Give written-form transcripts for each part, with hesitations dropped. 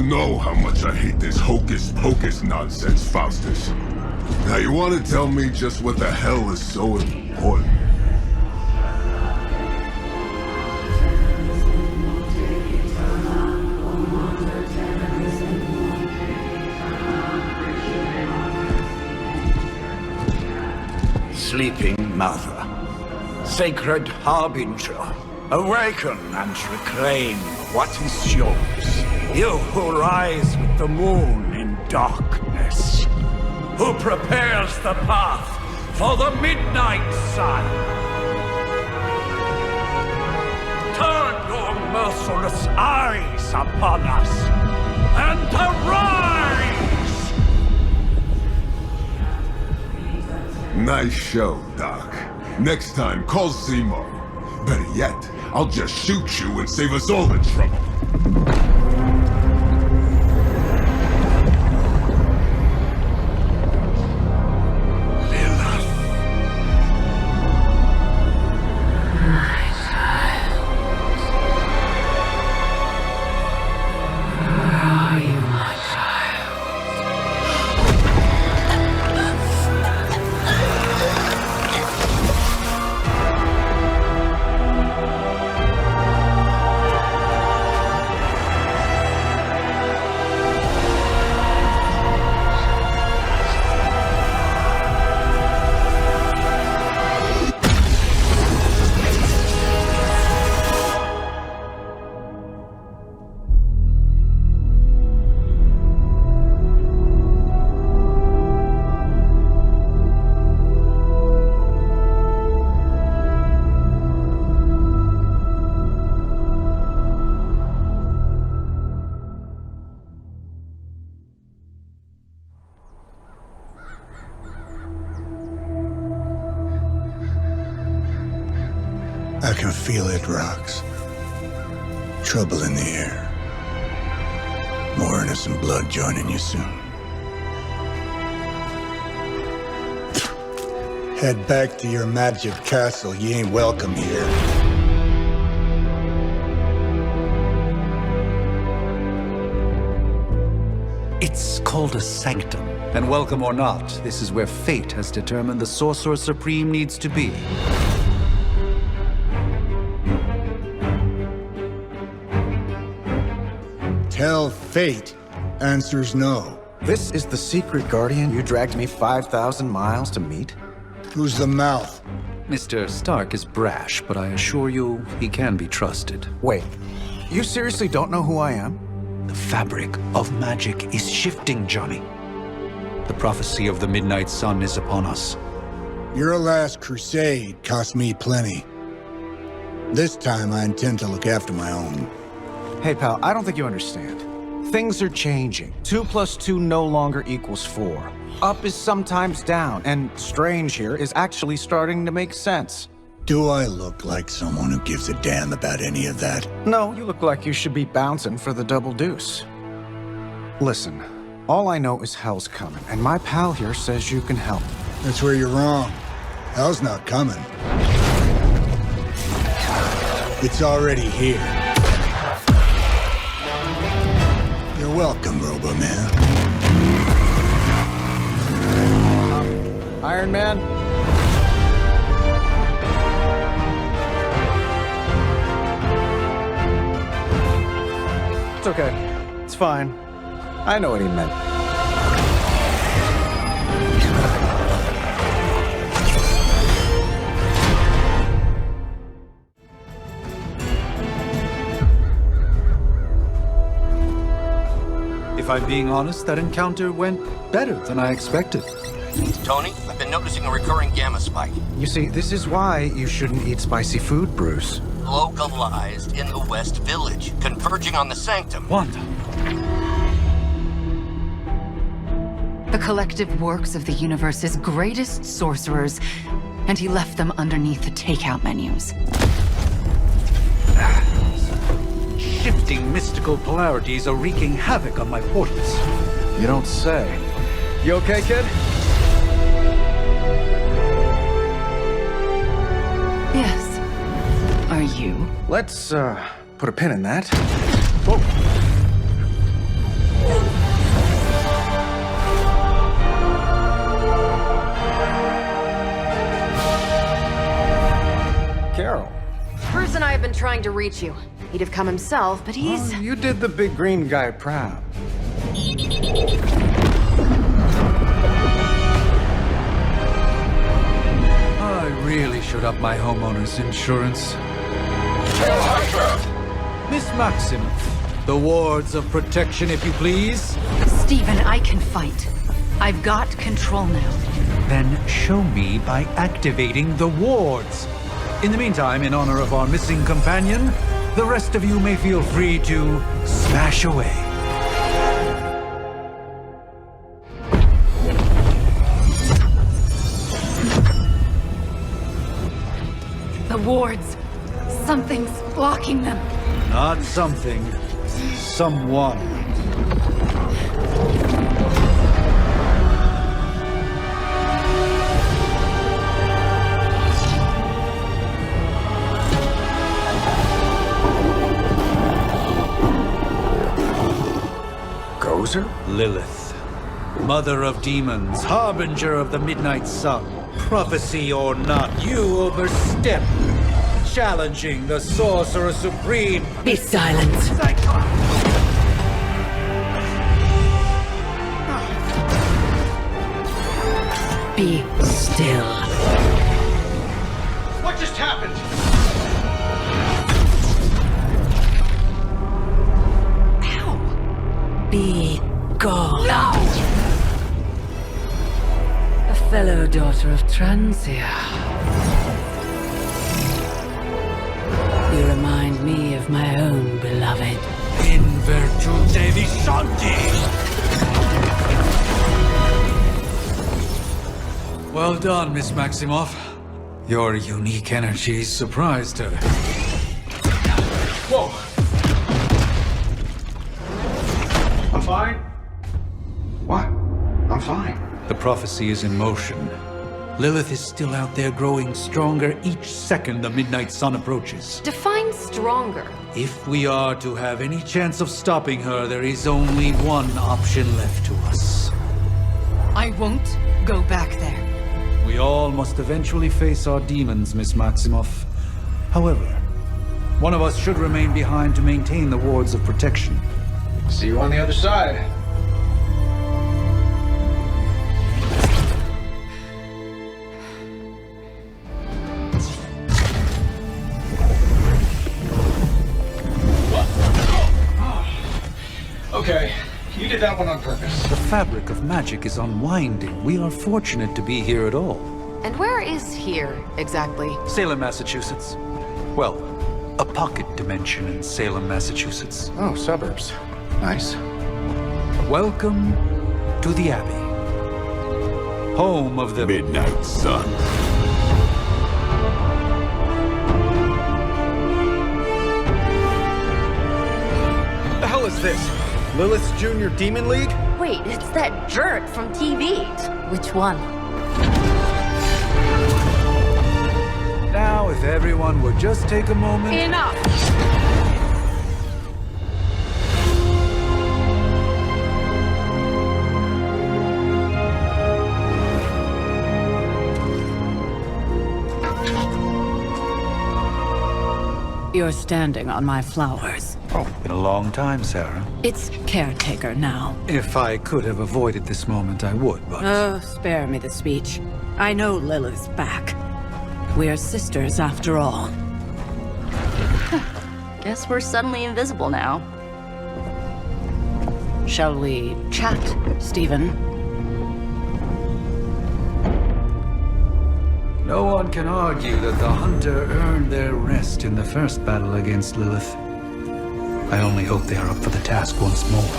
know how much I hate this hocus-pocus nonsense, Faustus. Now you want to tell me just what the hell is so important? Sleeping Mother, sacred harbinger, awaken and reclaim what is yours. You who rise with the moon in darkness, who prepares the path for the midnight sun. Turn your merciless eyes upon us and arise! Nice show, Doc. Next time, call Zemo. Better yet, I'll just shoot you and save us all the trouble. I can feel it, Rox. Trouble in the air. More innocent blood joining you soon. Head back to your magic castle. You ain't welcome here. It's called a sanctum. And welcome or not, this is where fate has determined the Sorcerer Supreme needs to be. Tell fate. Answers no. This is the secret guardian you dragged me 5,000 miles to meet? Who's the mouth? Mr. Stark is brash, but I assure you, he can be trusted. Wait, you seriously don't know who I am? The fabric of magic is shifting, Johnny. The prophecy of the Midnight Sun is upon us. Your last crusade cost me plenty. This time I intend to look after my own. Hey, pal, I don't think you understand. Things are changing. 2 + 2 no longer equals 4. Up is sometimes down, and strange here is actually starting to make sense. Do I look like someone who gives a damn about any of that? No, you look like you should be bouncing for the double deuce. Listen, all I know is hell's coming, and my pal here says you can help. That's where you're wrong. Hell's not coming. It's already here. You're welcome, Robo-Man. Iron Man? It's okay. It's fine. I know what he meant. If I'm being honest, that encounter went better than I expected. Tony, I've been noticing a recurring gamma spike. You see, this is why you shouldn't eat spicy food, Bruce. Localized in the West Village, converging on the Sanctum. Wanda. The collective works of the universe's greatest sorcerers, and he left them underneath the takeout menus. Shifting mystical polarities are wreaking havoc on my portals. You don't say. You okay, kid? Yes. Are you? Let's, put a pin in that. Whoa. and I have been trying to reach you. He'd have come himself, but he's... Oh, you did the big green guy proud. I really should up my homeowner's insurance. Miss Maximoff, the wards of protection, if you please. Stephen, I can fight. I've got control now. Then show me by activating the wards. In the meantime, in honor of our missing companion, the rest of you may feel free to smash away. The wards. Something's blocking them. Not something. Someone. Gozer? Lilith. Mother of demons, harbinger of the midnight sun. Prophecy or not, you overstep. Challenging the Sorcerer Supreme. Be silent. Be still. What just happened? Be gone. No! A fellow daughter of Transia. You remind me of my own beloved. In virtute vishanti. Well done, Miss Maximoff. Your unique energy surprised her. Whoa! I'm fine. What? I'm fine. The prophecy is in motion. Lilith is still out there growing stronger each second the midnight sun approaches. Define stronger. If we are to have any chance of stopping her, there is only one option left to us. I won't go back there. We all must eventually face our demons, Miss Maximoff. However, one of us should remain behind to maintain the wards of protection. See you on the other side. Okay, you did that one on purpose. The fabric of magic is unwinding. We are fortunate to be here at all. And where is here, exactly? Salem, Massachusetts. Well, a pocket dimension in Salem, Massachusetts. Oh, suburbs. Nice. Welcome to the Abbey. Home of the Midnight Sun. The hell is this? Lilith's Junior Demon League? Wait, it's that jerk from TV. Which one? Now, if everyone would just take a moment... Enough! You're standing on my flowers. Oh, been a long time, Sarah. It's caretaker now. If I could have avoided this moment, I would, but... Oh, spare me the speech. I know Lilith's back. We're sisters after all. Guess we're suddenly invisible now. Shall we chat, Stephen? No one can argue that the Hunter earned their rest in the first battle against Lilith. I only hope they are up for the task once more.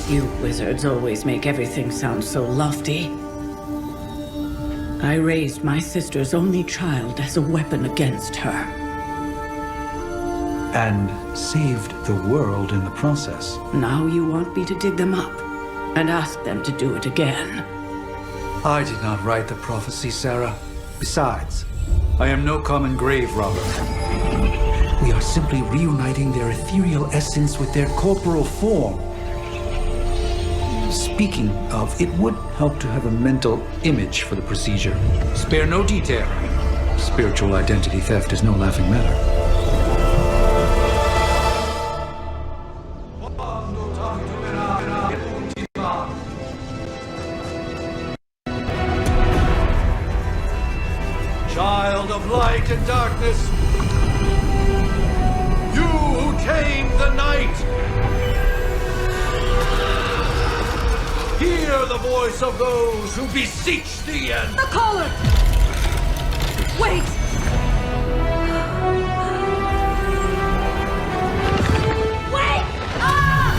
You wizards always make everything sound so lofty. I raised my sister's only child as a weapon against her. And saved the world in the process. Now you want me to dig them up and ask them to do it again. I did not write the prophecy, Sarah. Besides, I am no common grave robber. We are simply reuniting their ethereal essence with their corporal form. Speaking of, it would help to have a mental image for the procedure. Spare no detail. Spiritual identity theft is no laughing matter. Hear the voice of those who beseech thee and... The collar! Wait! Wait! Ah!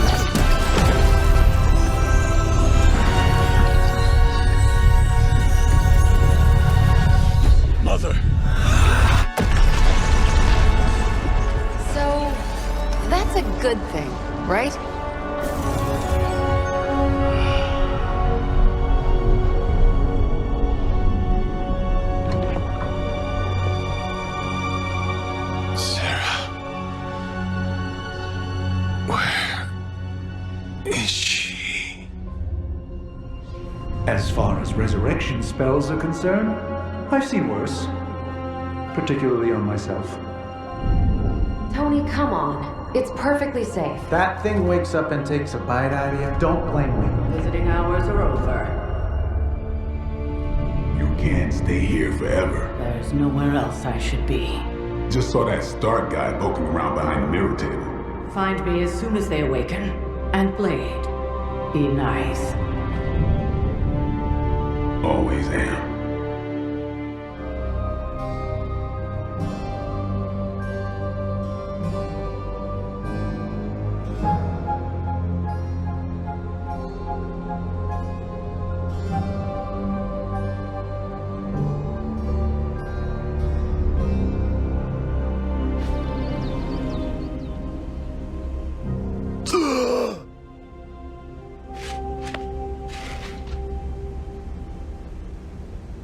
Mother. So, that's a good thing, right? Sarah. Where is she? As far as resurrection spells are concerned, I've seen worse. Particularly on myself. Tony, come on. It's perfectly safe. That thing wakes up and takes a bite out of you. Don't blame me. Visiting hours are over. You can't stay here forever. There's nowhere else I should be. Just saw that Stark guy poking around behind the mirror table. Find me as soon as they awaken. And Blade, be nice. Always am.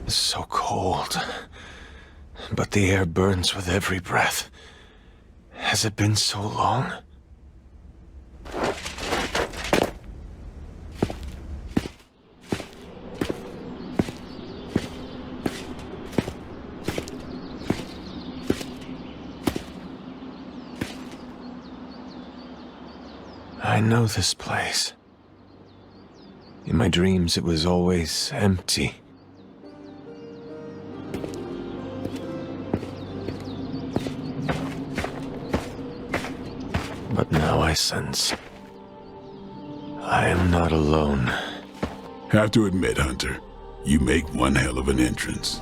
So cold. But the air burns with every breath. Has it been so long? I know this place. In my dreams, it was always empty. But now I sense I am not alone. Have to admit, Hunter, you make one hell of an entrance.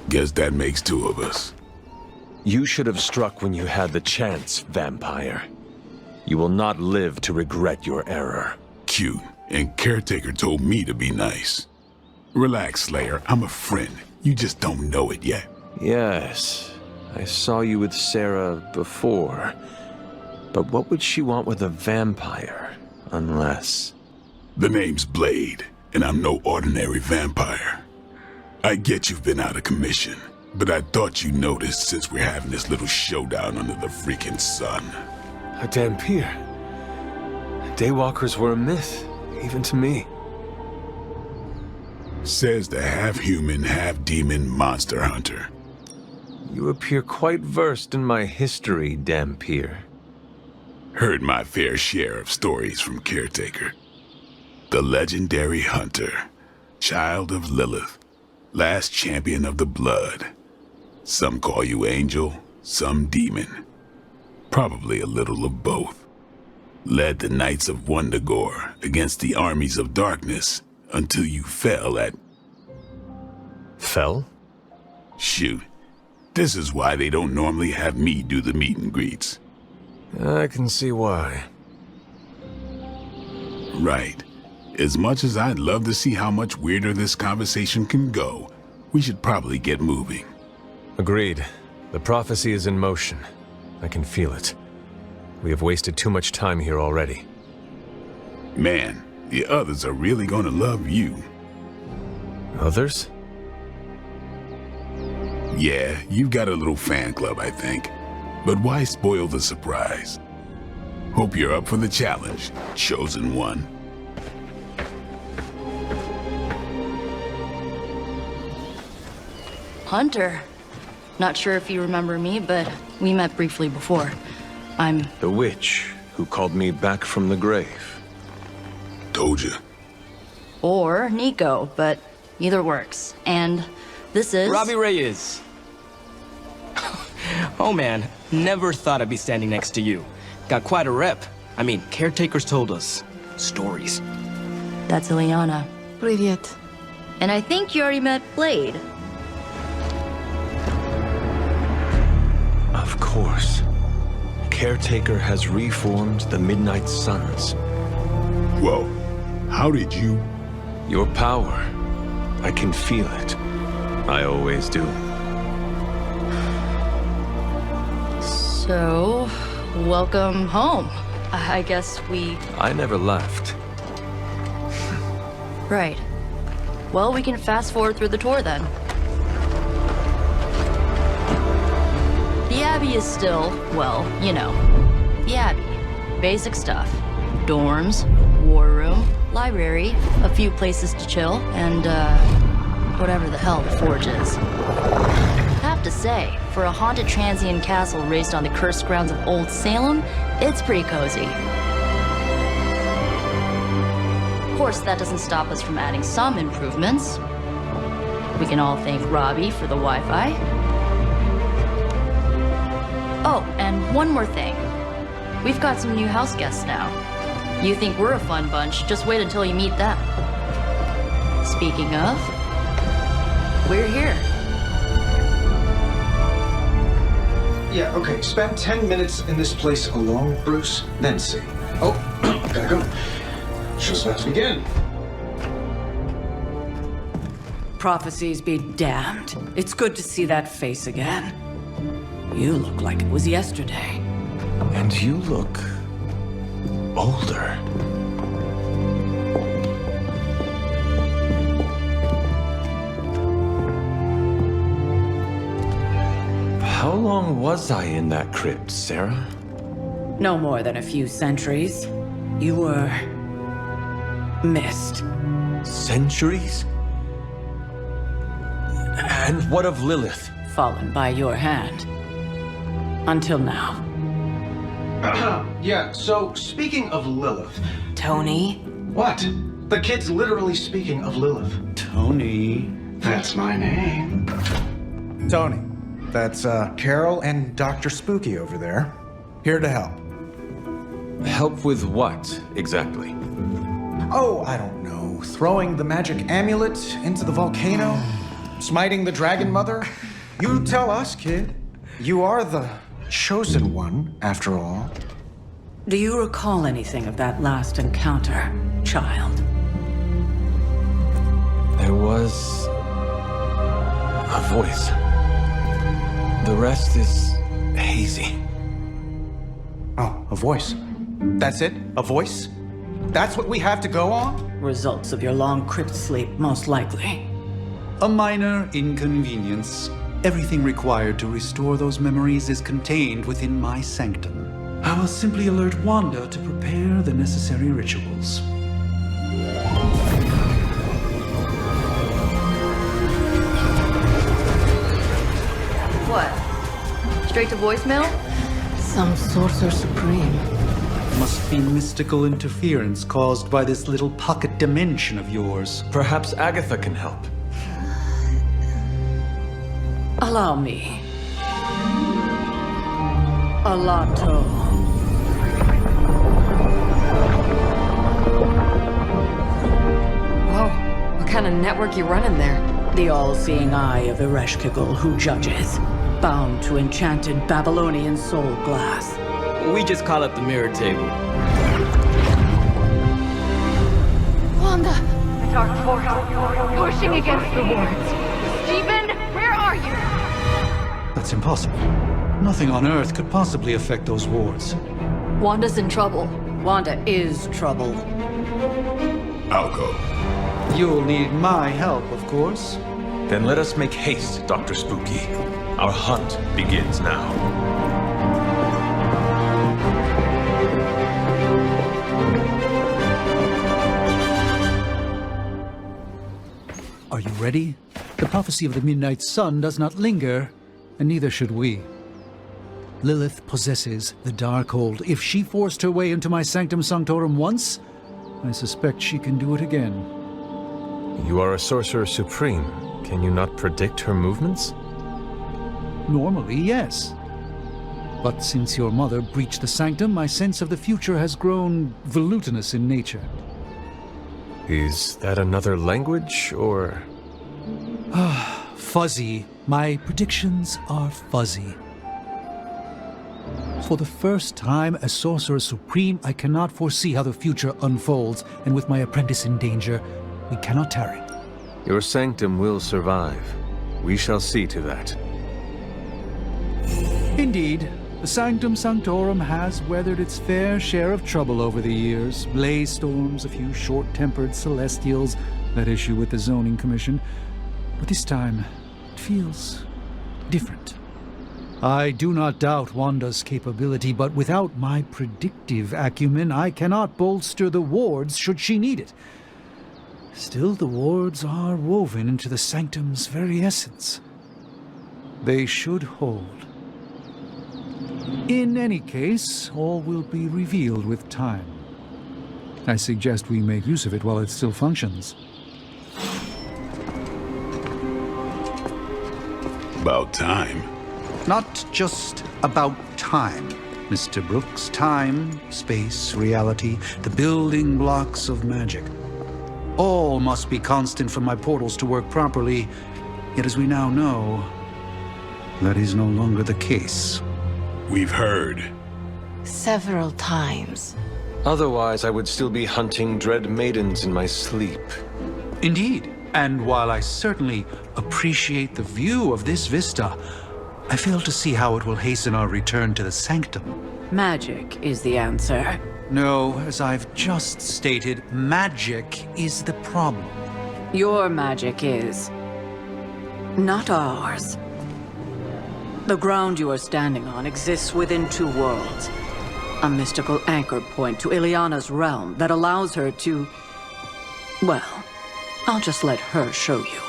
Guess that makes two of us. You should have struck when you had the chance, vampire. You will not live to regret your error. Cute, and Caretaker told me to be nice. Relax, Slayer. I'm a friend. You just don't know it yet. Yes, I saw you with Sarah before. But what would she want with a vampire, unless... The name's Blade, and I'm no ordinary vampire. I get you've been out of commission, but I thought you noticed since we're having this little showdown under the freaking sun. A Dampier. Daywalkers were a myth, even to me. Says the half-human, half-demon monster hunter. You appear quite versed in my history, Dampier. Heard my fair share of stories from Caretaker. The legendary hunter, child of Lilith, last champion of the blood. Some call you angel, some demon. Probably a little of both. Led the Knights of Wundagore against the armies of darkness until you fell at... Fell? Shoot. This is why they don't normally have me do the meet and greets. I can see why. Right. As much as I'd love to see how much weirder this conversation can go, we should probably get moving. Agreed. The prophecy is in motion. I can feel it. We have wasted too much time here already. Man, the others are really gonna love you. Others? Yeah, you've got a little fan club, I think. But why spoil the surprise? Hope you're up for the challenge, chosen one. Hunter. Not sure if you remember me, but we met briefly before. I'm... The witch who called me back from the grave. Told you. Or Nico, but either works. And this is... Robbie Reyes. Oh man, Never thought I'd be standing next to you. Got quite a rep. I mean, caretakers told us stories. That's Ileana. Привет. And I think you already met Blade. Of course. Caretaker has reformed the Midnight Suns. Whoa. How did you? Your power. I can feel it. I always do. So, welcome home. I guess we... I never left. Right. Well, we can fast forward through the tour then. The Abbey is still, well, you know, the Abbey. Basic stuff. Dorms, war room, library, a few places to chill, and, whatever the hell the Forge is. Have to say, for a haunted transient castle raised on the cursed grounds of Old Salem, it's pretty cozy. Of course, that doesn't stop us from adding some improvements. We can all thank Robbie for the Wi-Fi. Oh, and one more thing. We've got some new house guests now. You think we're a fun bunch, just wait until you meet them. Speaking of, we're here. Yeah, okay. Spend 10 minutes in this place alone, Bruce, then see. Oh, gotta go. Show's about to begin. Prophecies be damned. It's good to see that face again. You look like it was yesterday. And you look... older. How long was I in that crypt, Sarah? No more than a few centuries. You were... missed. Centuries? And what of Lilith? Fallen by your hand. Until now. Yeah, so speaking of Lilith... Tony? What? The kid's literally speaking of Lilith. Tony. That's my name. Tony. That's, Carol and Dr. Spooky over there. Here to help. Help with what, exactly? Oh, I don't know. Throwing the magic amulet into the volcano? Smiting the Dragon Mother? You tell us, kid. You are the chosen one, after all. Do you recall anything of that last encounter, child? There was... a voice. The rest is hazy. Oh, a voice. That's it? A voice? That's what we have to go on? Results of your long crypt sleep, most likely. A minor inconvenience. Everything required to restore those memories is contained within my sanctum. I will simply alert Wanda to prepare the necessary rituals. What? Straight to voicemail? Some sorcerer supreme. Must be mystical interference caused by this little pocket dimension of yours. Perhaps Agatha can help. Allow me. Alato. Whoa, what kind of network you running there? The all-seeing eye of Ereshkigal who judges, bound to enchanted Babylonian soul glass. We just call it the mirror table. Wanda! The dark force, pushing against the wards. Stephen, where are you? That's impossible. Nothing on Earth could possibly affect those wards. Wanda's in trouble. Wanda is trouble. I'll go. You'll need my help, of course. Then let us make haste, Dr. Spooky. Our hunt begins now. Are you ready? The prophecy of the Midnight Sun does not linger, and neither should we. Lilith possesses the Darkhold. If she forced her way into my Sanctum Sanctorum once, I suspect she can do it again. You are a Sorcerer Supreme. Can you not predict her movements? Normally, yes. But since your mother breached the sanctum, my sense of the future has grown volutinous in nature. Is that another language, or...? Fuzzy. My predictions are fuzzy. For the first time as Sorcerer Supreme, I cannot foresee how the future unfolds, and with my apprentice in danger, we cannot tarry. Your sanctum will survive. We shall see to that. Indeed, the Sanctum Sanctorum has weathered its fair share of trouble over the years. Blaze storms, a few short-tempered celestials that issue with the Zoning Commission. But this time, it feels different. I do not doubt Wanda's capability, but without my predictive acumen, I cannot bolster the wards should she need it. Still, the wards are woven into the Sanctum's very essence. They should hold. In any case, all will be revealed with time. I suggest we make use of it while it still functions. About time. Not just about time, Mr. Brooks. Time, space, reality, the building blocks of magic. All must be constant for my portals to work properly. Yet as we now know, that is no longer the case. We've heard. Several times. Otherwise, I would still be hunting dread maidens in my sleep. Indeed. And while I certainly appreciate the view of this vista, I fail to see how it will hasten our return to the Sanctum. Magic is the answer. No, as I've just stated, magic is the problem. Your magic is not ours. The ground you are standing on exists within two worlds. A mystical anchor point to Ileana's realm that allows her to... Well, I'll just let her show you.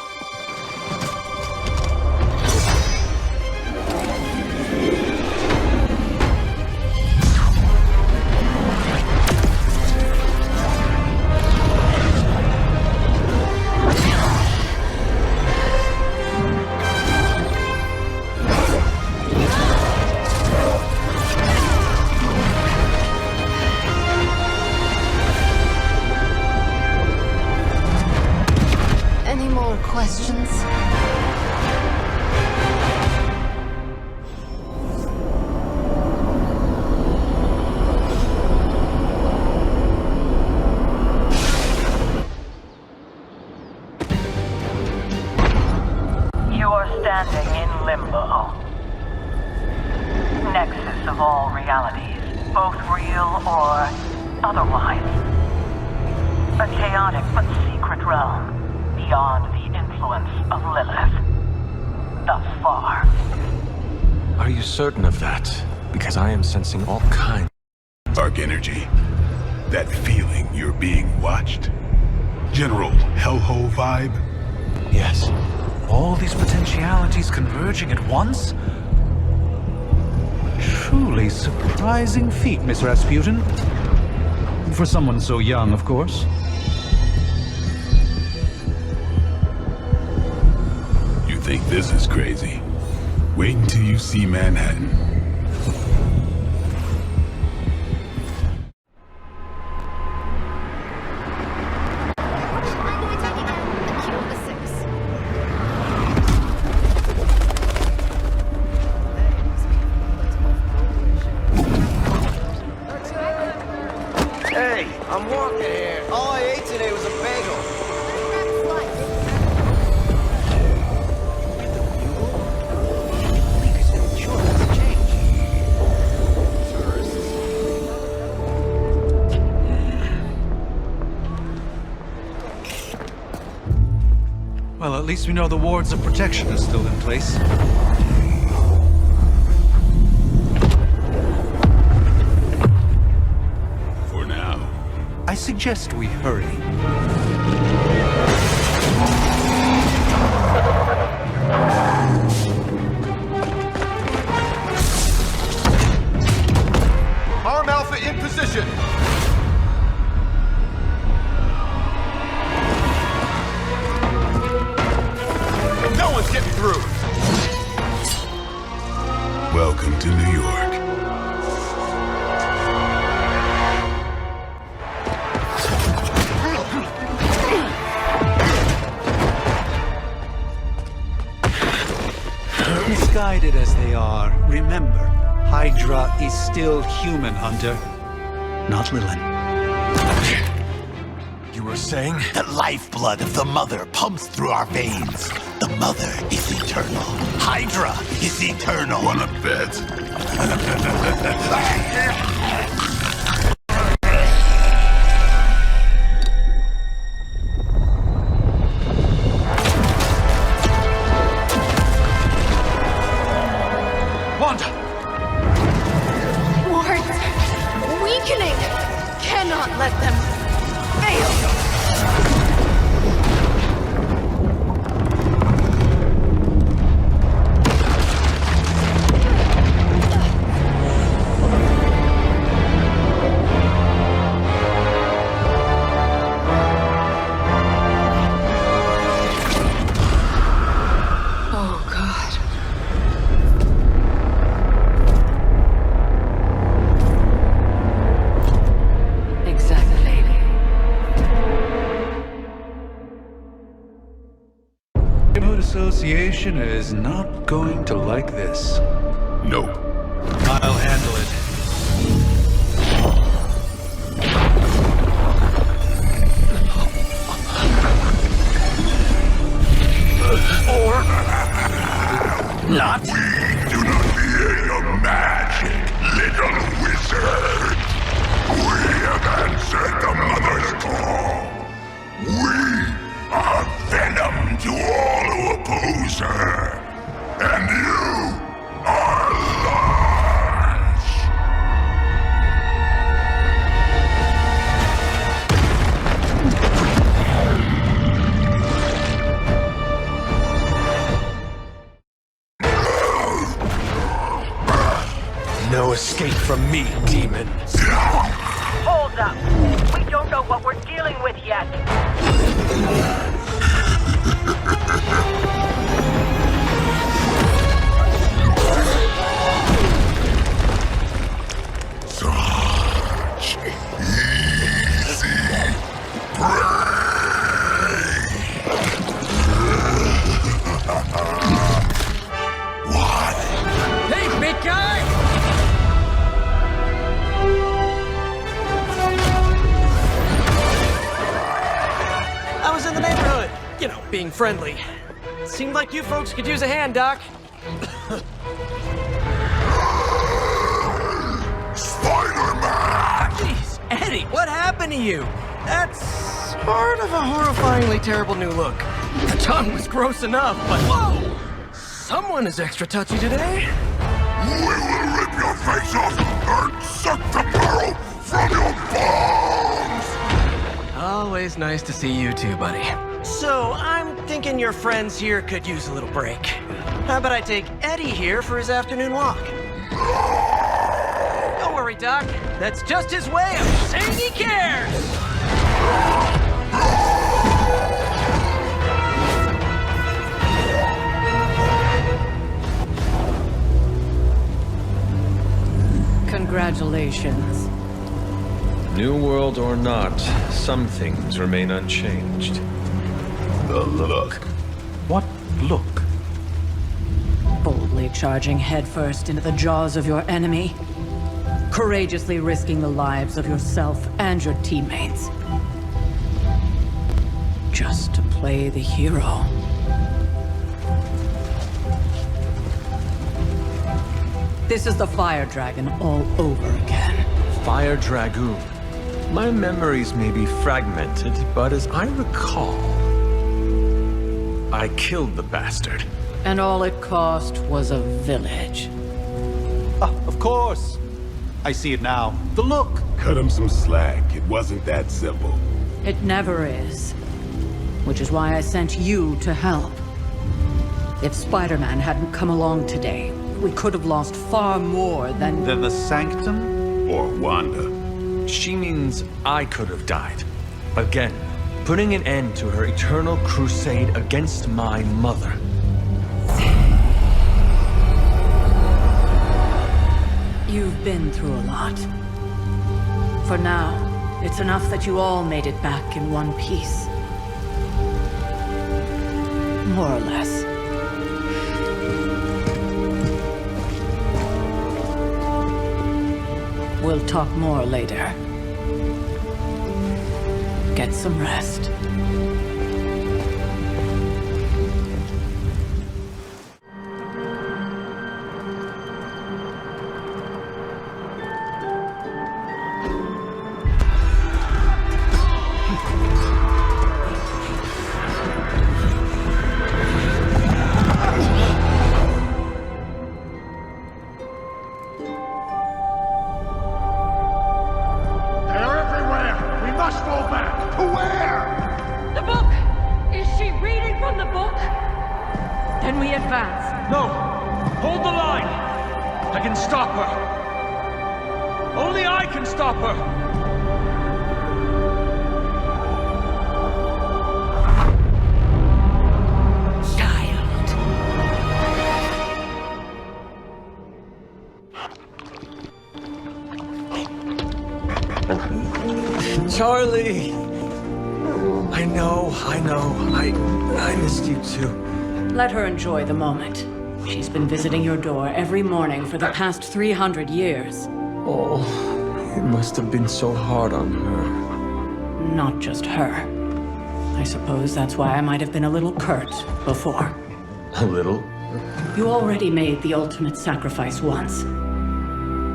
Questions? You are standing in limbo. Nexus of all realities, both real or otherwise. A chaotic but secret realm beyond the influence of Lilith. Thus far. Are you certain of that? Because I am sensing all kinds. Dark energy. That feeling you're being watched. General hellhole vibe. Yes. All these potentialities converging at once? Truly surprising feat, Miss Rasputin. For someone so young, of course. You think this is crazy? Wait until you see Manhattan. Hey, I'm walking here. All I ate today was a bagel. Well, at least we know the wards of protection are still in place. For now. I suggest we hurry. Arm Alpha in position. No one's getting through. Welcome to New York. misguided as they are, remember, Hydra is still human, Hunter. Not Lilith. You were saying? The lifeblood of the Mother pumps through our veins. The Mother is eternal. Hydra is eternal. Wanna bet? Wanda! Wards! Weakening! Cannot let them fail! Association is not going to like this. Nope. I'll handle it. Or not. We do not fear your magic, little wizard. We have answered the Mother's call. We are venom to all who oppose her. And you are lost. No escape from me, demon. Hold up. We don't know what we're dealing with yet. Such easy prey. What? Hey, big guy! I was in the neighborhood. You know, being friendly. Seemed like you folks could use a hand, Doc. Spider-Man! Jeez, Eddie, what happened to you? That's sort of a horrifyingly terrible new look. The tongue was gross enough, but whoa! Someone is extra touchy today. We will rip your face off and suck the marrow from your bones! Always nice to see you too, buddy. So, I'm thinking your friends here could use a little break. How about I take Eddie here for his afternoon walk? Don't worry, Doc. That's just his way of saying he cares! Congratulations. New world or not, some things remain unchanged. The look. What look? Boldly charging headfirst into the jaws of your enemy. Courageously risking the lives of yourself and your teammates. Just to play the hero. This is the Fire Dragon all over again. Fire Dragoon. My memories may be fragmented, but as I recall, I killed the bastard. And all it cost was a village. Of course. I see it now. The look. Cut him some slack. It wasn't that simple. It never is. Which is why I sent you to help. If Spider-Man hadn't come along today, we could have lost far more than the Sanctum? Or Wanda. She means I could have died. Again, putting an end to her eternal crusade against my mother. You've been through a lot. For now, it's enough that you all made it back in one piece. More or less. We'll talk more later. Get some rest. They're everywhere! We must fall back! To where? The book! Is she reading from the book? Then we advance. No! Hold the line! I can stop her! Only I can stop her! Charlie! I know. I missed you too. Let her enjoy the moment. She's been visiting your door every morning for the past 300 years. Oh, it must have been so hard on her. Not just her. I suppose that's why I might have been a little curt before. A little? You already made the ultimate sacrifice once.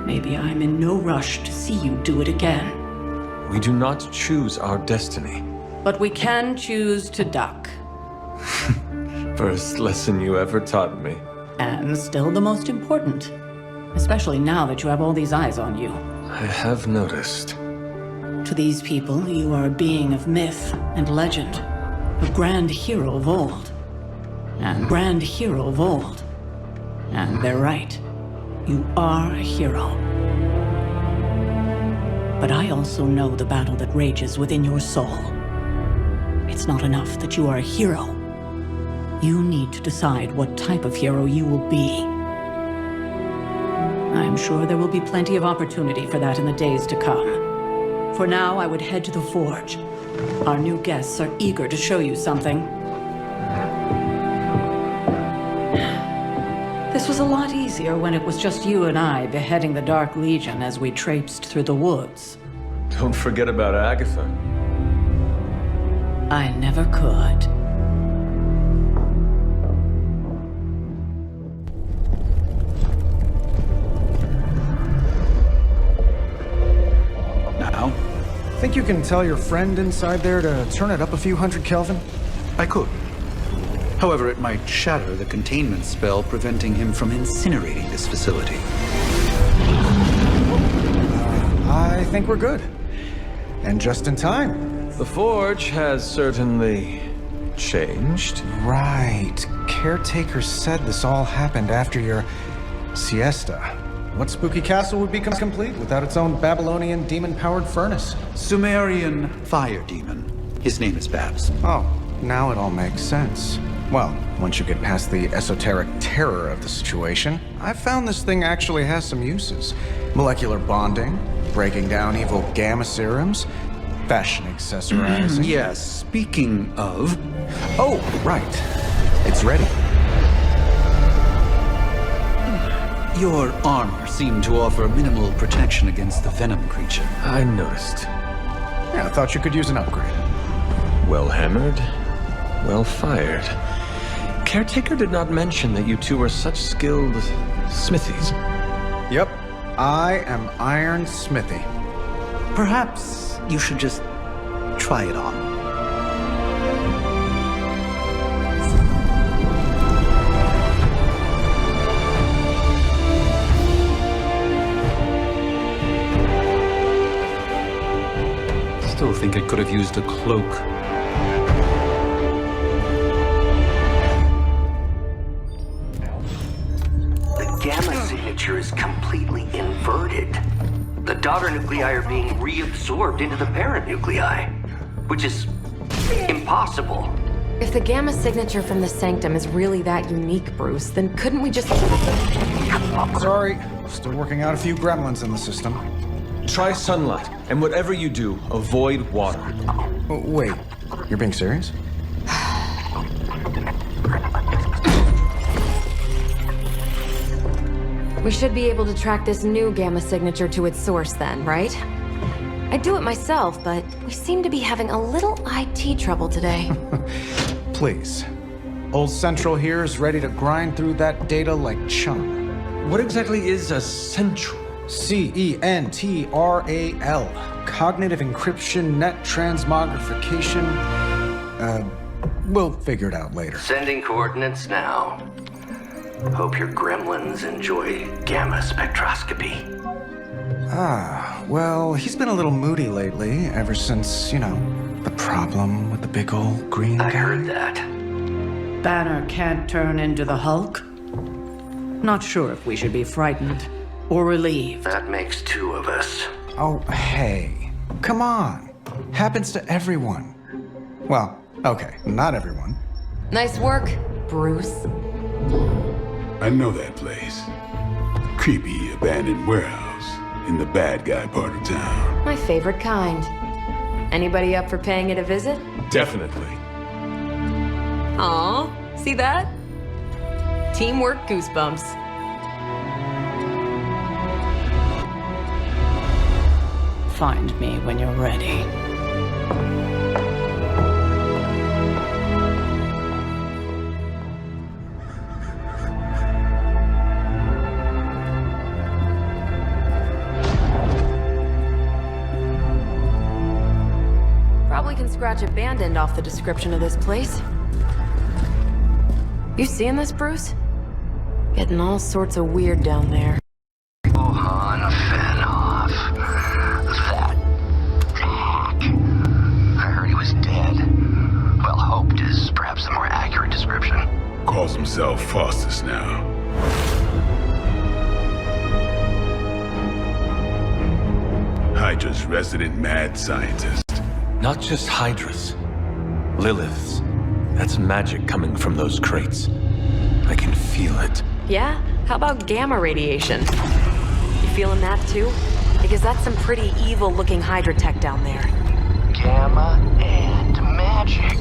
Maybe I'm in no rush to see you do it again. We do not choose our destiny. But we can choose to duck. First lesson you ever taught me. And still the most important. Especially now that you have all these eyes on you. I have noticed. To these people, you are a being of myth and legend. A grand hero of old. And they're right. You are a hero. But I also know the battle that rages within your soul. It's not enough that you are a hero. You need to decide what type of hero you will be. I'm sure there will be plenty of opportunity for that in the days to come. For now, I would head to the Forge. Our new guests are eager to show you something. This was a lot easier when it was just you and I beheading the Dark Legion as we traipsed through the woods. Don't forget about Agatha. I never could. Now? Think you can tell your friend inside there to turn it up a few hundred Kelvin? I could. However, it might shatter the containment spell preventing him from incinerating this facility. I think we're good. And just in time. The Forge has certainly changed. Right. Caretaker said this all happened after your siesta. What spooky castle would become complete without its own Babylonian demon-powered furnace? Sumerian fire demon. His name is Babs. Oh, now it all makes sense. Well, once you get past the esoteric terror of the situation, I've found this thing actually has some uses. Molecular bonding, breaking down evil gamma serums, fashion accessorizing. Yes, speaking of... Oh, right. It's ready. Your armor seemed to offer minimal protection against the venom creature. I noticed. Yeah, I thought you could use an upgrade. Well hammered, well fired. Caretaker did not mention that you two were such skilled smithies. Yep, I am Iron Smithy. Perhaps you should just try it on. Still think it could have used a cloak. Gamma signature is completely inverted. The daughter nuclei are being reabsorbed into the parent nuclei, which is impossible. If the gamma signature from the sanctum is really that unique, Bruce, then couldn't we just... Sorry, still working out a few gremlins in the system. Try sunlight, and whatever you do, avoid water. Oh, wait, you're being serious? We should be able to track this new gamma signature to its source then, right? I'd do it myself, but we seem to be having a little IT trouble today. Please. Old Central here is ready to grind through that data like chum. What exactly is a Central? CENTRAL. Cognitive Encryption Net Transmogrification. We'll figure it out later. Sending coordinates now. Hope your gremlins enjoy gamma spectroscopy. Well, he's been a little moody lately, ever since, the problem with the big old green guy. I heard that. Banner can't turn into the Hulk? Not sure if we should be frightened or relieved. That makes two of us. Oh, hey. Come on. Happens to everyone. Well, okay, not everyone. Nice work, Bruce. I know that place. Creepy abandoned warehouse in the bad guy part of town. My favorite kind. Anybody up for paying it a visit? Definitely. Aw, see that? Teamwork goosebumps. Find me when you're ready. Probably can scratch abandoned off the description of this place. You seeing this, Bruce? Getting all sorts of weird down there. Wuhan Fenoff. That hack. I heard he was dead. Well, hoped is perhaps the more accurate description. Calls himself Faustus now. Hydra's resident mad scientist. Not just Hydra's. Lilith's. That's magic coming from those crates. I can feel it. Yeah? How about gamma radiation? You feeling that too? Because that's some pretty evil-looking Hydra tech down there. Gamma and magic.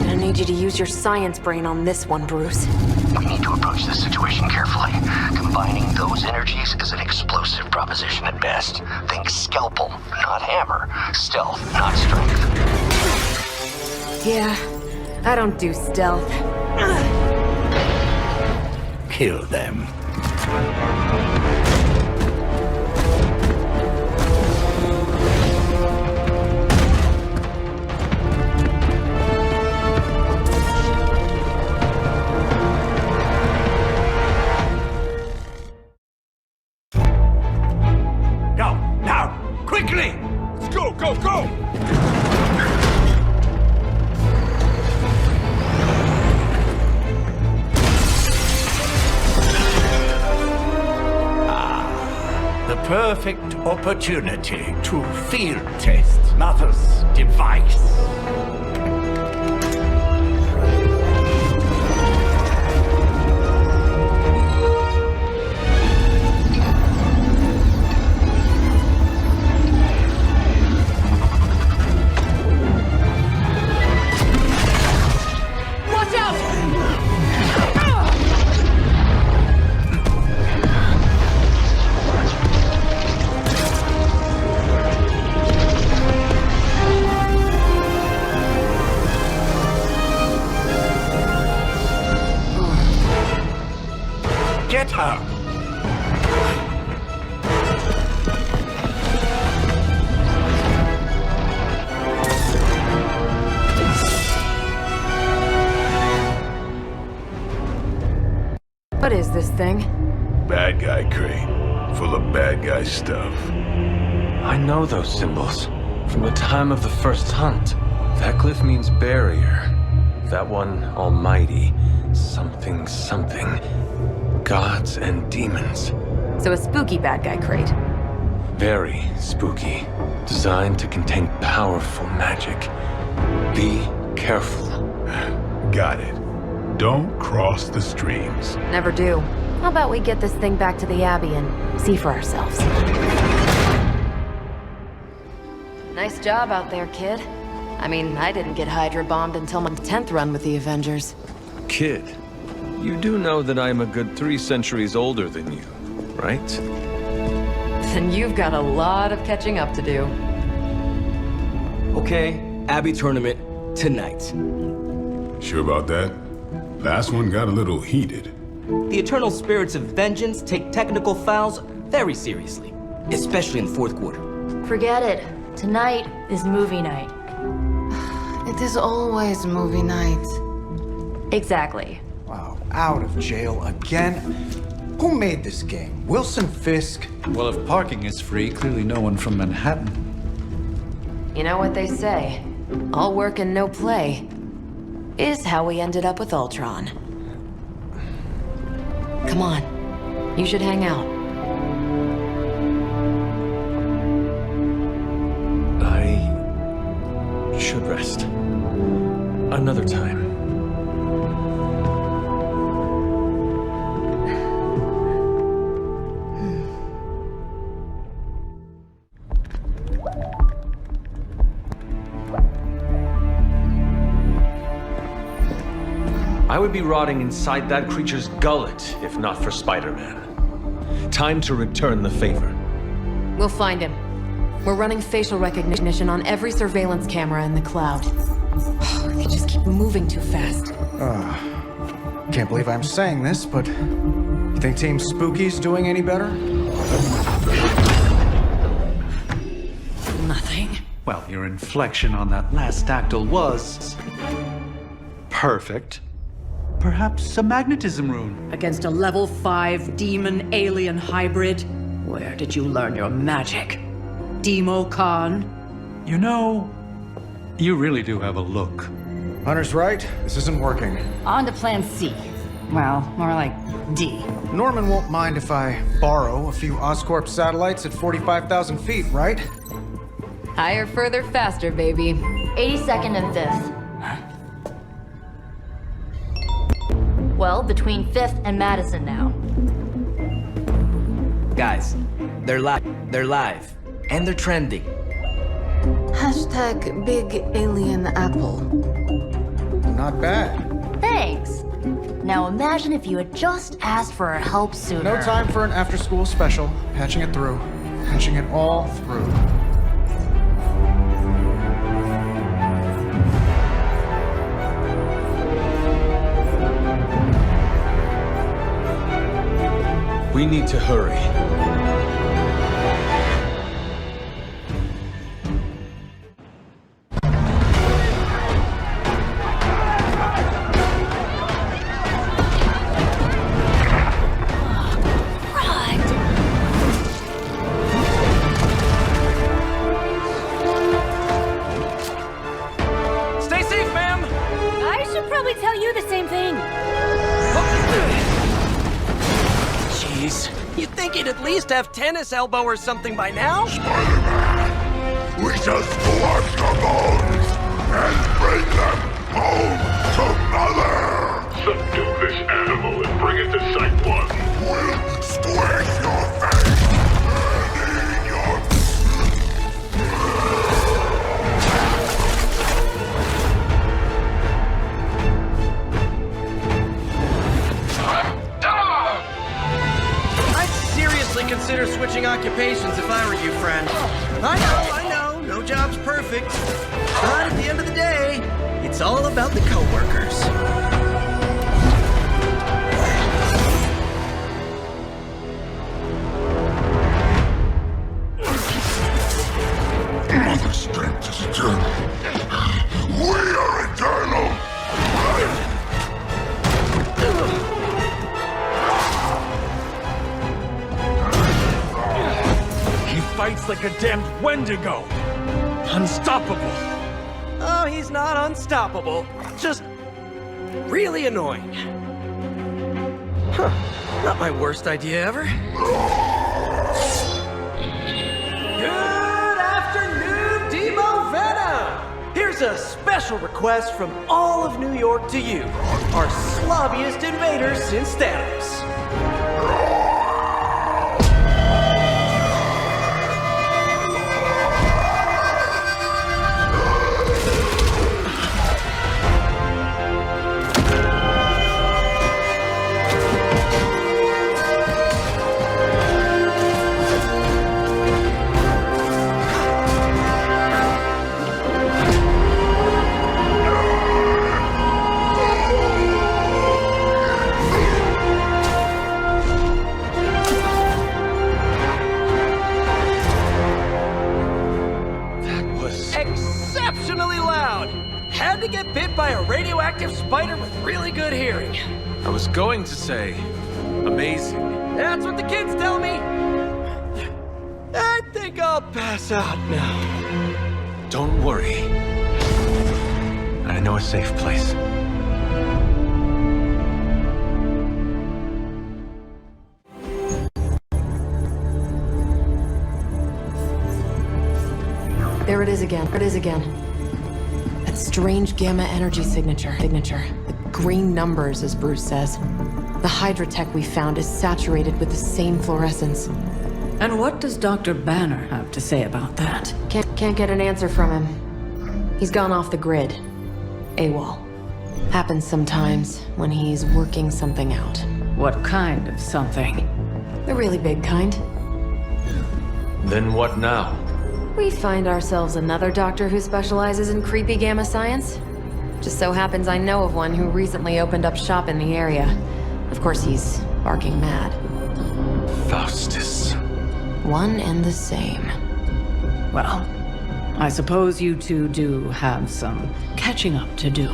Gonna need you to use your science brain on this one, Bruce. We need to approach this situation carefully. Combining those energies is an explosive proposition at best. Think scalpel, not hammer. Stealth, not strength. Yeah, I don't do stealth. Kill them. Now, quickly! Let's go, go, go! The perfect opportunity to field test Mother's device. Watch out! Get her! What is this thing? Bad guy crate. Full of bad guy stuff. I know those symbols. From the time of the first hunt. That glyph means barrier. That one, almighty. Something, something. Gods and demons. So a spooky bad guy crate. Very spooky. Designed to contain powerful magic. Be careful. Got it. Don't cross the streams. Never do. How about we get this thing back to the Abbey and see for ourselves? Nice job out there, kid. I mean, I didn't get Hydra bombed until my 10th run with the Avengers. Kid, you do know that I'm a good 3 centuries older than you, right? Then you've got a lot of catching up to do. Okay, Abbey tournament tonight. Sure about that? Last one got a little heated. The eternal spirits of vengeance take technical fouls very seriously, especially in the fourth quarter. Forget it. Tonight is movie night. It is always movie night. Exactly. Wow, out of jail again? Who made this game? Wilson Fisk? Well, if parking is free, clearly no one from Manhattan. You know what they say? All work and no play is how we ended up with Ultron. Come on, you should hang out. I should rest. Another time. I would be rotting inside that creature's gullet if not for Spider-Man. Time to return the favor. We'll find him. We're running facial recognition on every surveillance camera in the cloud. They just keep moving too fast. Can't believe I'm saying this, but you think Team Spooky's doing any better? Nothing. Well, your inflection on that last dactyl was perfect. Perhaps a magnetism rune. Against a level 5 demon alien hybrid? Where did you learn your magic? Demo Khan? You know, you really do have a look. Hunter's right. This isn't working. On to plan C. Well, more like D. Norman won't mind if I borrow a few Oscorp satellites at 45,000 feet, right? Higher, further, faster, baby. 82nd and 5th. Well, between 5th and Madison now. Guys, they're live. And they're trending. Hashtag big alien apple. Not bad. Thanks. Now imagine if you had just asked for our help sooner. No time for an after-school special. Patching it through. Patching it all through. We need to hurry. Stay safe, ma'am! I should probably tell you the same thing. Jeez, you'd think he'd at least have tennis elbow or something by now? Spider-Man, we just collect the bones and bring them home to Mother! Subdue this animal and bring it to Site 1. We'll squish your face and eat your... I'd seriously consider switching occupations if I were you, friend. I know, no job's perfect. But at the end of the day, it's all about the coworkers. Mother's strength is eternal. We are eternal! He fights like a damned Wendigo. Unstoppable. Oh, he's not unstoppable. Just really annoying. Huh. Not my worst idea ever. Good afternoon, Demo Venom! Here's a special request from all of New York to you, our slobbiest invaders since Thanos. had to get bit by a radioactive spider with really good hearing. I was going to say, amazing. That's what the kids tell me. I think I'll pass out now. Don't worry. I know a safe place. There it is again. There it is again. That strange gamma energy signature. The green numbers, as Bruce says. The Hydra tech we found is saturated with the same fluorescence. And what does Dr. Banner have to say about that? Can't get an answer from him. He's gone off the grid. AWOL. Happens sometimes when he's working something out. What kind of something? The really big kind. Then what now? We find ourselves another doctor who specializes in creepy gamma science. Just so happens I know of one who recently opened up shop in the area. Of course, he's barking mad. Faustus. One and the same. Well, I suppose you two do have some catching up to do.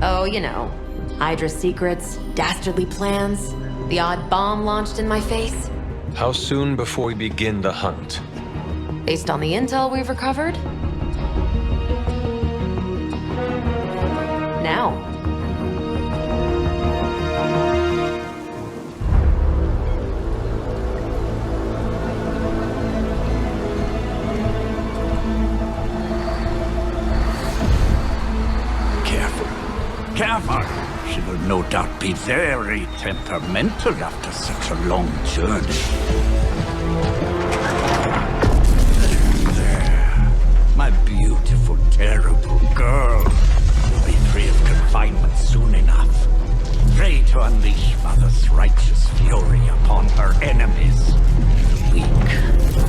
Oh, you know. Hydra secrets, dastardly plans, the odd bomb launched in my face. How soon before we begin the hunt? Based on the intel we've recovered? Now. Careful. She will no doubt be very temperamental after such a long journey. There. My beautiful, terrible girl. You'll be free of confinement soon enough. Pray to unleash Mother's righteous fury upon her enemies. The weak,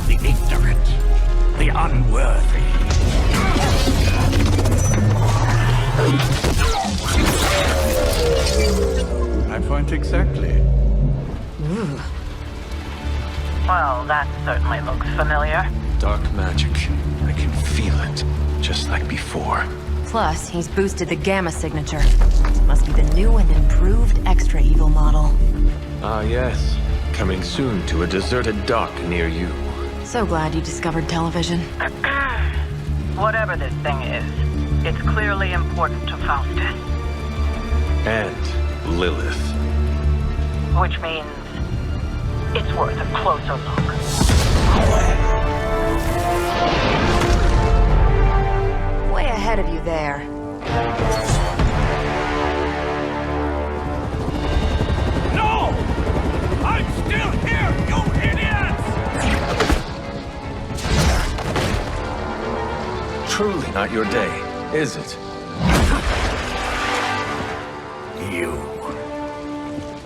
the ignorant, the unworthy. My point exactly. Ooh. Well, that certainly looks familiar. Dark magic. I can feel it, just like before. Plus, he's boosted the gamma signature. Must be the new and improved extra evil model. Ah, yes. Coming soon to a deserted dock near you. So glad you discovered television. Whatever this thing is, it's clearly important to Faustus. And Lilith. Which means it's worth a closer look. Way ahead of you there. No! I'm still here, you idiots! Truly not your day, is it?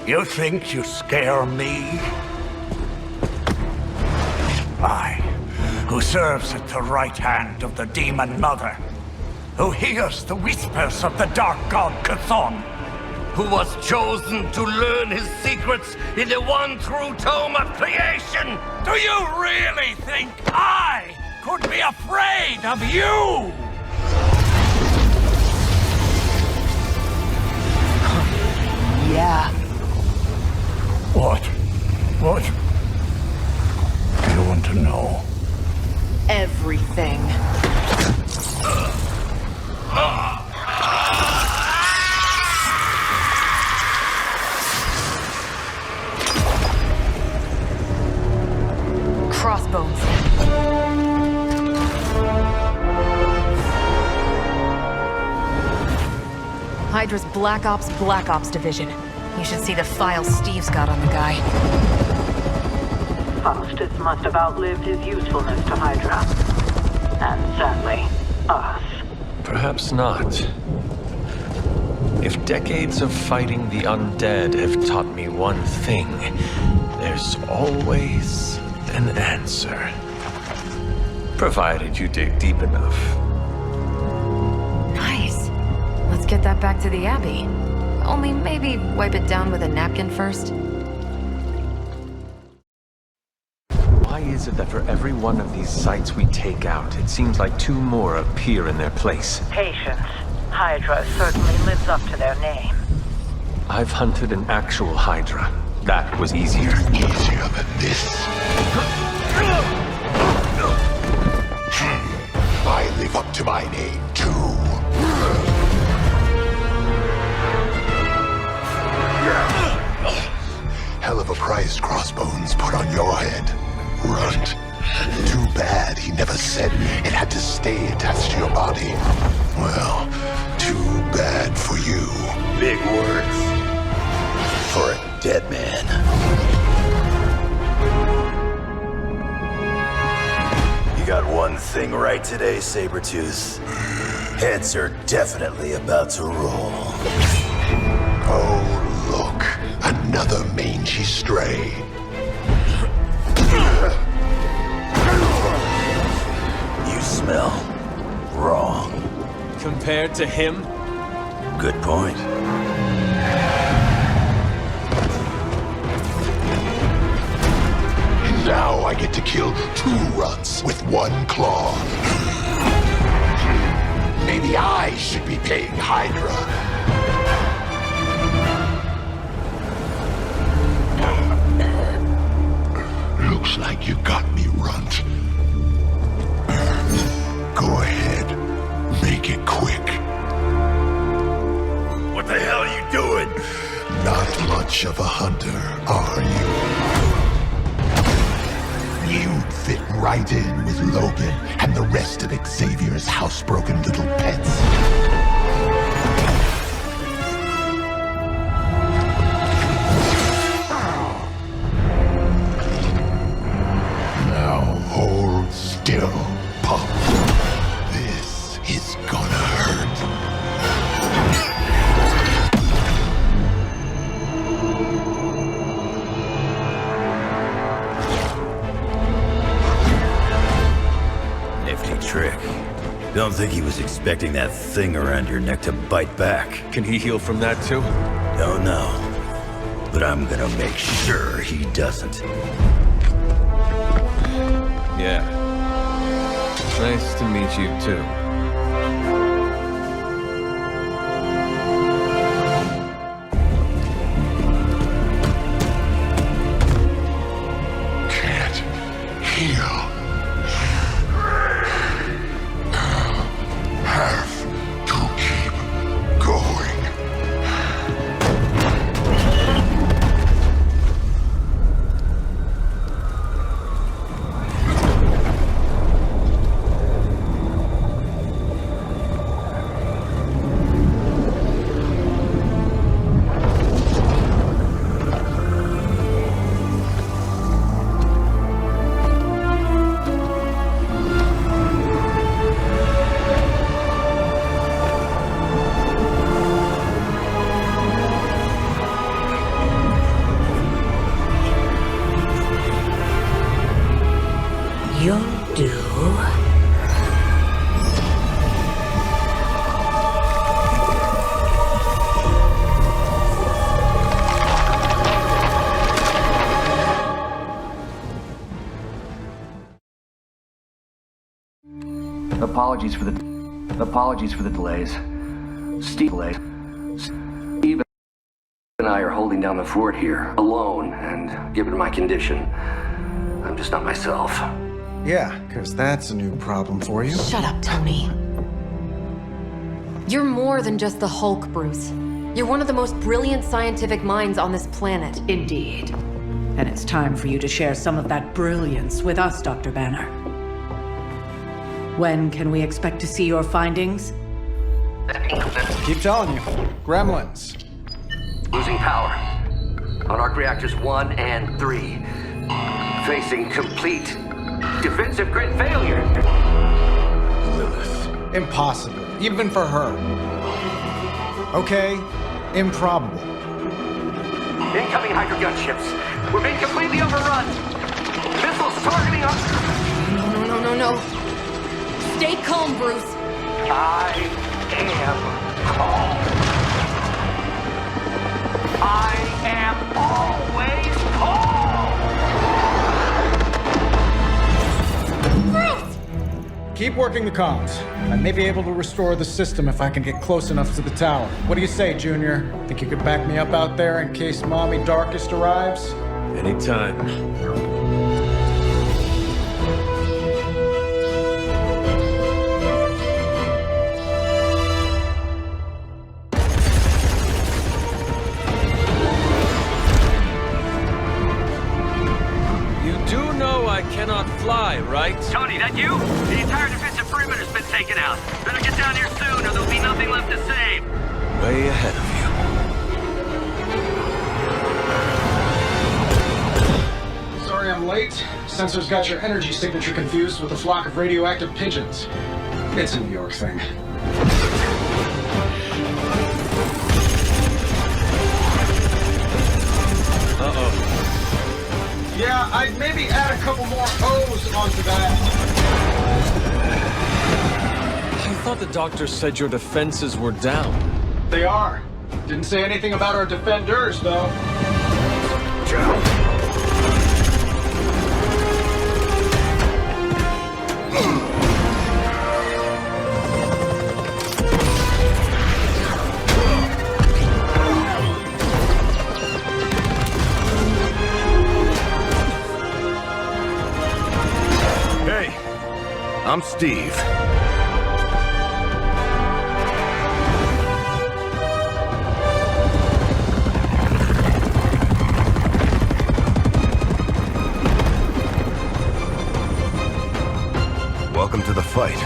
You think you scare me? I, who serves at the right hand of the Demon Mother, who hears the whispers of the Dark God Chthon, who was chosen to learn his secrets in the one true tome of creation. Do you really think I could be afraid of you? Yeah. What do you want to know? Everything. Crossbones. Hydra's Black Ops division. You should see the files Steve's got on the guy. Faustus must have outlived his usefulness to Hydra. And sadly, us. Perhaps not. If decades of fighting the undead have taught me one thing, there's always an answer. Provided you dig deep enough. Nice. Let's get that back to the Abbey. Only maybe wipe it down with a napkin first. Why is it that for every one of these sites we take out, it seems like two more appear in their place? Patience. Hydra certainly lives up to their name. I've hunted an actual Hydra. That was easier. Easier than this. I live up to my name, too. Hell of a price Crossbones put on your head, Runt. Too bad he never said it had to stay attached to your body. Well, too bad for you. Big words. For a dead man. You got one thing right today, Sabretooth. Heads are definitely about to roll. Oh, look. Another mangy stray. You smell wrong. Compared to him? Good point. And now I get to kill 2 runts with 1 claw. Maybe I should be paying Hydra. Looks like you got me, Runt. Go ahead. Make it quick. What the hell are you doing? Not much of a hunter, are you? You'd fit right in with Logan and the rest of Xavier's housebroken little pets. Now hold still, pup. This is gonna hurt. Nifty trick. Don't think he was expecting that thing around your neck to bite back. Can he heal from that too? Don't know. But I'm gonna make sure he doesn't. Yeah. Nice to meet you too. Can't heal. Have to keep going. You'll do. Apologies for the delays. Steve and I are holding down the fort here, alone, and given my condition, I'm just not myself. Yeah, because that's a new problem for you. Shut up, Tony. You're more than just the Hulk, Bruce. You're one of the most brilliant scientific minds on this planet. Indeed. And it's time for you to share some of that brilliance with us, Dr. Banner. When can we expect to see your findings? Keep telling you. Gremlins. Losing power. On arc reactors 1 and 3. Facing complete defensive grid failure. Lilith. Impossible. Even for her. Okay, improbable. Incoming Hydra gunships. We're being completely overrun. Missiles targeting us. No. Stay calm, Bruce. I am calm. I am always calm. Keep working the comms. I may be able to restore the system if I can get close enough to the tower. What do you say, Junior? Think you could back me up out there in case Mommy Darkest arrives? Anytime. I cannot fly, right? Tony, that you? The entire defensive perimeter's been taken out. Better get down here soon or there'll be nothing left to save. Way ahead of you. Sorry I'm late. Sensors got your energy signature confused with a flock of radioactive pigeons. It's a New York thing. Uh-oh. Yeah, I'd maybe add a couple more O's onto that. I thought the doctor said your defenses were down. They are. Didn't say anything about our defenders, though. I'm Steve. Welcome to the fight.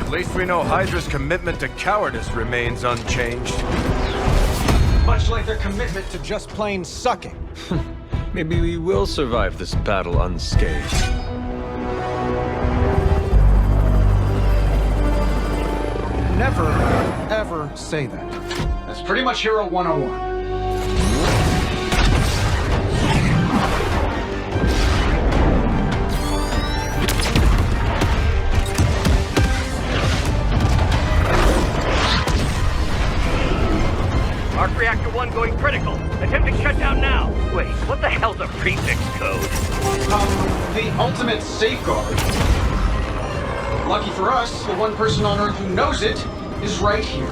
At least we know Hydra's commitment to cowardice remains unchanged. Much like their commitment to just plain sucking. Maybe we will survive this battle unscathed. Never, ever say that. That's pretty much Hero 101. Arc Reactor 1 going critical. Attempting shutdown now. Wait, what the hell's a prefix code? The ultimate safeguard. Lucky for us, the one person on Earth who knows it is right here.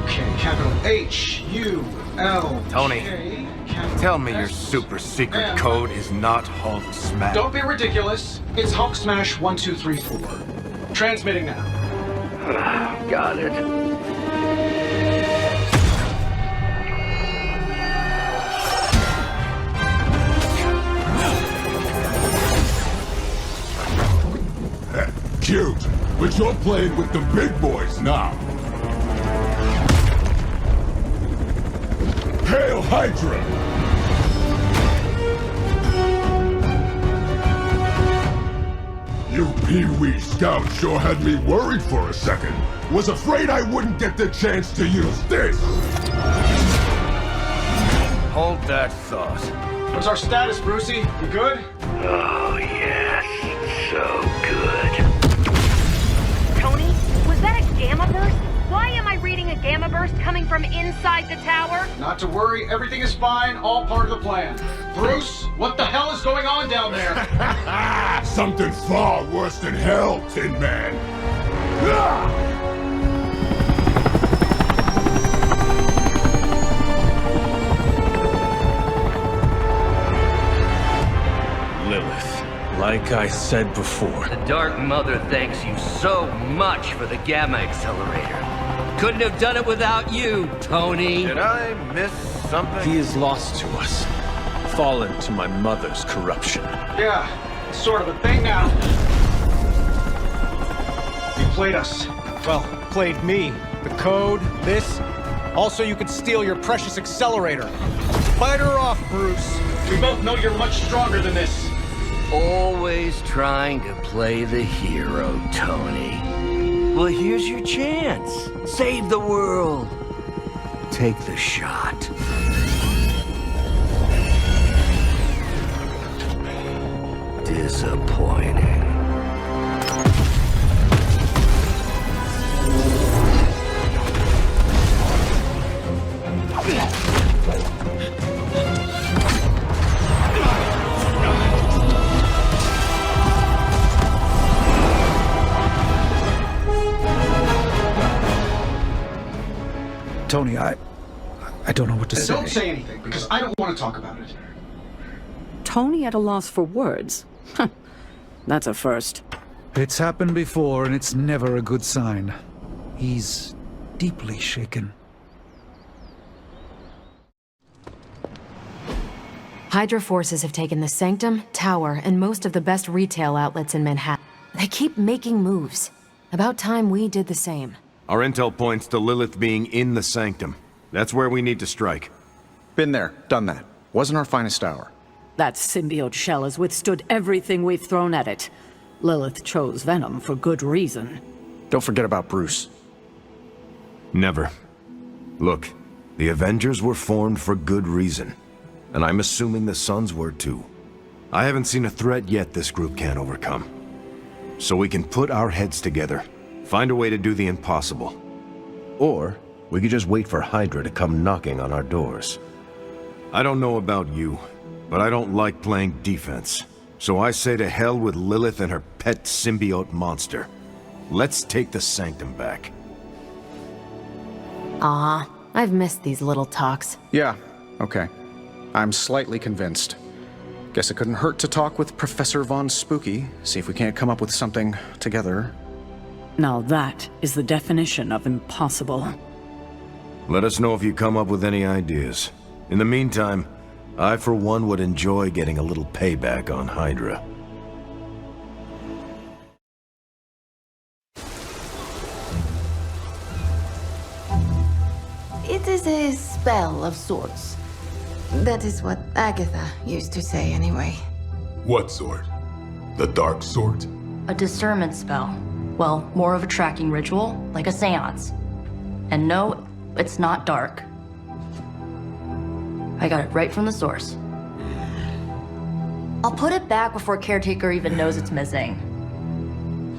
Okay, capital H-U-L. Tony, tell me your super secret code is not Hulk Smash. Don't be ridiculous. It's Hulk Smash 1234. Transmitting now. Got it. Cute, but you're playing with the big boys now. Hail Hydra! You Pee-wee scouts sure had me worried for a second. Was afraid I wouldn't get the chance to use this. Hold that thought. What's our status, Brucey? You good? Oh, yes. So good. Tony, was that a gamma burst? Why am I reading a gamma burst coming from inside the tower? Not to worry, everything is fine, all part of the plan. Bruce, what the hell is going on down there? Something far worse than hell, Tin Man. Ah! Lilith, like I said before. The Dark Mother thanks you so much for the Gamma Accelerator. Couldn't have done it without you, Tony. Did I miss something? He is lost to us. Fallen to my mother's corruption. Yeah, it's sort of a thing now. You played us. Well, played me. The code, this. Also, you could steal your precious accelerator. Fight her off, Bruce. We both know you're much stronger than this. Always trying to play the hero, Tony. Well, here's your chance. Save the world. Take the shot. Disappointing. Tony, I don't know what to say. Don't say anything, because I don't want to talk about it. Tony at a loss for words? That's a first. It's happened before, and it's never a good sign. He's deeply shaken. Hydra forces have taken the Sanctum, Tower, and most of the best retail outlets in Manhattan. They keep making moves. About time we did the same. Our intel points to Lilith being in the Sanctum. That's where we need to strike. Been there, done that. Wasn't our finest hour. That symbiote shell has withstood everything we've thrown at it. Lilith chose Venom for good reason. Don't forget about Bruce. Never. Look, the Avengers were formed for good reason. And I'm assuming the Sons were too. I haven't seen a threat yet this group can't overcome. So we can put our heads together, find a way to do the impossible. Or we could just wait for Hydra to come knocking on our doors. I don't know about you, but I don't like playing defense. So I say to hell with Lilith and her pet symbiote monster. Let's take the Sanctum back. I've missed these little talks. Yeah, okay. I'm slightly convinced. Guess it couldn't hurt to talk with Professor Von Spooky, see if we can't come up with something together. Now that is the definition of impossible. Let us know if you come up with any ideas. In the meantime, I for one would enjoy getting a little payback on Hydra. It is a spell of sorts. That is what Agatha used to say anyway. What sort? The dark sort? A discernment spell. Well, more of a tracking ritual, like a seance. And no, it's not dark. I got it right from the source. I'll put it back before Caretaker even knows it's missing.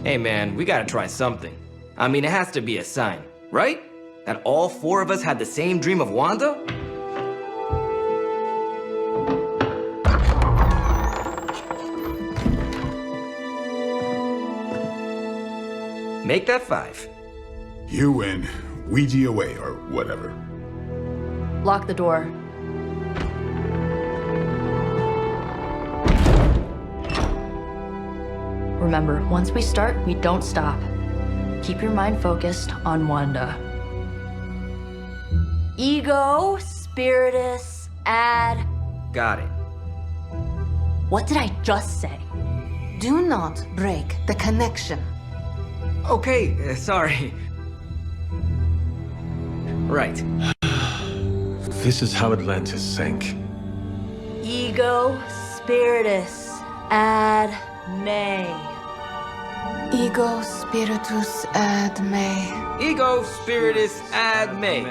Hey man, we gotta try something. I mean, it has to be a sign, right? That all four of us had the same dream of Wanda? Make that 5. You win. Ouija away, or whatever. Lock the door. Remember, once we start, we don't stop. Keep your mind focused on Wanda. Ego, Spiritus, add... Got it. What did I just say? Do not break the connection. Okay, sorry. Right. This is how Atlantis sank. Ego, Spiritus, ad me. Ego spiritus ad me. Ego spiritus ad me.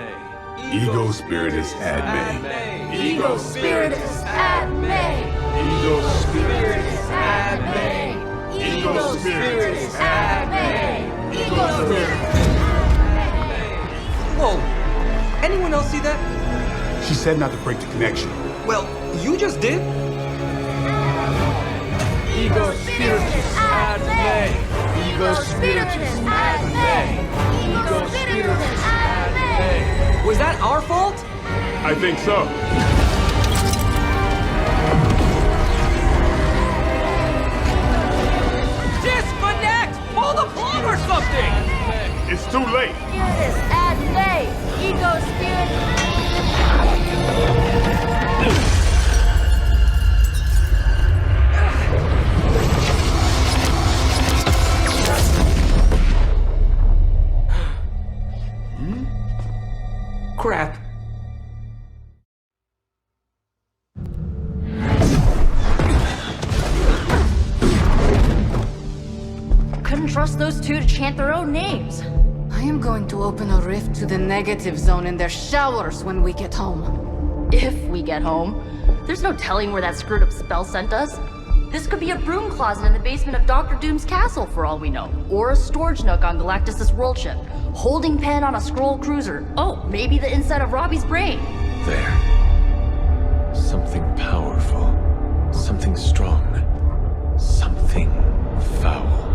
Ego spiritus ad me. Ego spiritus ad me. Ego spiritus ad me. Ego spiritus ad me. Ego spiritus. Whoa! Anyone else see that? She said not to break the connection. Well, you just did. Ego spiritus ad me. Ego spiritus ad me. Ego spiritus ad me. Was that our fault? I think so. Disconnect! Pull the plug or something! It's too late. Spiritus ad me. Ego spiritus. Crap. Couldn't trust those two to chant their own names. I am going to open a rift to the negative zone in their showers when we get home. If we get home. There's no telling where that screwed up spell sent us. This could be a broom closet in the basement of Dr. Doom's castle for all we know. Or a storage nook on Galactus' world ship. Holding pen on a scroll cruiser. Oh, maybe the inside of Robbie's brain. There. Something powerful. Something strong. Something foul.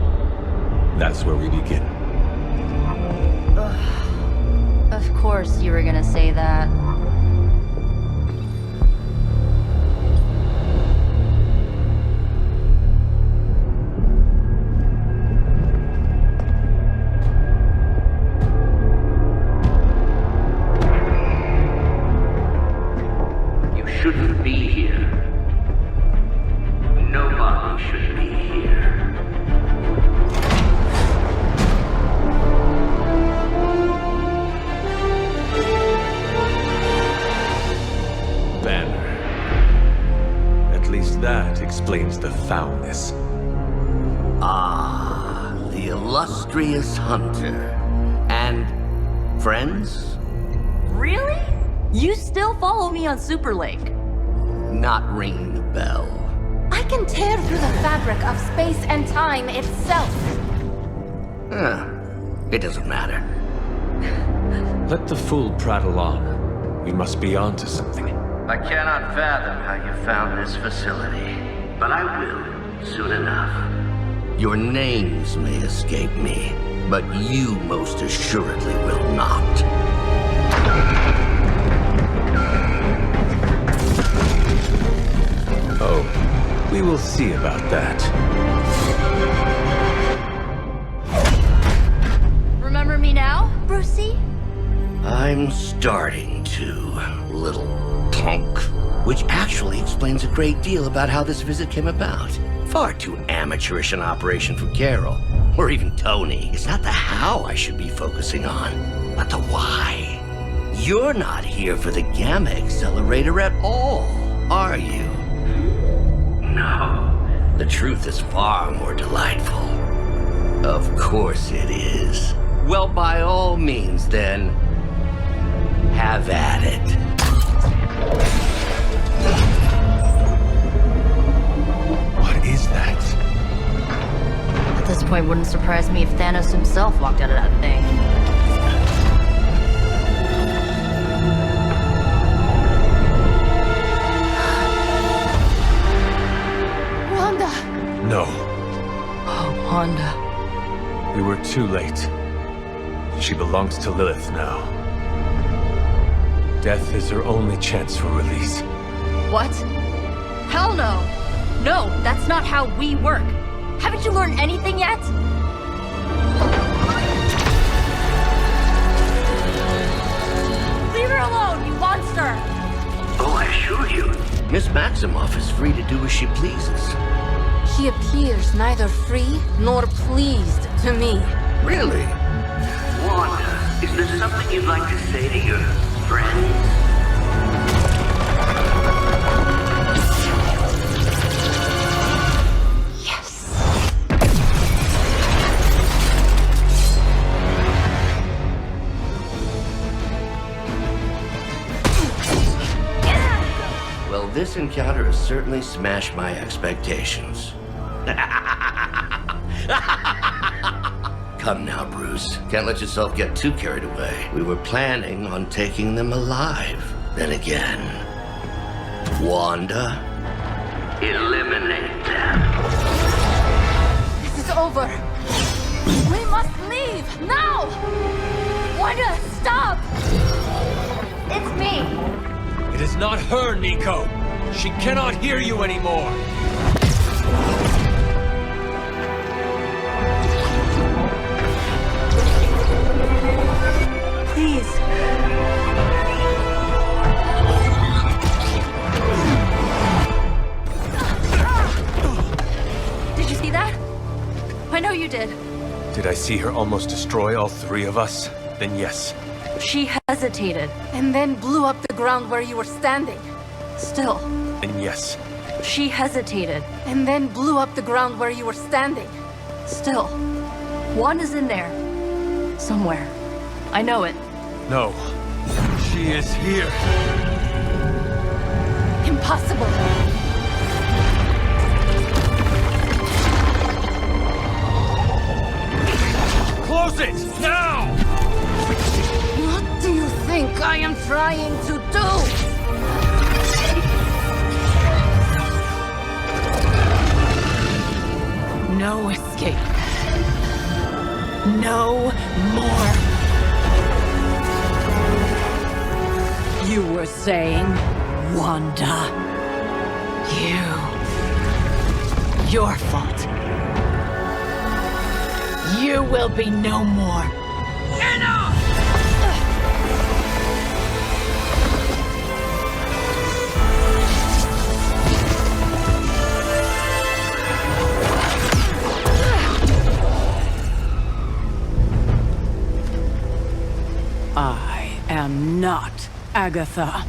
That's where we begin. A Of course you were gonna say that. You shouldn't be here. Nobody should be here. Banner. At least that explains the foulness. Ah, the illustrious hunter. And friends? Really? You still follow me on Super Lake? Not ringing the bell. I can tear through the fabric of space and time itself. It doesn't matter. Let the fool prattle on. We must be onto something. I cannot fathom how you found this facility, but I will soon enough. Your names may escape me, but you most assuredly will not. Oh, we will see about that. Remember me now, Brucey? I'm starting to, little punk. Which actually explains a great deal about how this visit came about. Far too amateurish an operation for Carol, or even Tony. It's not the how I should be focusing on, but the why. You're not here for the Gamma Accelerator at all, are you? No. The truth is far more delightful. Of course it is. Well, by all means, then, have at it. What is that? At this point, wouldn't surprise me if Thanos himself walked out of that thing. Wanda! No. Oh, Wanda. We were too late. She belongs to Lilith now. Death is her only chance for release. What? Hell no! No, that's not how we work. Haven't you learned anything yet? Leave her alone, you monster! Oh, I assure you, Miss Maximoff is free to do as she pleases. She appears neither free nor pleased to me. Really? Wanda, is there something you'd like to say to your friends? Well, this encounter has certainly smashed my expectations. Come now, Bruce. Can't let yourself get too carried away. We were planning on taking them alive. Then again, Wanda, eliminate them. This is over. We must leave now! Wanda, stop! It's me. It is not her, Nico. She cannot hear you anymore. Please. Did you see that? I know you did. Did I see her almost destroy all three of us? Then yes. She hesitated. And then blew up the ground where you were standing. Still. Then yes. She hesitated. And then blew up the ground where you were standing. Still. Wanda's in there. Somewhere. I know it. No. She is here. Impossible. Close it! Now! What do you think I am trying to do? No escape. No more. you were saying, Wanda? Your fault. You will be no more. Enough! I am not Agatha.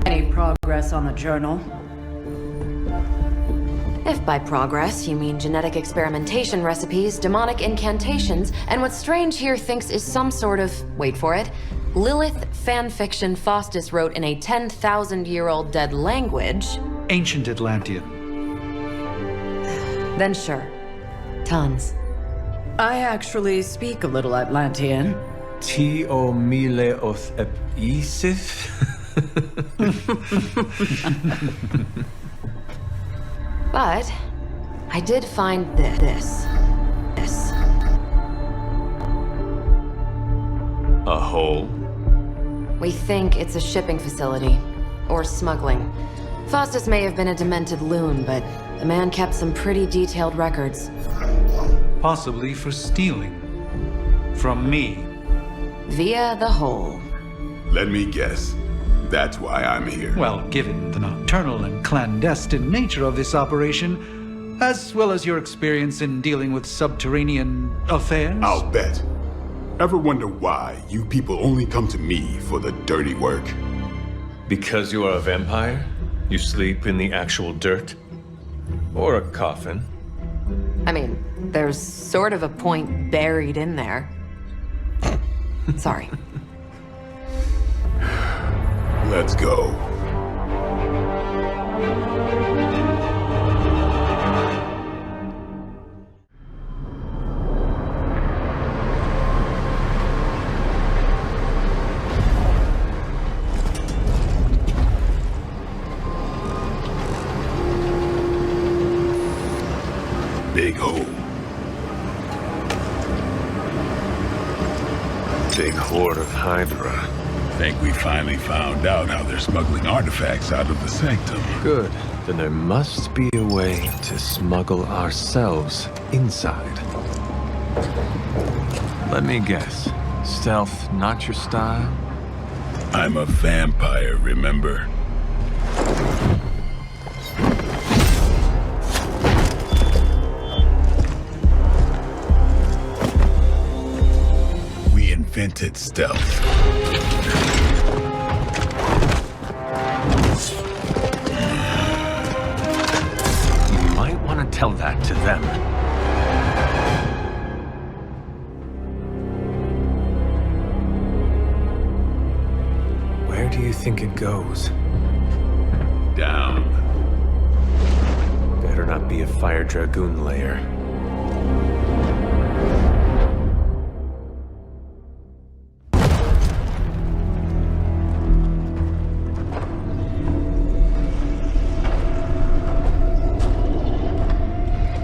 Any progress on the journal? If by progress you mean genetic experimentation recipes, demonic incantations, and what Strange here thinks is some sort of, wait for it, Lilith fanfiction Faustus wrote in a 10,000-year-old dead language... Ancient Atlantean. Then sure. Tons. I actually speak a little Atlantean. Tio mile oth ep isith? But I did find this. A hole? We think it's a shipping facility. Or smuggling. Faustus may have been a demented loon, but the man kept some pretty detailed records. Possibly for stealing. From me. Via the hole. Let me guess. That's why I'm here. Well, given the nocturnal and clandestine nature of this operation, as well as your experience in dealing with subterranean affairs... I'll bet. Ever wonder why you people only come to me for the dirty work? Because you are a vampire? You sleep in the actual dirt? Or a coffin? I mean, there's sort of a point buried in there. Sorry. Let's go. Big hole. Big horde of Hydra. Think we finally found out how they're smuggling artifacts out of the sanctum. Good. Then there must be a way to smuggle ourselves inside. Let me guess. Stealth not your style? I'm a vampire, remember? We invented stealth. Tell that to them. Where do you think it goes? Down. Better not be a Fire Dragoon lair.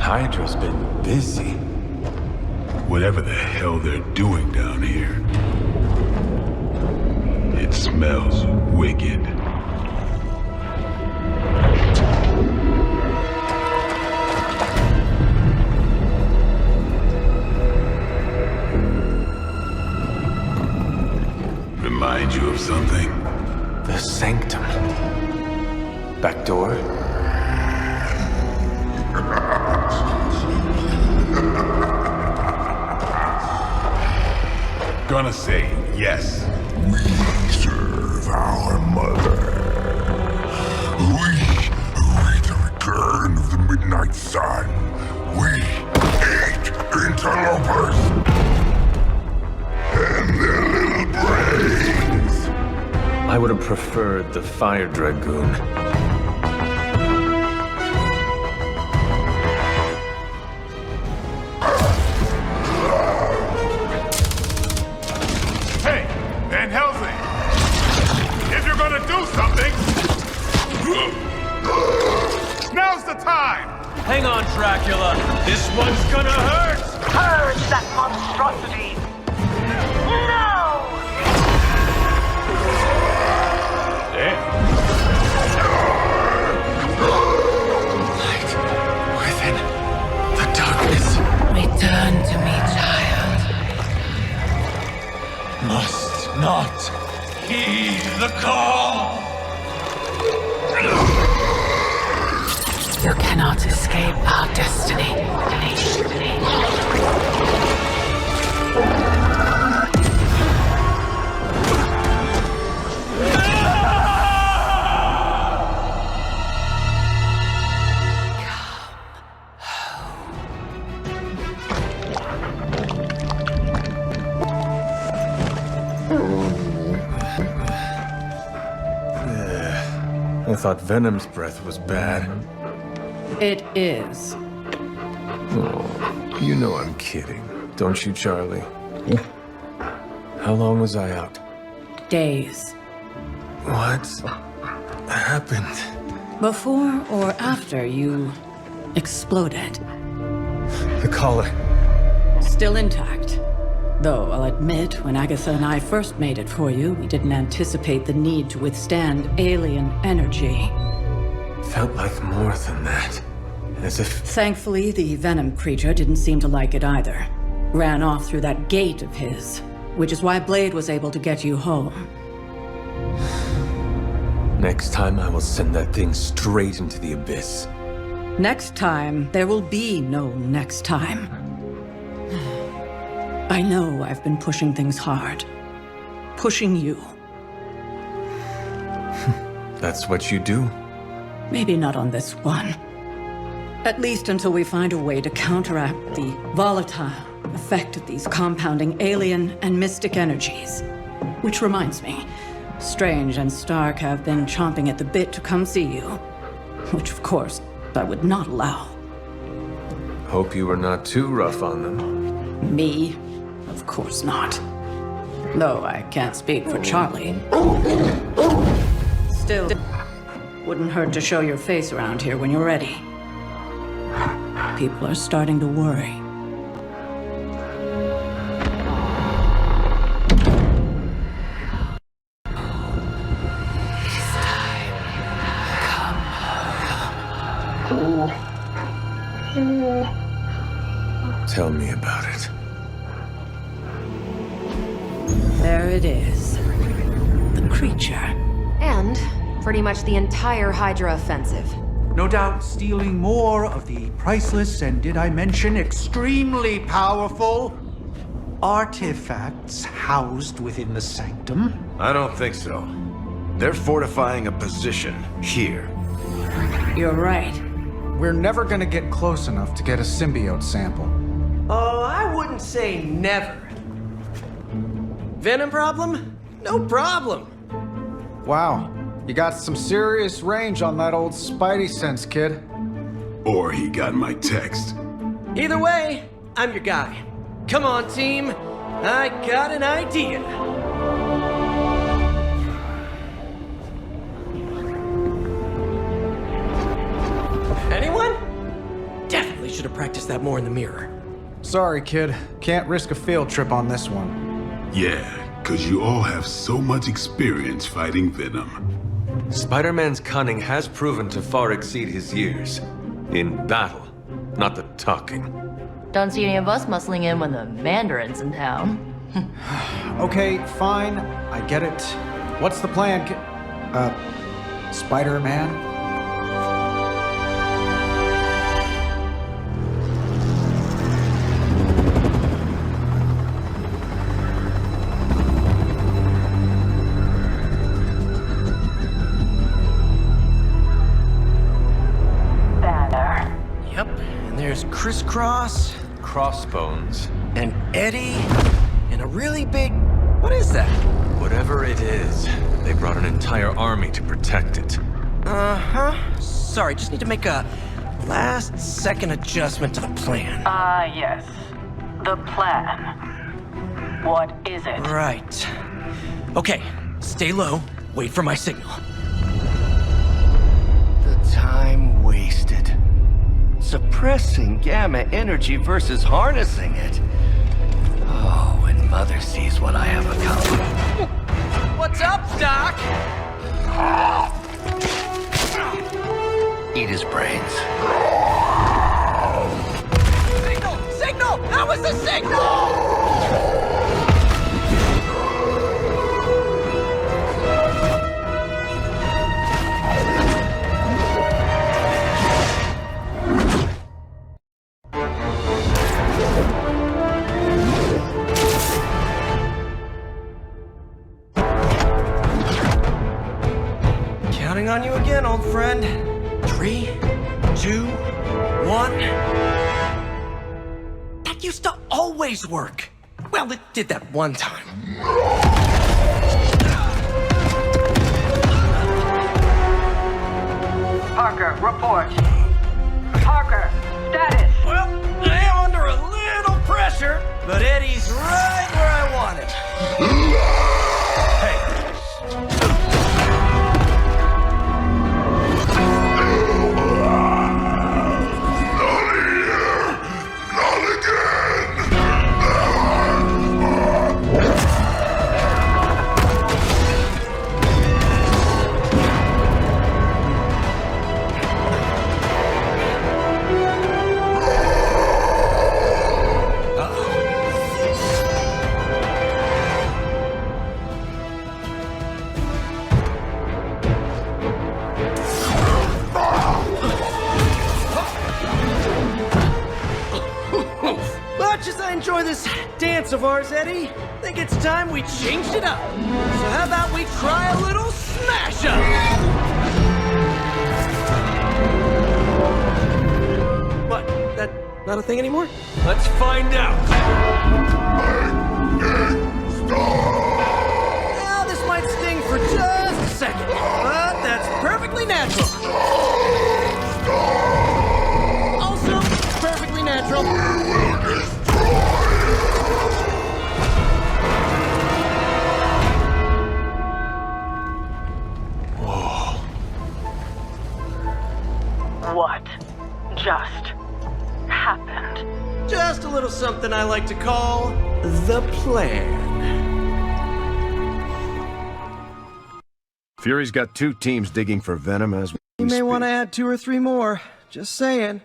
Hydra's been busy. Whatever the hell they're doing down here. It smells wicked. Remind you of something? The sanctum. Back door? Gonna say yes. We serve our mother. We await the return of the midnight sun. We hate interlopers and their little brains. I would have preferred the Fire Dragoon. Now's the time! Hang on, Dracula. This one's gonna hurt! Purge that monstrosity! No! Light within the darkness. Return to me, child. Must not heed the call. You cannot escape our destiny. I thought Venom's breath was bad. It is. Oh, you know I'm kidding. Don't you, Charlie? How long was I out? Days. What happened? Before or after you exploded. The collar. Still intact. Though I'll admit, when Agatha and I first made it for you, we didn't anticipate the need to withstand alien energy. Felt like more than that. As if... Thankfully, the venom creature didn't seem to like it either. Ran off through that gate of his, which is why Blade was able to get you home. Next time I will send that thing straight into the abyss. Next time, there will be no next time. I know I've been pushing things hard. Pushing you. That's what you do? Maybe not on this one. At least until we find a way to counteract the volatile effect of these compounding alien and mystic energies. Which reminds me, Strange and Stark have been chomping at the bit to come see you. Which, of course, I would not allow. Hope you were not too rough on them. Me? Of course not. Though I can't speak for Charlie. Still, wouldn't hurt to show your face around here when you're ready. People are starting to worry. Tell me about it. There it is. The creature. And pretty much the entire Hydra offensive. No doubt stealing more of the priceless and, did I mention, extremely powerful artifacts housed within the sanctum. I don't think so. They're fortifying a position here. You're right. We're never gonna get close enough to get a symbiote sample. Oh, I wouldn't say never. Venom problem? No problem. Wow, you got some serious range on that old Spidey sense, kid. Or he got my text. Either way, I'm your guy. Come on, team. I got an idea. Anyone? Definitely should have practiced that more in the mirror. Sorry, kid. Can't risk a field trip on this one. Yeah, 'cause you all have so much experience fighting Venom. Spider-Man's cunning has proven to far exceed his years. In battle, not the talking. Don't see any of us muscling in when the Mandarin's in town. Okay, fine. I get it. What's the plan, Spider-Man? Yep, and there's Crisscross. Crossbones. And Eddie. And a really big... What is that? Whatever it is, they brought an entire army to protect it. Uh-huh. Sorry, just need to make a last-second adjustment to the plan. Yes. The plan. What is it? Right. Okay, stay low. Wait for my signal. The time wasted. Suppressing gamma energy versus harnessing it. Oh, when Mother sees what I have accomplished. What's up, Doc? Eat his brains. Signal! Signal! That was the signal! Counting on you again, old friend. 3, 2, 1. That used to always work. Well, it did that one time. Parker, report. Parker, status. Well, I am under a little pressure, but Eddie's right where I want him. Hey. Much as I enjoy this dance of ours, Eddie, I think it's time we changed it up. So how about we try a little smash up? What? That not a thing anymore? Let's find out. Well, this might sting for just a second, but that's perfectly natural. Also, perfectly natural. What just happened? Just a little something I like to call the plan. Fury's got 2 teams digging for Venom as we You may speak. want to add 2 or 3 more. Just saying.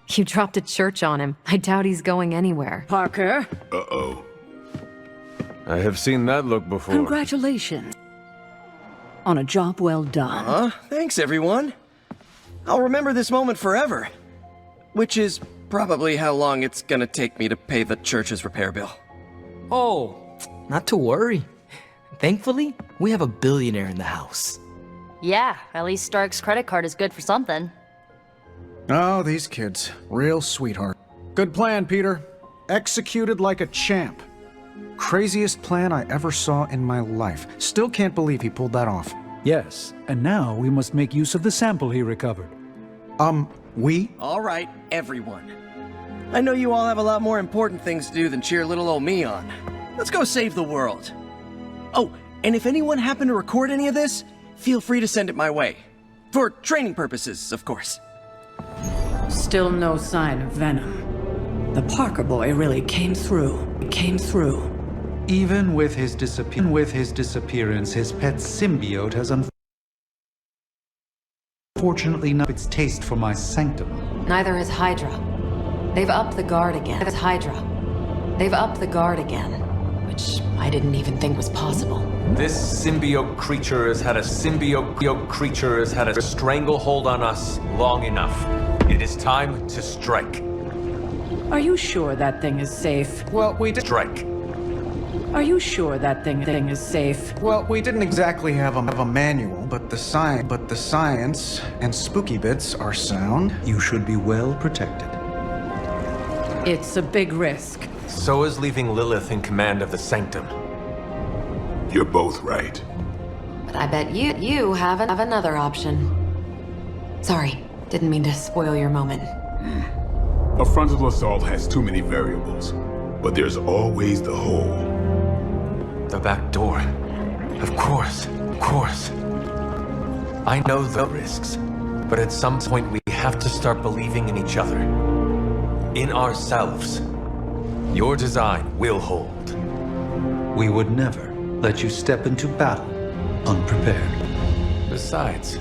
You dropped a church on him. I doubt he's going anywhere. Parker, Uh-oh. I have seen that look before. congratulations on a job well done. Thanks, everyone. I'll remember this moment forever. Which is probably how long it's gonna take me to pay the church's repair bill. Oh, not to worry. Thankfully, we have a billionaire in the house. Yeah, at least Stark's credit card is good for something. Oh, these kids. Real sweetheart. Good plan, Peter. Executed like a champ. Craziest plan I ever saw in my life. Still can't believe he pulled that off. Yes, and now we must make use of the sample he recovered. We? All right, everyone. I know you all have a lot more important things to do than cheer little old me on. Let's go save the world. Oh, and if anyone happened to record any of this, feel free to send it my way. For training purposes, of course. Still no sign of Venom. The Parker boy really came through. Even with his disappearance, his pet symbiote has unfortunately not its taste for my sanctum. Neither has Hydra. They've upped the guard again. It's Hydra. They've upped the guard again, which I didn't even think was possible. This symbiote creature has had a stranglehold on us long enough. It is time to strike. Are you sure that thing is safe? Well, we did strike. Are you sure that thing is safe? Well, we didn't exactly have a manual, but the science and spooky bits are sound. You should be well protected. It's a big risk. So is leaving Lilith in command of the Sanctum. You're both right. But I bet you have another option. Sorry, didn't mean to spoil your moment. A frontal assault has too many variables, but there's always the hole. The back door. Of course. I know the risks, but at some point we have to start believing in each other. In ourselves. Your design will hold. We would never let you step into battle unprepared. Besides,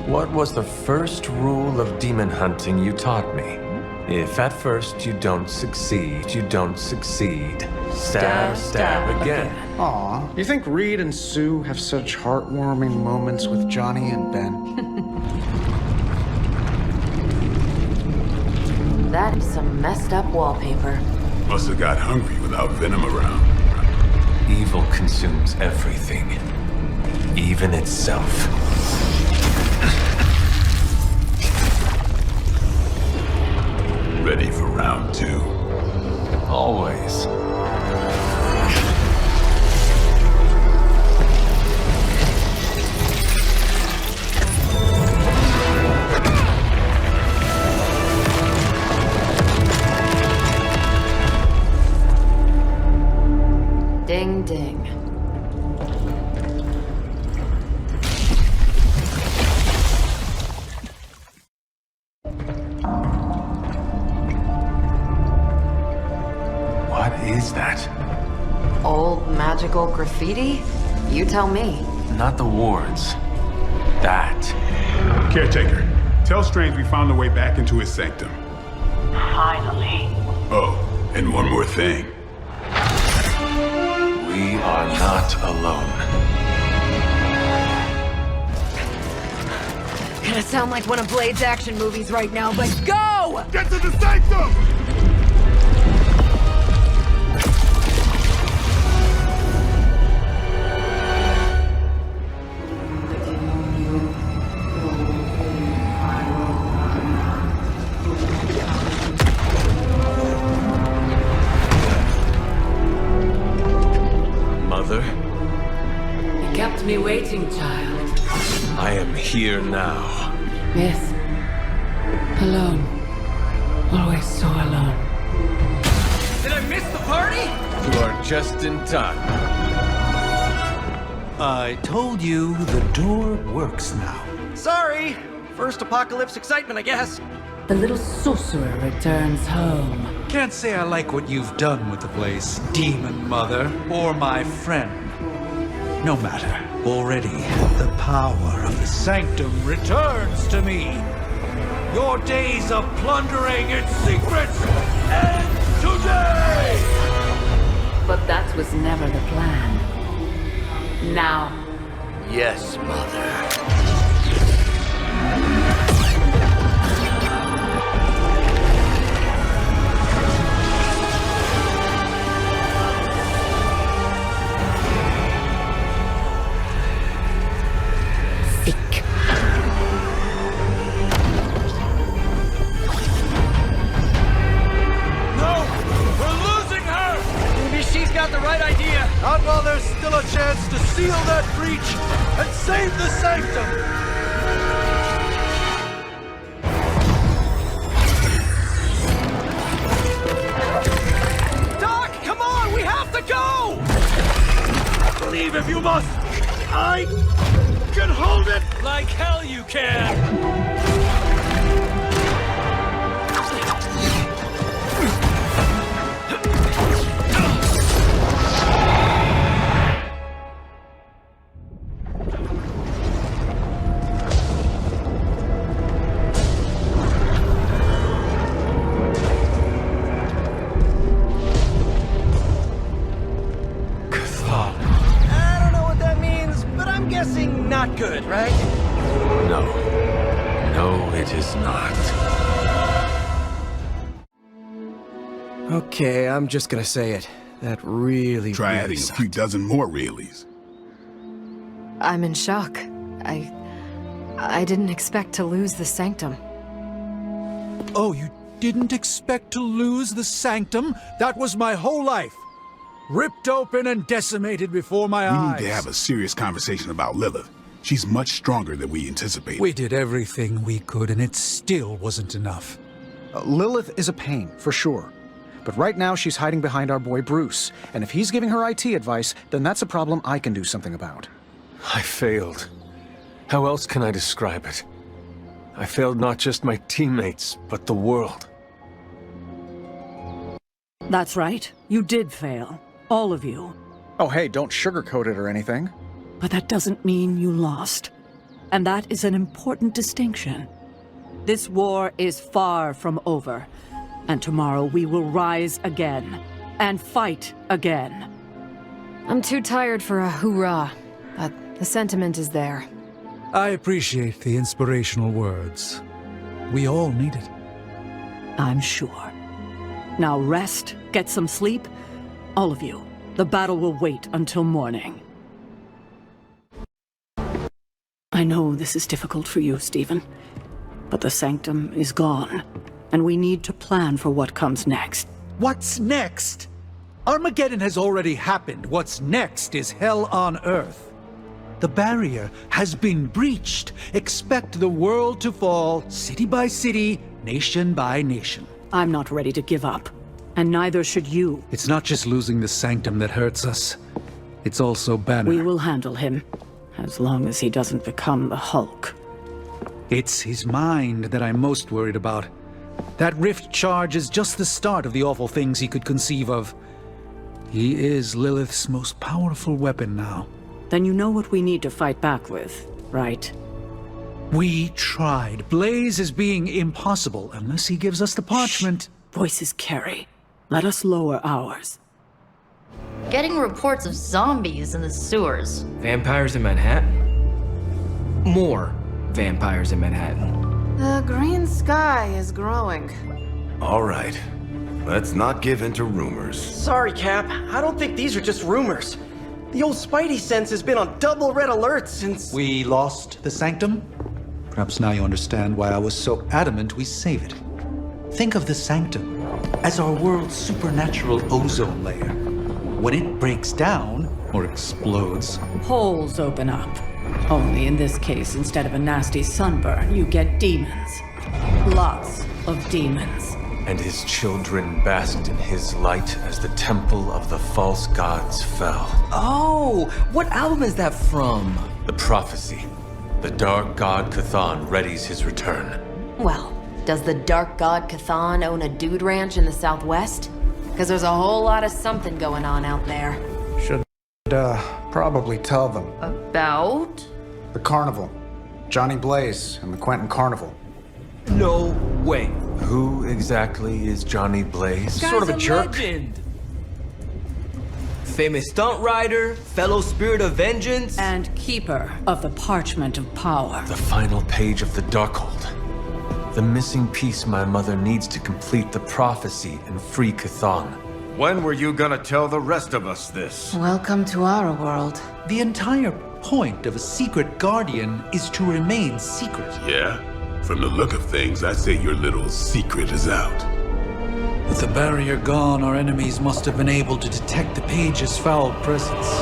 what was the first rule of demon hunting you taught me? If at first you don't succeed, you don't succeed. Stab, stab again. Aw, you think Reed and Sue have such heartwarming moments with Johnny and Ben? That is some messed up wallpaper. Must have got hungry without Venom around. Evil consumes everything, even itself. Ready for round 2? Always. Ding ding. What is that? Old magical graffiti? You tell me. Not the wards. That. Caretaker, tell Strange we found a way back into his sanctum. Finally. Oh, and one more thing. We are not alone. Gonna sound like one of Blade's action movies right now, but go! Get to the sanctum! Mother, You kept me waiting, child. I am here now. Yes. Alone. Always so alone. Did I miss the party? You are just in time. I told you the door works now. Sorry. First apocalypse excitement, I guess. The little sorcerer returns home. Can't say I like what you've done with the place, Demon Mother, or my friend. No matter. Already, the power of the Sanctum returns to me. Your days of plundering its secrets end today! But that was never the plan. Now. Yes, Mother. Got the right idea. Not while there's still a chance to seal that breach and save the Sanctum! Doc, come on, we have to go! Leave if you must! I can hold it! Like hell you can! Not good, right? No. No, it is not. Okay, I'm just gonna say it. That really, Try really adding sucked. a few dozen more reallys. I'm in shock. I didn't expect to lose the Sanctum. Oh, you didn't expect to lose the Sanctum? That was my whole life. Ripped open and decimated before my eyes. We need to have a serious conversation about Lilith. She's much stronger than we anticipated. We did everything we could, and it still wasn't enough. Lilith is a pain, for sure. But right now, she's hiding behind our boy Bruce. And if he's giving her IT advice, then that's a problem I can do something about. I failed. How else can I describe it? I failed not just my teammates, but the world. That's right. You did fail. All of you. Oh, hey, don't sugarcoat it or anything. But that doesn't mean you lost. And that is an important distinction. This war is far from over. And tomorrow we will rise again. And fight again. I'm too tired for a hoorah, but the sentiment is there. I appreciate the inspirational words. We all need it. I'm sure. Now rest, get some sleep. All of you. The battle will wait until morning. I know this is difficult for you, Stephen. But the Sanctum is gone. And we need to plan for what comes next. What's next? Armageddon has already happened. What's next is hell on Earth. The barrier has been breached. Expect the world to fall, city by city, nation by nation. I'm not ready to give up. And neither should you. It's not just losing the Sanctum that hurts us. It's also Banner. We will handle him. As long as he doesn't become the Hulk. It's his mind that I'm most worried about. That rift charge is just the start of the awful things he could conceive of. He is Lilith's most powerful weapon now. Then you know what we need to fight back with, right? We tried. Blaze is being impossible unless he gives us the parchment. Shh. Voices carry. Let us lower ours. Getting reports of zombies in the sewers. Vampires in Manhattan? More vampires in Manhattan. The green sky is growing. All right. Let's not give in to rumors. Sorry, Cap. I don't think these are just rumors. The old Spidey sense has been on double red alert since... We lost the Sanctum? Perhaps now you understand why I was so adamant we save it. Think of the Sanctum as our world's supernatural ozone layer. When it breaks down, or explodes... Holes open up. Only in this case, instead of a nasty sunburn, you get demons. Lots of demons. And his children basked in his light as the temple of the false gods fell. Oh, what album is that from? The prophecy. The dark god Cthon readies his return. Well, does the dark god Cthon own a dude ranch in the southwest? Because there's a whole lot of something going on out there. Should, probably tell them. About? The carnival. Johnny Blaze and the Quentin Carnival. No way. Who exactly is Johnny Blaze? Sort of a jerk. Legend. Famous stunt rider, fellow spirit of vengeance, and keeper of the parchment of power. The final page of the Darkhold. The missing piece my mother needs to complete the prophecy and free Cthon. When were you gonna tell the rest of us this? Welcome to our world. The entire point of a secret guardian is to remain secret. Yeah? From the look of things, I'd say your little secret is out. With the barrier gone, our enemies must have been able to detect the page's foul presence.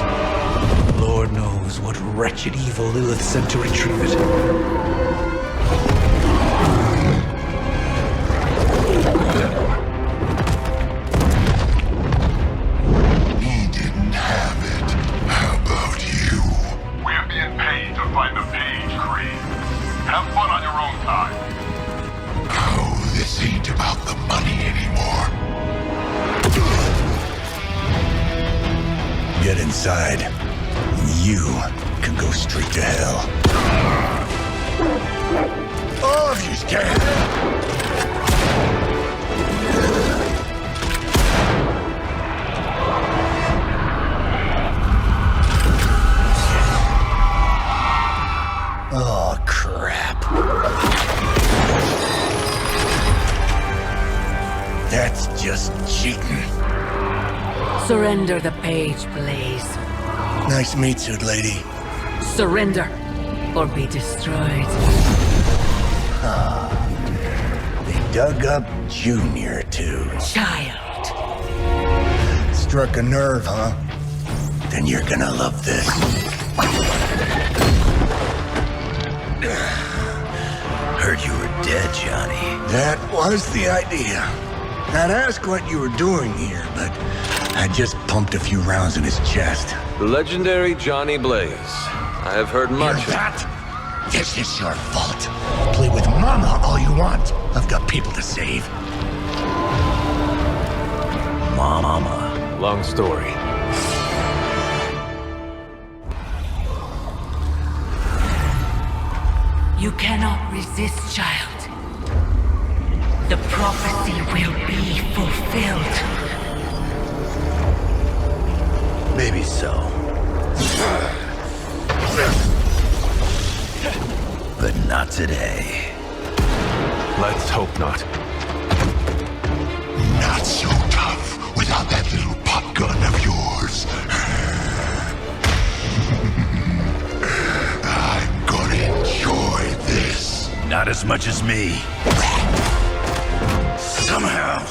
Lord knows what wretched evil Lilith sent to retrieve it. Have fun on your own time. Oh, this ain't about the money anymore. Get inside. You can go straight to hell. All of you can. Oh, crap. That's just cheating. Surrender the page, Blaze. Nice meat suit, lady. Surrender, or be destroyed. They dug up Junior, too. Child. Struck a nerve, huh? Then you're gonna love this. Heard you were dead, Johnny. That was the idea. I'd ask what you were doing here, but I just pumped a few rounds in his chest. The legendary Johnny Blaze. I have heard much. Hear that? This is your fault. Play with Mama all you want. I've got people to save. Mama. Long story. You cannot resist, child. The prophecy will be fulfilled. Maybe so. But not today. Let's hope not. Not so tough without that little pop gun of yours. I'm gonna enjoy this. Not as much as me. Somehow,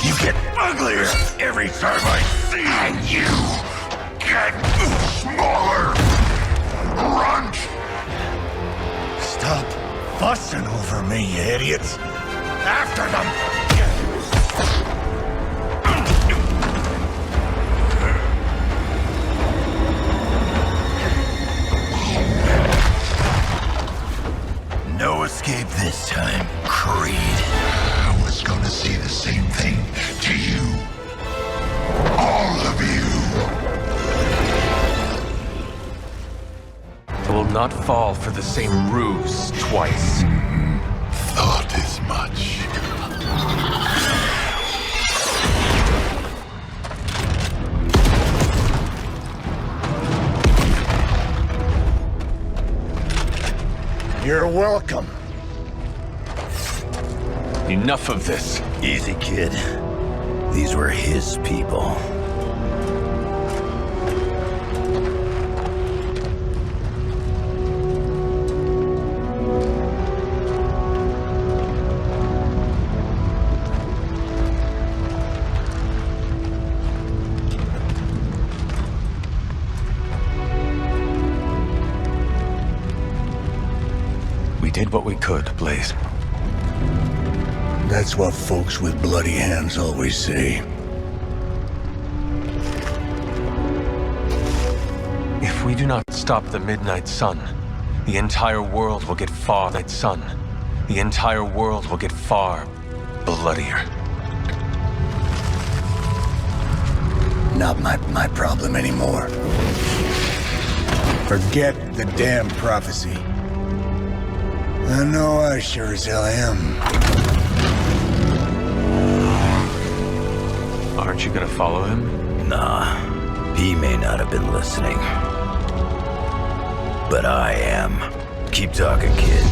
you get uglier every time I see you. And you get smaller. Runt! Stop fussing over me, you idiots. After them! No escape this time, Creed. I was gonna say the same thing to you. All of you. I will not fall for the same ruse twice. Thought as much. You're welcome. Enough of this. Easy, kid. These were his people. We did what we could, Blaze. That's what folks with bloody hands always say. If we do not stop the Midnight Sun, the entire world will get far. The entire world will get far bloodier. Not my problem anymore. Forget the damn prophecy. I know I sure as hell am. Aren't you gonna follow him? Nah, he may not have been listening. But I am. Keep talking, kid.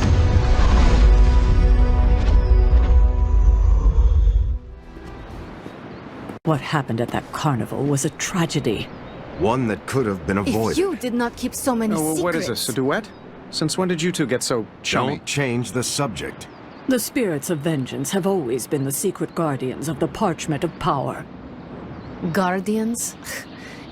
What happened at that carnival was a tragedy. One that could have been avoided. If you did not keep so many secrets... What is this, a duet? Since when did you two get so chummy? Don't change the subject. The spirits of vengeance have always been the secret guardians of the parchment of power. Guardians?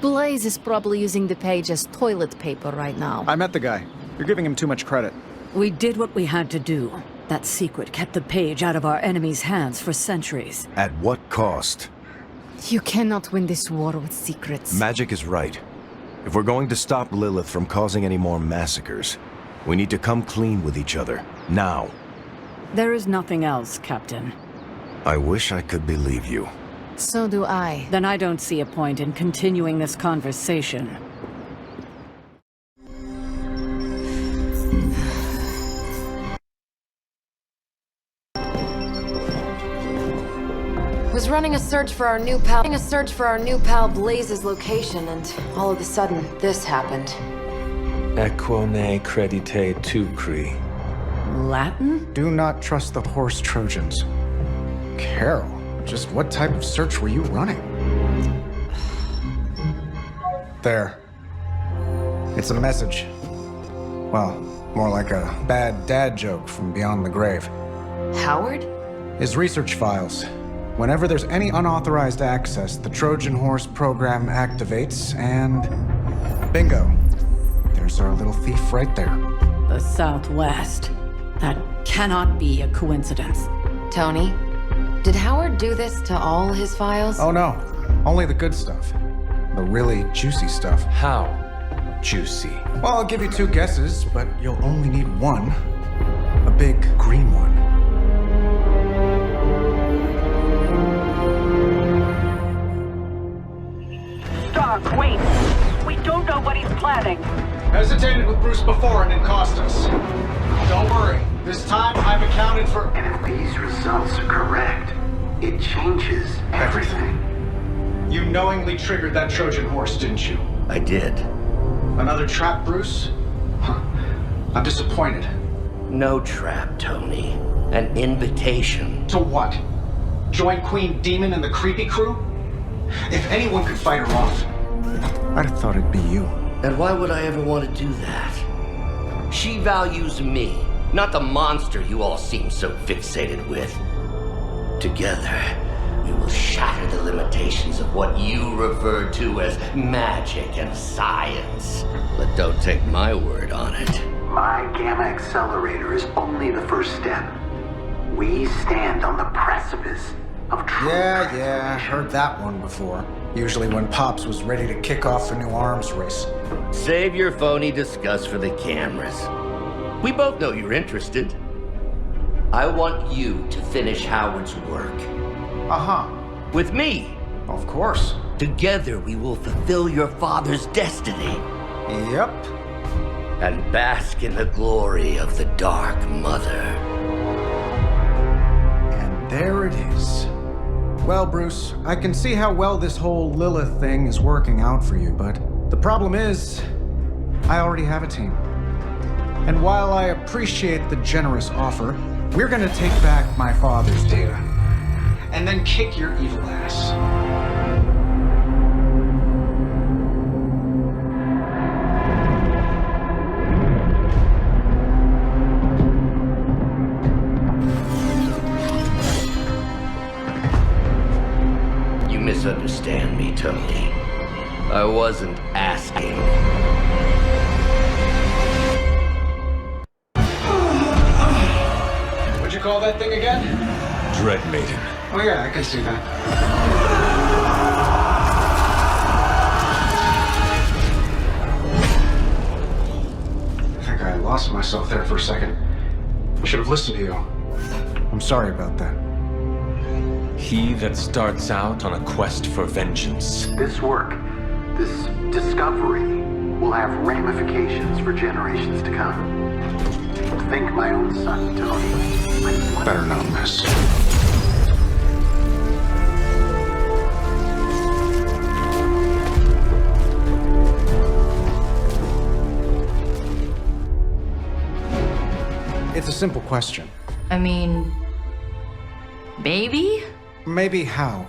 Blaze is probably using the page as toilet paper right now. I met the guy. You're giving him too much credit. We did what we had to do. That secret kept the page out of our enemies' hands for centuries. At what cost? You cannot win this war with secrets. Magic is right. If we're going to stop Lilith from causing any more massacres, we need to come clean with each other. Now. There is nothing else, Captain. I wish I could believe you. So do I. Then I don't see a point in continuing this conversation. Was running a search for our new pal Blaze's location, and all of a sudden, this happened. Equone credite tucri. Latin? Do not trust the horse Trojans. Carol, just what type of search were you running? There. It's a message. Well, more like a bad dad joke from beyond the grave. Howard? His research files. Whenever there's any unauthorized access, the Trojan Horse program activates, and bingo. There's our little thief right there. The Southwest. That cannot be a coincidence. Tony, did Howard do this to all his files? Oh no, only the good stuff. The really juicy stuff. How? juicy. Well, I'll give you 2 guesses, but you'll only need one. A big green one. Stark, wait! We don't know what he's planning. Hesitated with Bruce before and it cost us. Don't worry. This time I've accounted for... And if these results are correct, it changes everything. You knowingly triggered that Trojan horse, didn't you? I did. Another trap, Bruce? Huh. I'm disappointed. No trap, Tony. An invitation. To what? Join Queen Demon and the creepy crew? If anyone could fight her off, I'd have thought it'd be you. And why would I ever want to do that? She values me, not the monster you all seem so fixated with. Together, we will shatter the limitations of what you refer to as magic and science. But don't take my word on it. My Gamma Accelerator is only the first step. We stand on the precipice of true Yeah, heard that one before. Usually when Pops was ready to kick off a new arms race. Save your phony disgust for the cameras. We both know you're interested. I want you to finish Howard's work. Uh-huh. With me. Of course. Together we will fulfill your father's destiny. Yep. And bask in the glory of the Dark Mother. And there it is. Well, Bruce, I can see how well this whole Lilith thing is working out for you, but the problem is, I already have a team. And while I appreciate the generous offer, we're gonna take back my father's data. And then kick your evil ass. You misunderstand me, Tony. I wasn't asking. What'd you call that thing again? Dread Maiden. Oh yeah, I can see that. I think I lost myself there for a second. I should have listened to you. I'm sorry about that. He that starts out on a quest for vengeance. This work, this discovery, will have ramifications for generations to come. Think my own son, Tony. Better not miss. It's a simple question. I mean, maybe? Maybe how?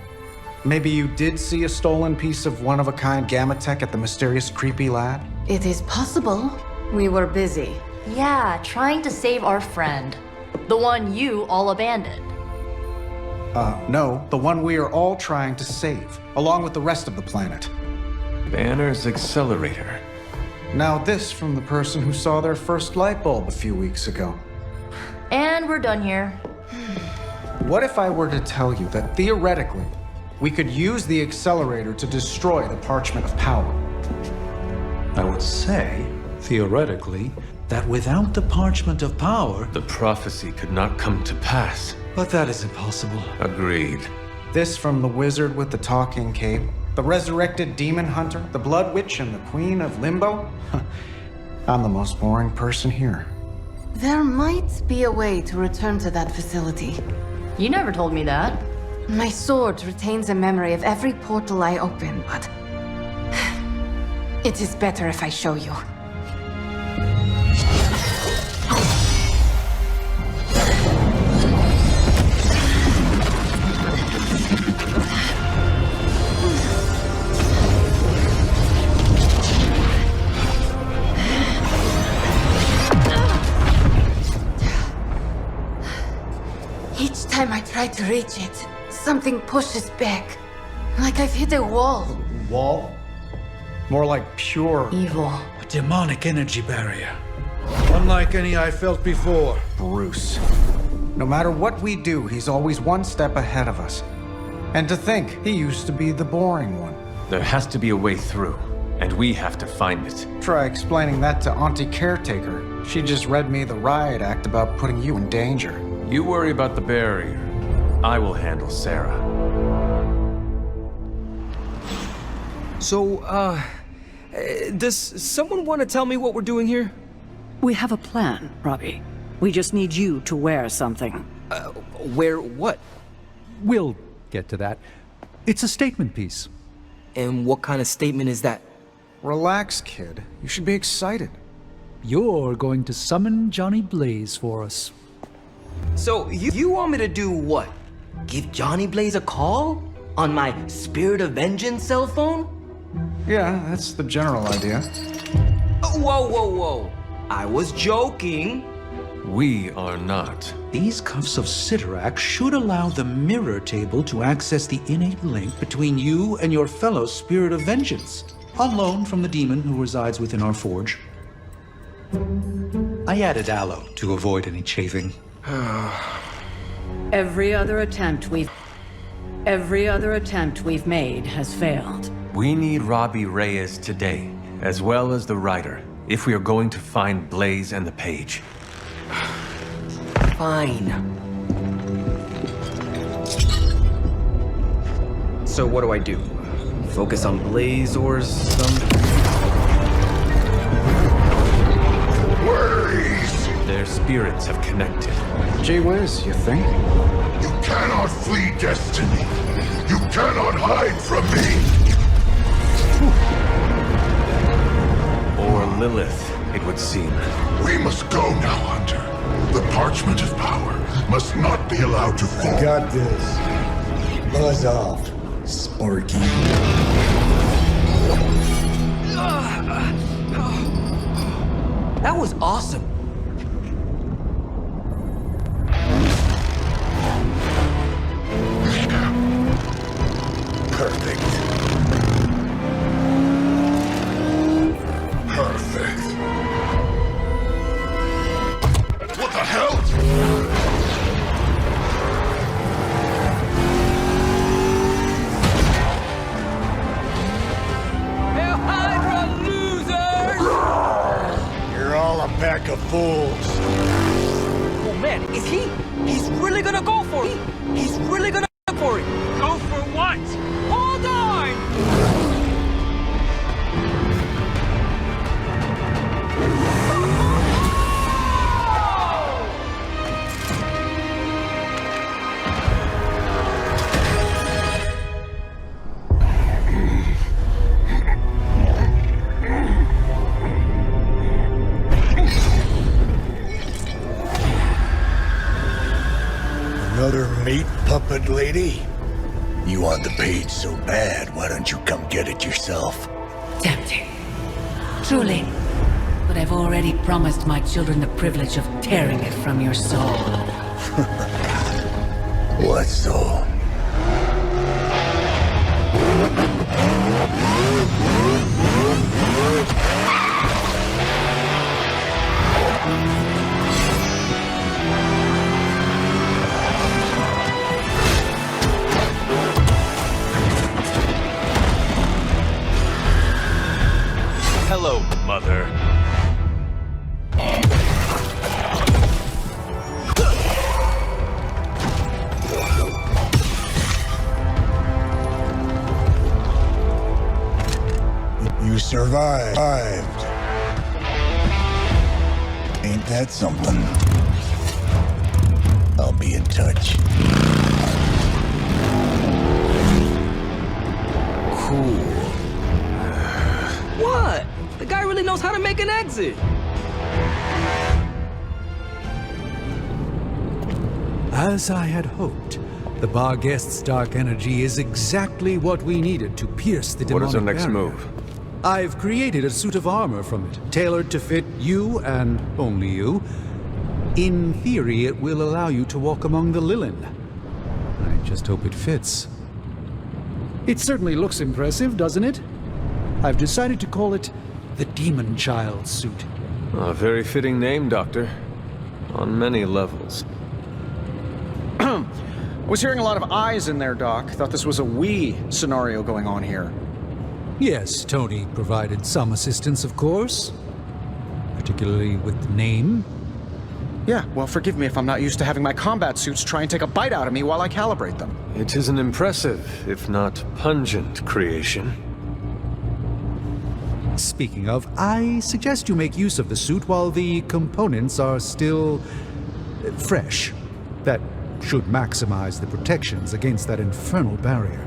Maybe you did see a stolen piece of one-of-a-kind gamma tech at the mysterious creepy lab? It is possible. We were busy. Yeah, trying to save our friend. The one you all abandoned. No, the one we are all trying to save, along with the rest of the planet. Banner's accelerator. Now this from the person who saw their first light bulb a few weeks ago. And we're done here. What if I were to tell you that theoretically, we could use the accelerator to destroy the Parchment of Power? I would say, theoretically, that without the Parchment of Power, the prophecy could not come to pass. But that is impossible. Agreed. This from the wizard with the talking cape, the resurrected demon hunter, the blood witch, and the queen of limbo? I'm the most boring person here. There might be a way to return to that facility. You never told me that. My sword retains a memory of every portal I open, but it is better if I show you. Each time I try to reach it, something pushes back. Like I've hit a wall. Wall? More like pure evil. A demonic energy barrier. Unlike any I felt before. Bruce. No matter what we do, he's always one step ahead of us. And to think, he used to be the boring one. There has to be a way through. and we have to find it. Try explaining that to Auntie Caretaker. She just read me the riot act about putting you in danger. You worry about the barrier. I will handle Sarah. So, does someone want to tell me what we're doing here? We have a plan, Robbie. We just need you to wear something. Wear what? We'll get to that. It's a statement piece. And what kind of statement is that? Relax, kid. You should be excited. You're going to summon Johnny Blaze for us. So, you want me to do what? Give Johnny Blaze a call? On my Spirit of Vengeance cell phone? Yeah, that's the general idea. Whoa. I was joking. We are not. These cuffs of Sidorak should allow the mirror table to access the innate link between you and your fellow Spirit of Vengeance, on loan from the demon who resides within our forge. I added aloe to avoid any chafing. Every other attempt we've made has failed. We need Robbie Reyes today, as well as the writer, if we are going to find Blaze and the page. Fine. So what do I do? Focus on Blaze or something? Blaze! Their spirits have connected. Gee whiz, you think? You cannot flee destiny. You cannot hide from me. Or Lilith, it would seem. We must go now, Hunter. The parchment of power must not be allowed to fall. I got this. Buzz off, Sparky. That was awesome. Perfect. What the hell? Hail Hydra, losers! You're all a pack of fools. Oh man, he's really gonna go for it! He's really gonna go for it! Go for what? Hold on! Another meat puppet lady? You want the page so bad, why don't you come get it yourself? Tempting. Truly. But I've already promised my children the privilege of tearing it from your soul. What soul? Hello, Mother. You survived. Ain't that something? I'll be in touch. Cool. What? The guy really knows how to make an exit. As I had hoped, the bar guest's dark energy is exactly what we needed to pierce the demonic What is our next barrier. move? I've created a suit of armor from it, tailored to fit you and only you. In theory, it will allow you to walk among the Lilin. I just hope it fits. It certainly looks impressive, doesn't it? I've decided to call it the Demon Child suit. A very fitting name, Doctor. On many levels. Was hearing a lot of eyes in there, Doc. Thought this was a we scenario going on here. Yes, Tony provided some assistance, of course. Particularly with the name. Yeah, well, forgive me if I'm not used to having my combat suits try and take a bite out of me while I calibrate them. It is an impressive, if not pungent, creation. Speaking of, I suggest you make use of the suit while the components are still fresh. That should maximize the protections against that infernal barrier.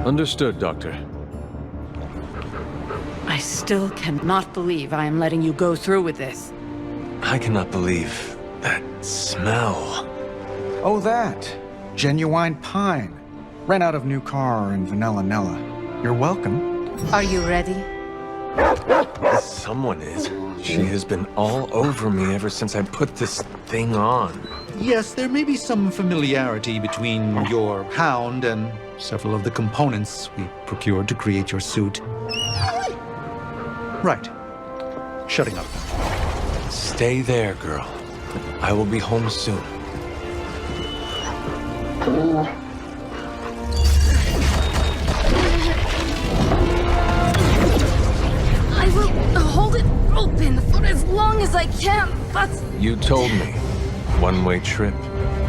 Understood, Doctor. I still cannot believe I am letting you go through with this. I cannot believe that smell. Oh, that. Genuine pine. Ran out of new car and vanilla Nella. You're welcome. Are you ready? Someone is. She has been all over me ever since I put this thing on. Yes, there may be some familiarity between your hound and several of the components we procured to create your suit. Right. Shutting up. Stay there, girl. I will be home soon. I will hold it open for as long as I can, but... You told me. One-way trip.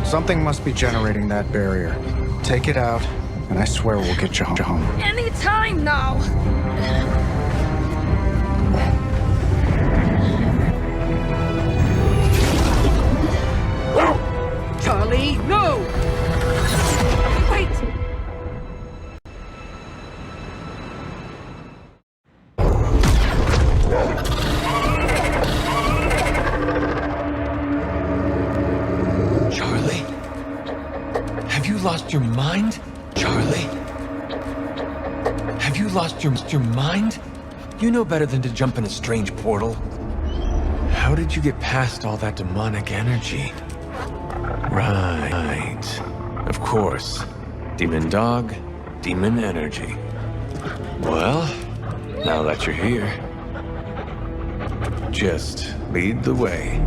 Something must be generating that barrier. Take it out, and I swear we'll get you home. Any time now! Charlie, no! Wait! Charlie? Have you lost your mind? Charlie? Have you lost your mind? You know better than to jump in a strange portal. How did you get past all that demonic energy? Right. Of course. Demon dog, demon energy. Well, now that you're here, just lead the way.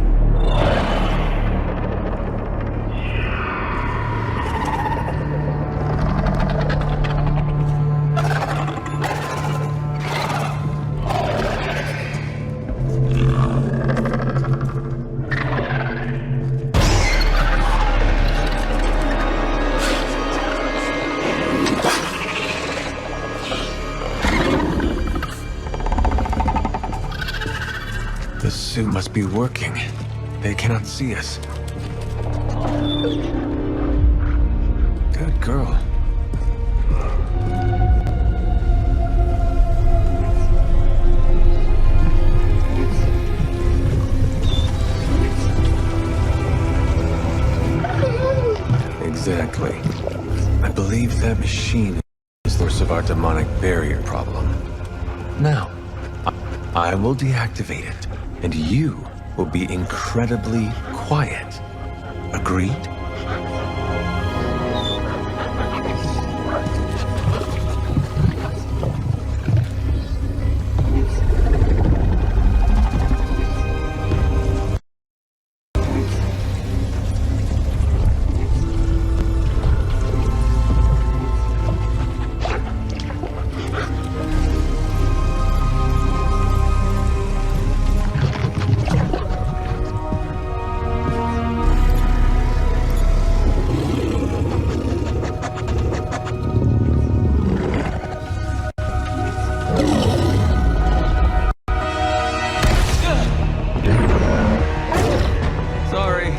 The suit must be working. They cannot see us. Good girl. Exactly. I believe that machine is the source of our demonic barrier problem. Now, I will deactivate it, and you will be incredibly quiet. Agreed? Sorry.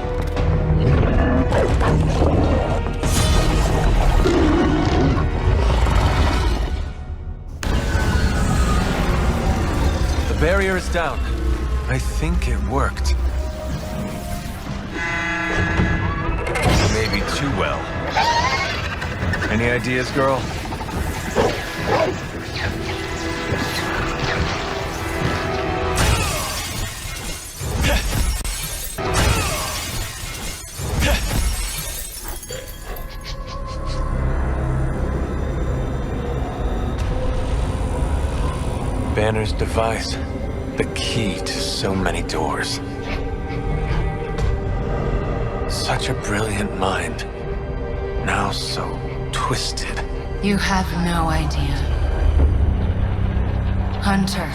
The barrier is down. I think it worked. Maybe too well. Any ideas, girl? Banner's device, the key to so many doors. Such a brilliant mind, now so twisted. You have no idea. Hunter.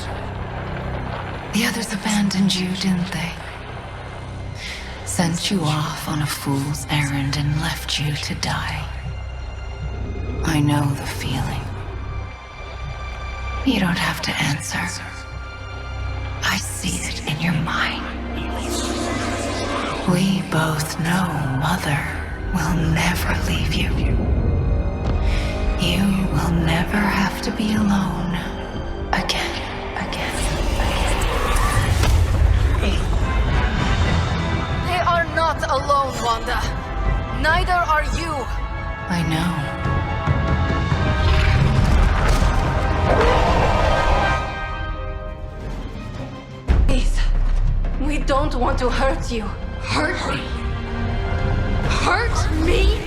The others abandoned you, didn't they? Sent you off on a fool's errand and left you to die. I know the feeling. You don't have to answer. I see it in your mind. We both know Mother will never leave you. You will never have to be alone again. They are not alone, Wanda. Neither are you. I know. Please, we don't want to hurt you. Hurt me? Hurt me?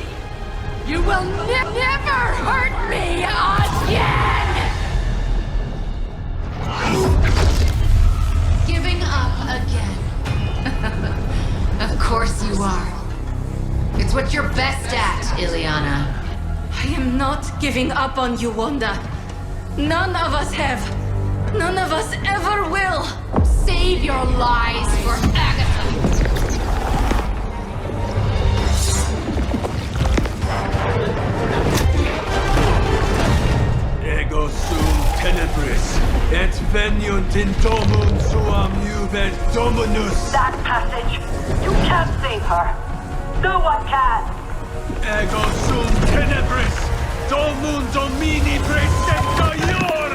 You will never hurt me again! Giving up again. Of course you are. It's what you're best at, Ileana. I am not giving up on you, Wanda. None of us have. None of us ever will. Save your lies for Agatha. Ego sum tenebris, et veniunt in domum suam juvet dominus. That passage, you can't save her. No one can. Ego sum tenebris, domum domini precepta ior.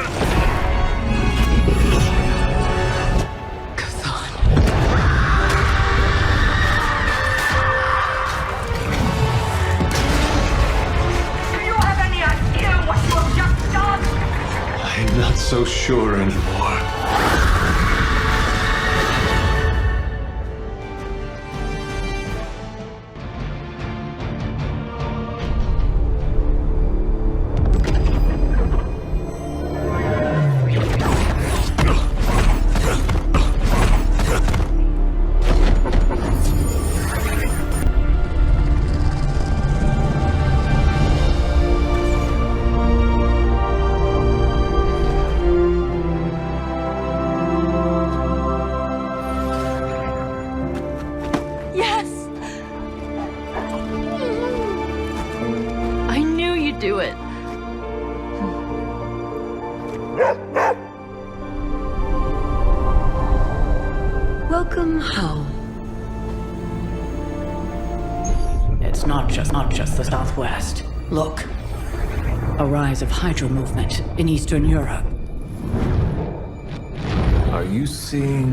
Do you have any idea what you have just done? I'm not so sure anymore. Yes! I knew you'd do it. Welcome home. It's not just the Southwest. Look. A rise of Hydra movement in Eastern Europe. Are you seeing...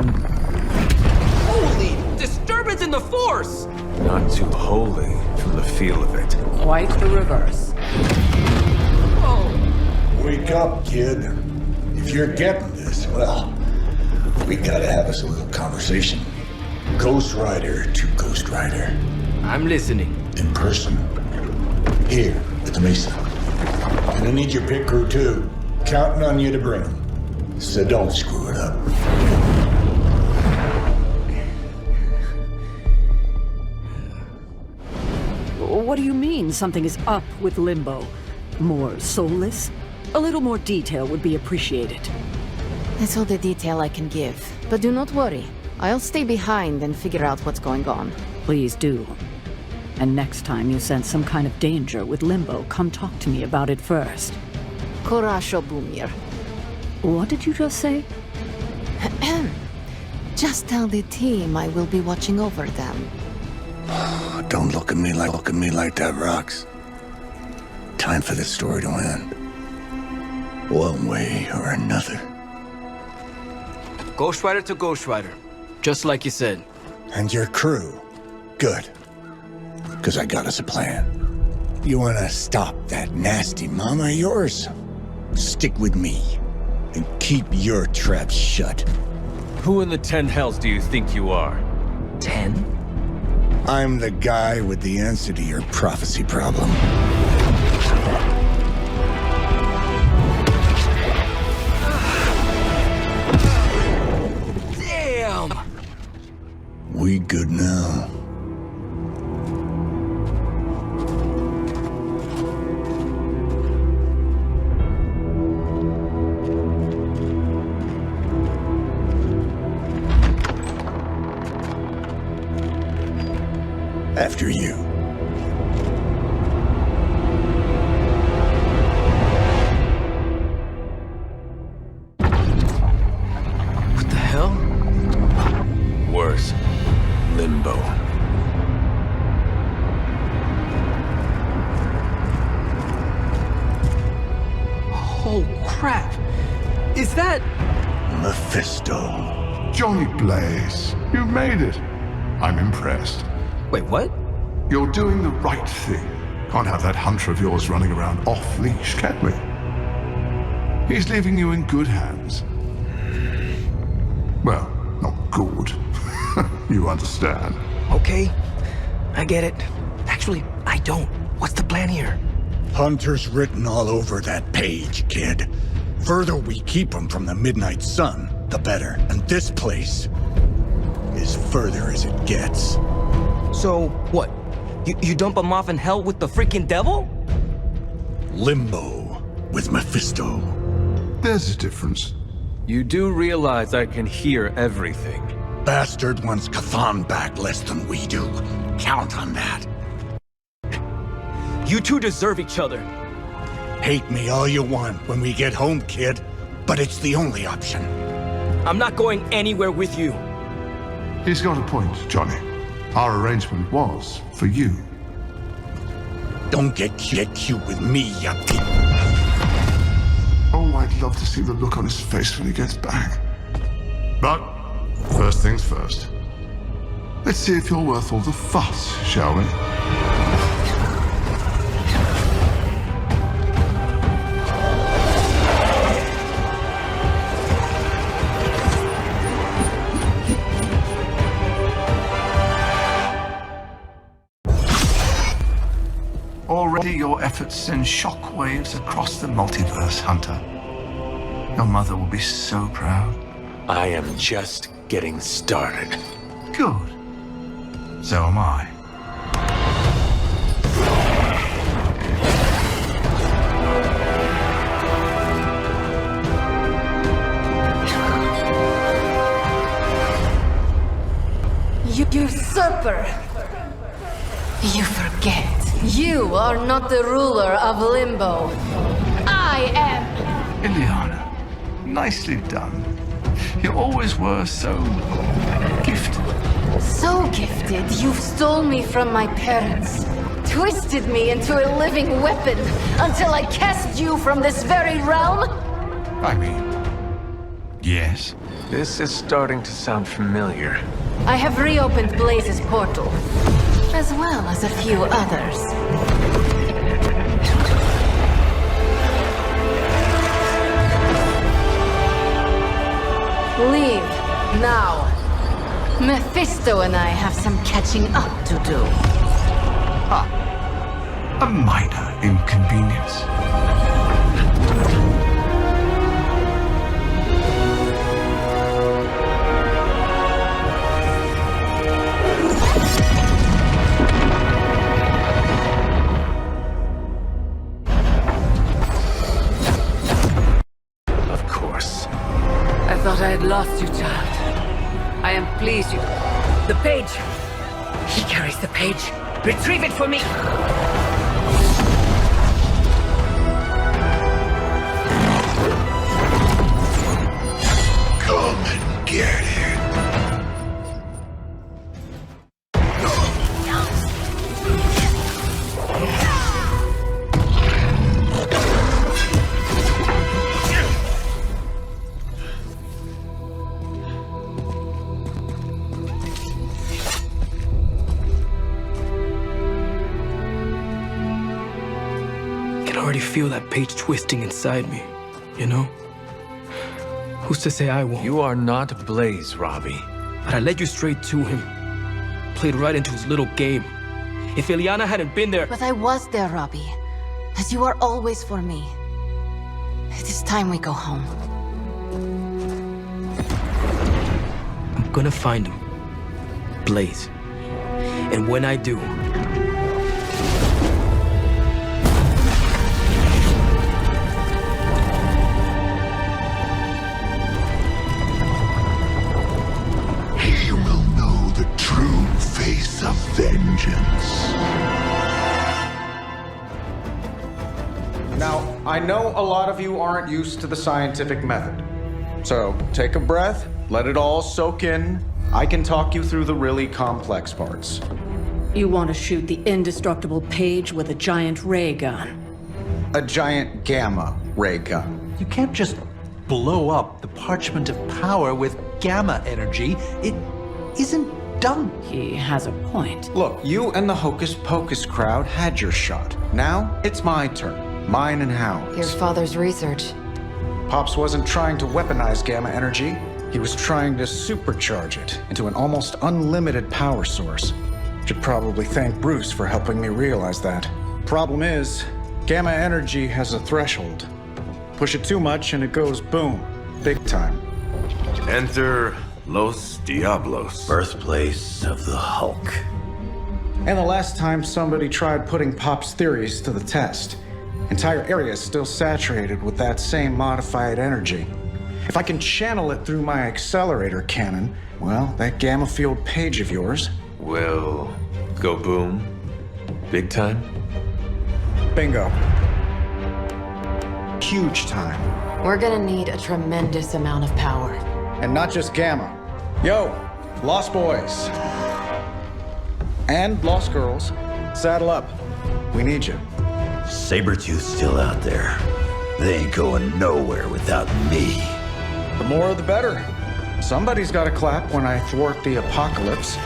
Holy disturbance in the Force! Not too holy from the feel of it. Quite the reverse. Wake up, kid. If you're getting this, well, we gotta have us a little conversation. Ghost Rider to Ghost Rider. I'm listening. In person. Here, at the Mesa. And I need your pit crew too. Counting on you to bring them. So don't screw it up. What do you mean something is up with Limbo? More soulless? A little more detail would be appreciated. That's all the detail I can give. But do not worry. I'll stay behind and figure out what's going on. Please do. And next time you sense some kind of danger with Limbo, come talk to me about it first. Korasho Bumir. What did you just say? Just tell the team I will be watching over them. Don't look at me like that, Rox. Time for this story to end. One way or another. Ghost Rider to Ghost Rider. Just like you said. And your crew. Good. Because I got us a plan. You want to stop that nasty mama of yours? Stick with me. And keep your traps shut. Who in the 10 hells do you think you are? 10? I'm the guy with the answer to your prophecy problem. Damn! We good now. After you. What the hell? Worse. Limbo. Oh, crap. Is that... Mephisto. Johnny Blaze, you made it. I'm impressed. Wait, what? You're doing the right thing. Can't have that hunter of yours running around off-leash, can we? He's leaving you in good hands. Well, not good. You understand. Okay, I get it. Actually, I don't. What's the plan here? Hunter's written all over that page, kid. Further we keep him from the midnight sun, the better. And this place is further as it gets. So, what? You dump him off in hell with the freaking devil? Limbo with Mephisto. There's a difference. You do realize I can hear everything. Bastard wants Cathan back less than we do. Count on that. You two deserve each other. Hate me all you want when we get home, kid. But it's the only option. I'm not going anywhere with you. He's got a point, Johnny. Our arrangement was for you. Don't get cute with me, yuppie. Oh, I'd love to see the look on his face when he gets back. But first things first. Let's see if you're worth all the fuss, shall we? Already your efforts send shockwaves across the multiverse, Hunter. Your mother will be so proud. I am just getting started. Good. So am I. You usurper! You forget. You are not the ruler of Limbo. I am! Ileana, nicely done. You always were so gifted. So gifted, you've stolen me from my parents. Twisted me into a living weapon until I cast you from this very realm? I mean, yes. This is starting to sound familiar. I have reopened Blaze's portal, as well as a few others. Leave, now. Mephisto and I have some catching up to do. A minor inconvenience. I thought I had lost you, child. I am pleased you... The page! He carries the page. Retrieve it for me! Come and get it. I can already feel that page twisting inside me, you know? Who's to say I won't? You are not Blaze, Robbie. But I led you straight to him. Played right into his little game. If Ileana hadn't been there... But I was there, Robbie. As you are always for me. It is time we go home. I'm gonna find him. Blaze. And when I do... He will know the true face of vengeance. vengeance. Now, I know a lot of you aren't used to the scientific method. So, take a breath, let it all soak in. I can talk you through the really complex parts. You want to shoot the indestructible Page with a giant ray gun. A giant gamma ray gun. You can't just blow up the parchment of power with gamma energy. It isn't done. He has a point. Look, you and the Hocus Pocus crowd had your shot. Now, it's my turn. Mine and Howard's. Your father's research. Pops wasn't trying to weaponize gamma energy. He was trying to supercharge it into an almost unlimited power source. Should probably thank Bruce for helping me realize that. Problem is, gamma energy has a threshold. Push it too much and it goes boom. Big time. Enter Los Diablos. Birthplace of the Hulk. And the last time somebody tried putting Pop's theories to the test, entire areas still saturated with that same modified energy. If I can channel it through my accelerator cannon, well, that gamma field Page of yours will go boom. Big time? Bingo. Huge time. We're gonna need a tremendous amount of power. And not just gamma. Yo, Lost Boys. And Lost Girls, saddle up. We need you. Sabretooth's still out there. They ain't going nowhere without me. The more the better. Somebody's gotta clap when I thwart the apocalypse.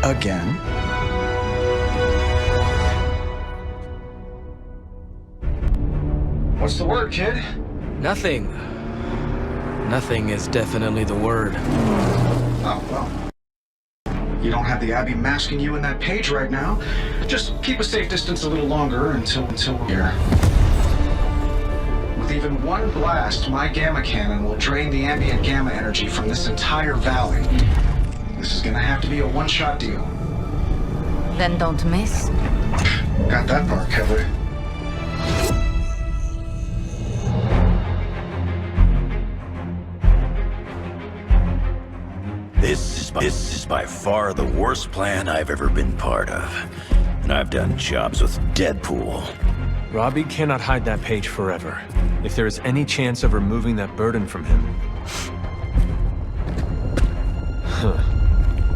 Again. What's the word, kid? Nothing. Nothing is definitely the word. Oh, well. You don't have the Abbey masking you in that Page right now. Just keep a safe distance a little longer until we're here. With even one blast, my gamma cannon will drain the ambient gamma energy from this entire valley. This is gonna have to be a one-shot deal. Then don't miss. Got that part covered. This is by far the worst plan I've ever been part of. And I've done jobs with Deadpool. Robbie cannot hide that Page forever. If there is any chance of removing that burden from him...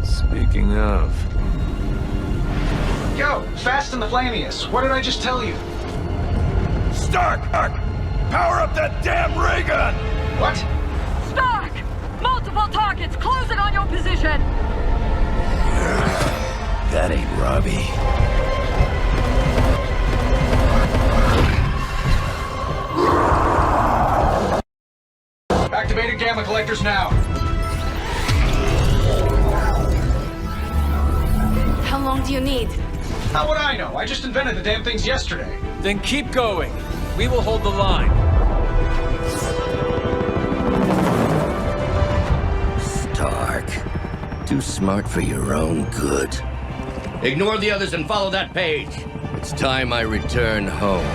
Speaking of... Yo, Fast and the Flamius, what did I just tell you? Stark! Power up that damn ray gun! What? Stark! Multiple targets closing on your position! That ain't Robbie. Activated gamma collectors now. How long do you need? How would I know? I just invented the damn things yesterday. Then keep going. We will hold the line. Stark. Too smart for your own good. Ignore the others and follow that Page. It's time I return home.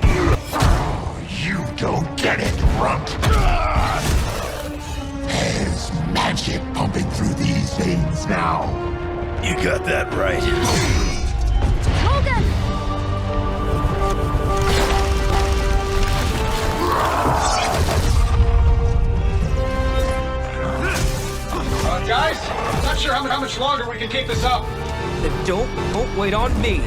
You don't get it, runt. There's magic pumping through these veins now. You got that right. Logan! Guys, not sure how much longer we can keep this up. Then don't wait on me.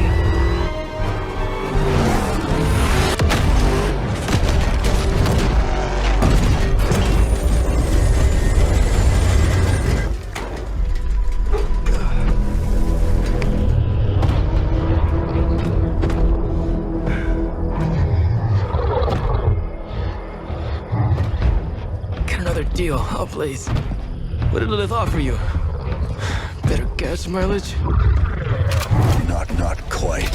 Got another deal. Oh, please. What did Lilith offer you? Better gas mileage? Not quite.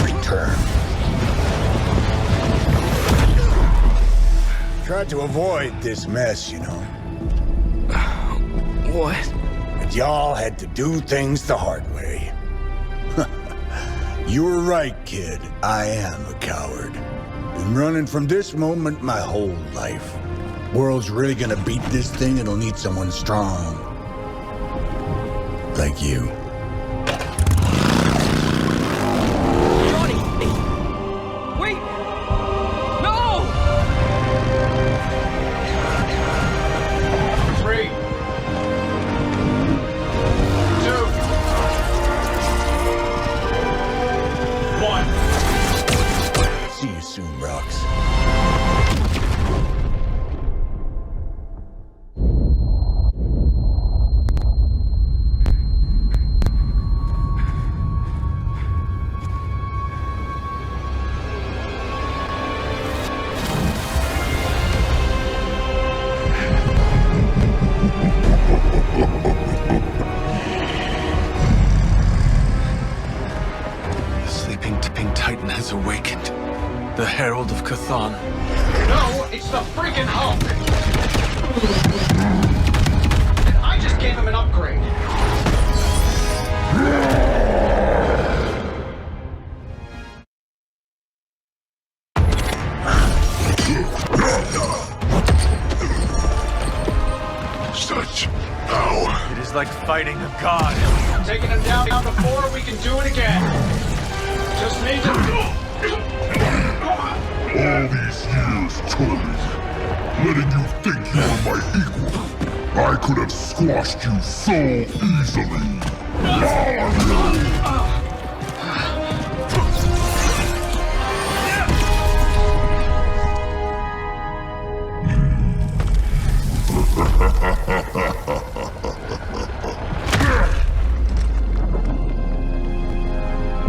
Return. Tried to avoid this mess, you know. What? But y'all had to do things the hard way. You were right, kid. I am a coward. Been running from this moment my whole life. World's really gonna beat this thing, it'll need someone strong. Like you. Johnny! Wait! No! 3, 2, 1. See you soon, Rox. The sleeping Titan has awakened. The Herald of Cthon. No, it's the freaking Hulk! And I just gave him an upgrade. Such power. It is like fighting a god. Taking him down before we can do it again. Just need to... All these years, Tony, letting you think you were my equal. I could have squashed you so easily.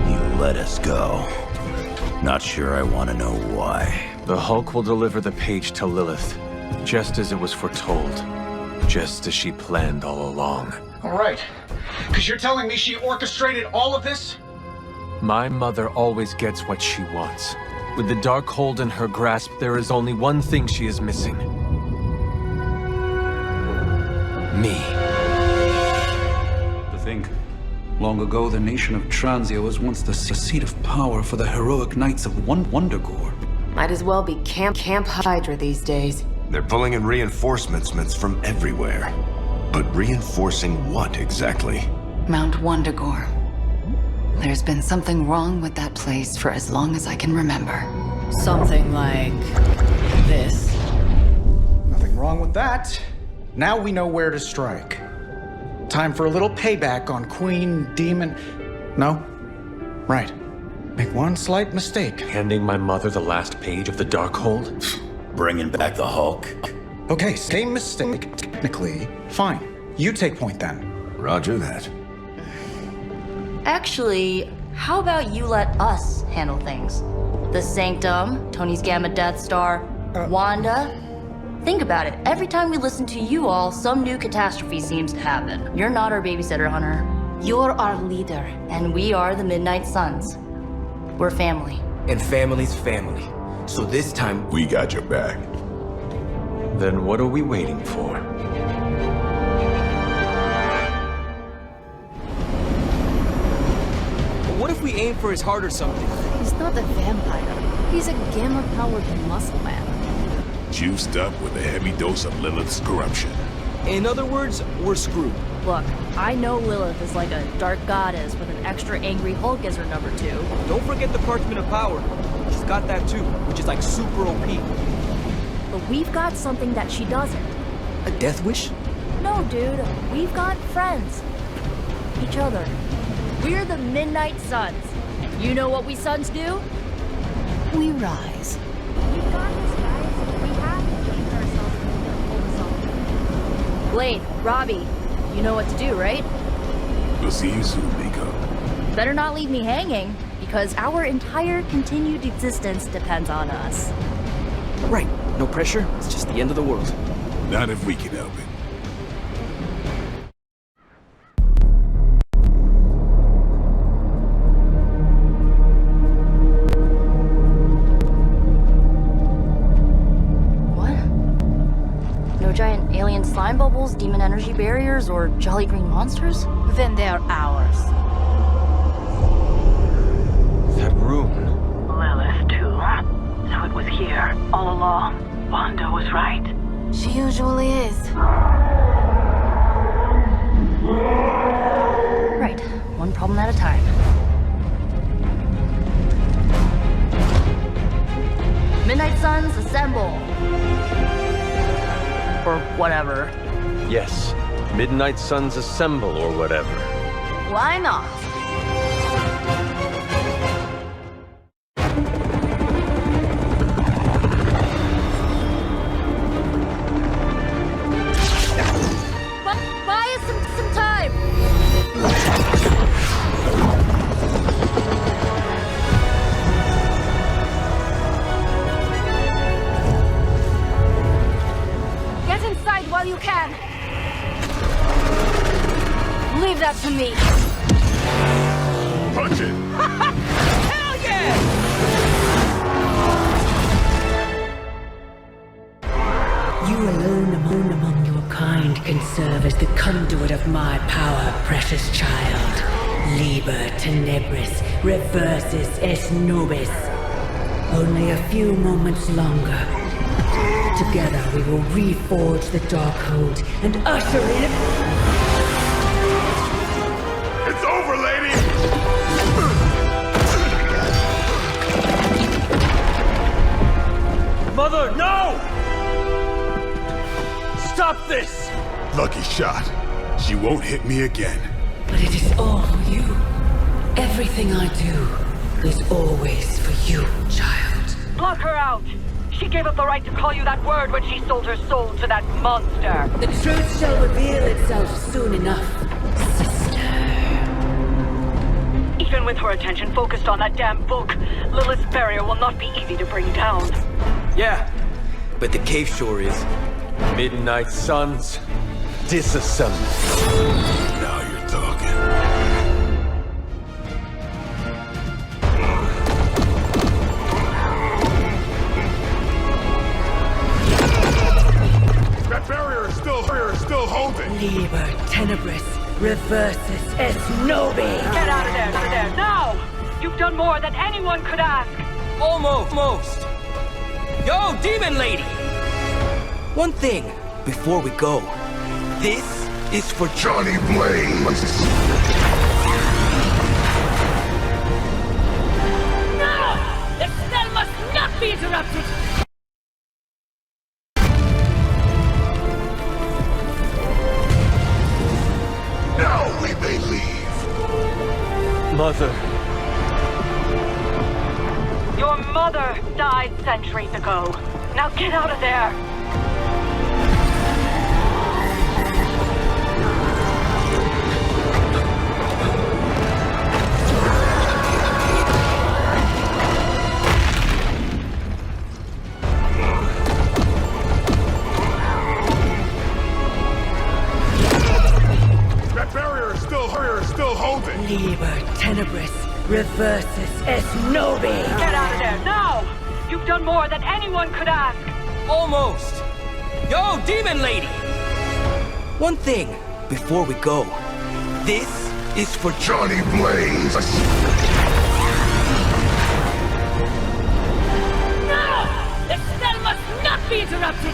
You let us go. Not sure I want to know why. The Hulk will deliver the page to Lilith, just as it was foretold. Just as she planned all along. All right. Because you're telling me she orchestrated all of this? My mother always gets what she wants. With the Darkhold in her grasp, there is only one thing she is missing. Me. To think, long ago the nation of Transia was once the seat of power for the heroic knights of Wondergore. Might as well be Camp Hydra these days. They're pulling in reinforcements from everywhere. But reinforcing what exactly? Mount Wondergore. There's been something wrong with that place for as long as I can remember. Something like this. Nothing wrong with that. Now we know where to strike. Time for a little payback on Queen Demon... No? Right. Make one slight mistake. Handing my mother the last page of the Darkhold? Bringing back the Hulk. Okay, same mistake, technically. Fine. You take point then. Roger that. Actually, how about you let us handle things? The Sanctum, Tony's Gamma Death Star, Wanda. Think about it. Every time we listen to you all, some new catastrophe seems to happen. You're not our babysitter, Hunter. You're our leader. And we are the Midnight Suns. We're family. And family's family. So this time, We got your back. Then what are we waiting for? What if we aim for his heart or something? He's not a vampire. He's a gamma-powered muscle man. Juiced up with a heavy dose of Lilith's corruption. In other words, we're screwed. Look, I know Lilith is like a dark goddess with an extra angry Hulk as her number 2. Don't forget the Parchment of Power. She's got that too, which is like super OP. But we've got something that she doesn't. A death wish? No, dude. We've got friends. Each other. We're the Midnight Suns. You know what we Suns do? We rise. We've got this, guys. We have to change ourselves to pull this off. Blade, Robbie, you know what to do, right? We'll see you soon, Nico. Better not leave me hanging, because our entire continued existence depends on us. Right. No pressure. It's just the end of the world. Not if we can help it. No giant alien slime bubbles, demon energy barriers, or jolly green monsters? Then they're ours. That room. Lilith, too. So it was here, all along. Wanda was right. She usually is. Right, one problem at a time. Midnight Suns, assemble! Or whatever. Yes, Midnight Suns assemble or whatever. Why not? Buy us some time! Get inside while you can! Leave that to me. Punch it! Hell yeah! You alone among your kind can serve as the conduit of my power, precious child. Liber tenebris reversus es nobis. Only a few moments longer. Together we will reforge the Darkhold and usher in... It's over, lady! Mother, no! Stop this! Lucky shot. She won't hit me again. But it is all for you. Everything I do is always for you, child. Block her out! She gave up the right to call you that word when she sold her soul to that monster. The truth shall reveal itself soon enough, sister. Even with her attention focused on that damn book, Lilith's barrier will not be easy to bring down. Yeah, but the cave sure is. Midnight Suns, disassemble. Now you're talking. That barrier is still holding. Liber tenebris reversus es nobi. Get out of there, now! You've done more than anyone could ask. Almost. Yo, demon lady! One thing before we go. This is for Johnny Blaze. No! The spell must not be interrupted! Now we may leave. Mother. Your mother died centuries ago. Now get out of there! That barrier is still holding. Liber tenebris reversus es nobi. Get out of there, now! You've done more than anyone could ask. almost. Yo, demon lady! One thing before we go. This is for Johnny Blaze. No! The spell must not be interrupted!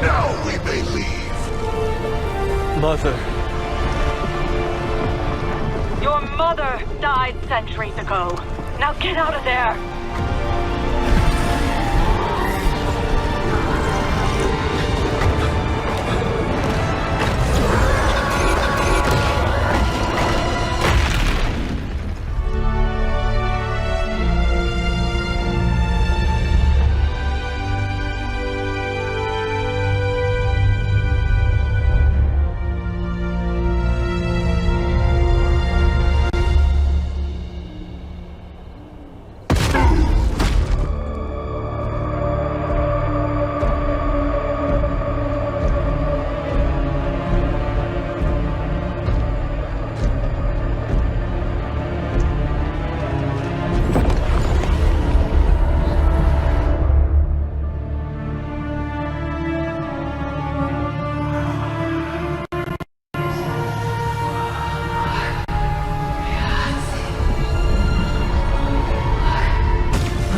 Now we may leave. Mother. Your mother died centuries ago. Now get out of there!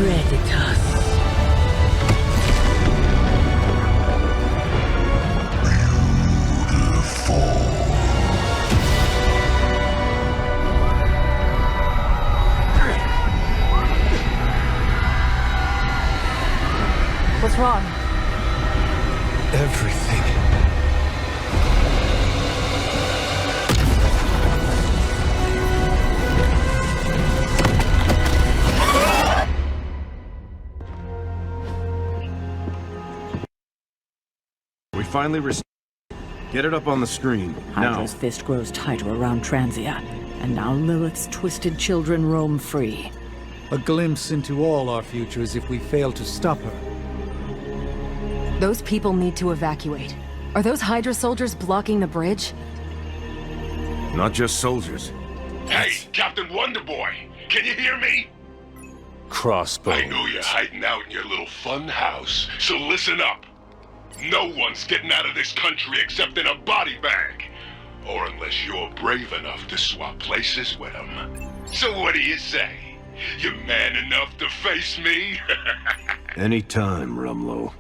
Predators. What's wrong? Everything. We finally get it up on the screen. Now. Hydra's fist grows tighter around Transia, and now Lilith's twisted children roam free. A glimpse into all our futures if we fail to stop her. Those people need to evacuate. Are those Hydra soldiers blocking the bridge? Not just soldiers. Hey, Captain Wonderboy, can you hear me? Crossbones. I know you're hiding out in your little fun house, so listen up. No one's getting out of this country except in a body bag. Or unless you're brave enough to swap places with them. So what do you say? You man enough to face me? Anytime, Rumlow.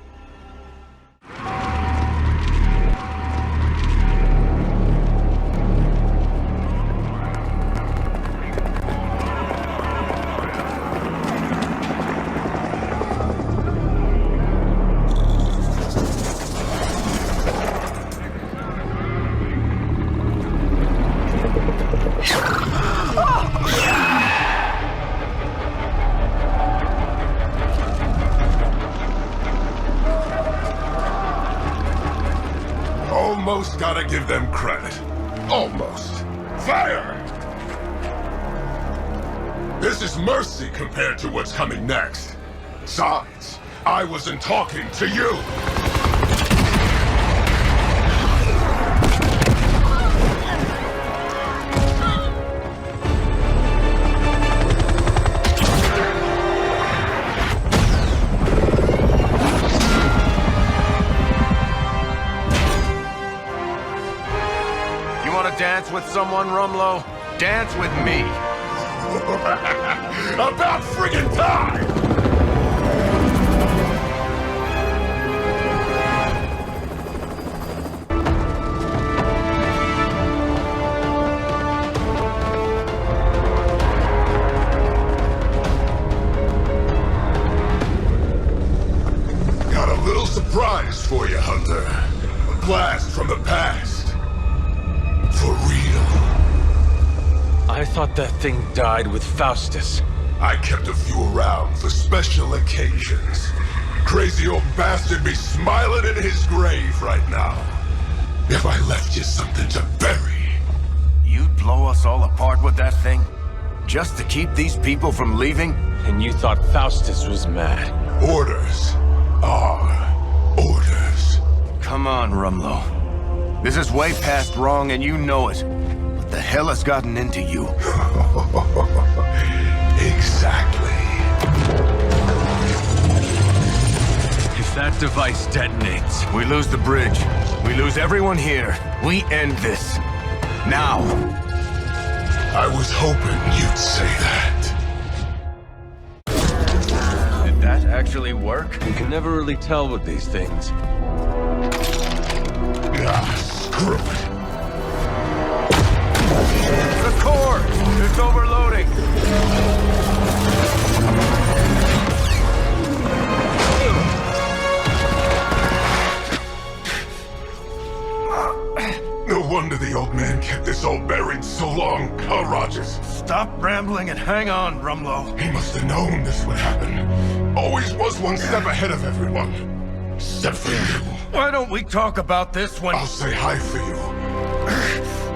Almost gotta give them credit. Almost. Fire! This is mercy compared to what's coming next. Besides, I wasn't talking to you. Dance with someone, Rumlow? Dance with me. About friggin' time! Got a little surprise for you, Hunter. A blast from the past. For real. I thought that thing died with Faustus. I kept a few around for special occasions. Crazy old bastard be smiling in his grave right now. If I left you something to bury. You'd blow us all apart with that thing? Just to keep these people from leaving? And you thought Faustus was mad. Orders are orders. Come on, Rumlow. This is way past wrong and you know it. What the hell has gotten into you? Exactly. If that device detonates, we lose the bridge. We lose everyone here. We end this. Now. I was hoping you'd say that. Did that actually work? You can never really tell with these things. Screw it. The core! It's overloading! No wonder the old man kept this all buried so long, huh, Rogers? Stop rambling and hang on, Rumlow. He must have known this would happen. Always was one step ahead of everyone. Except for you. Why don't we talk about this when... I'll say hi for you.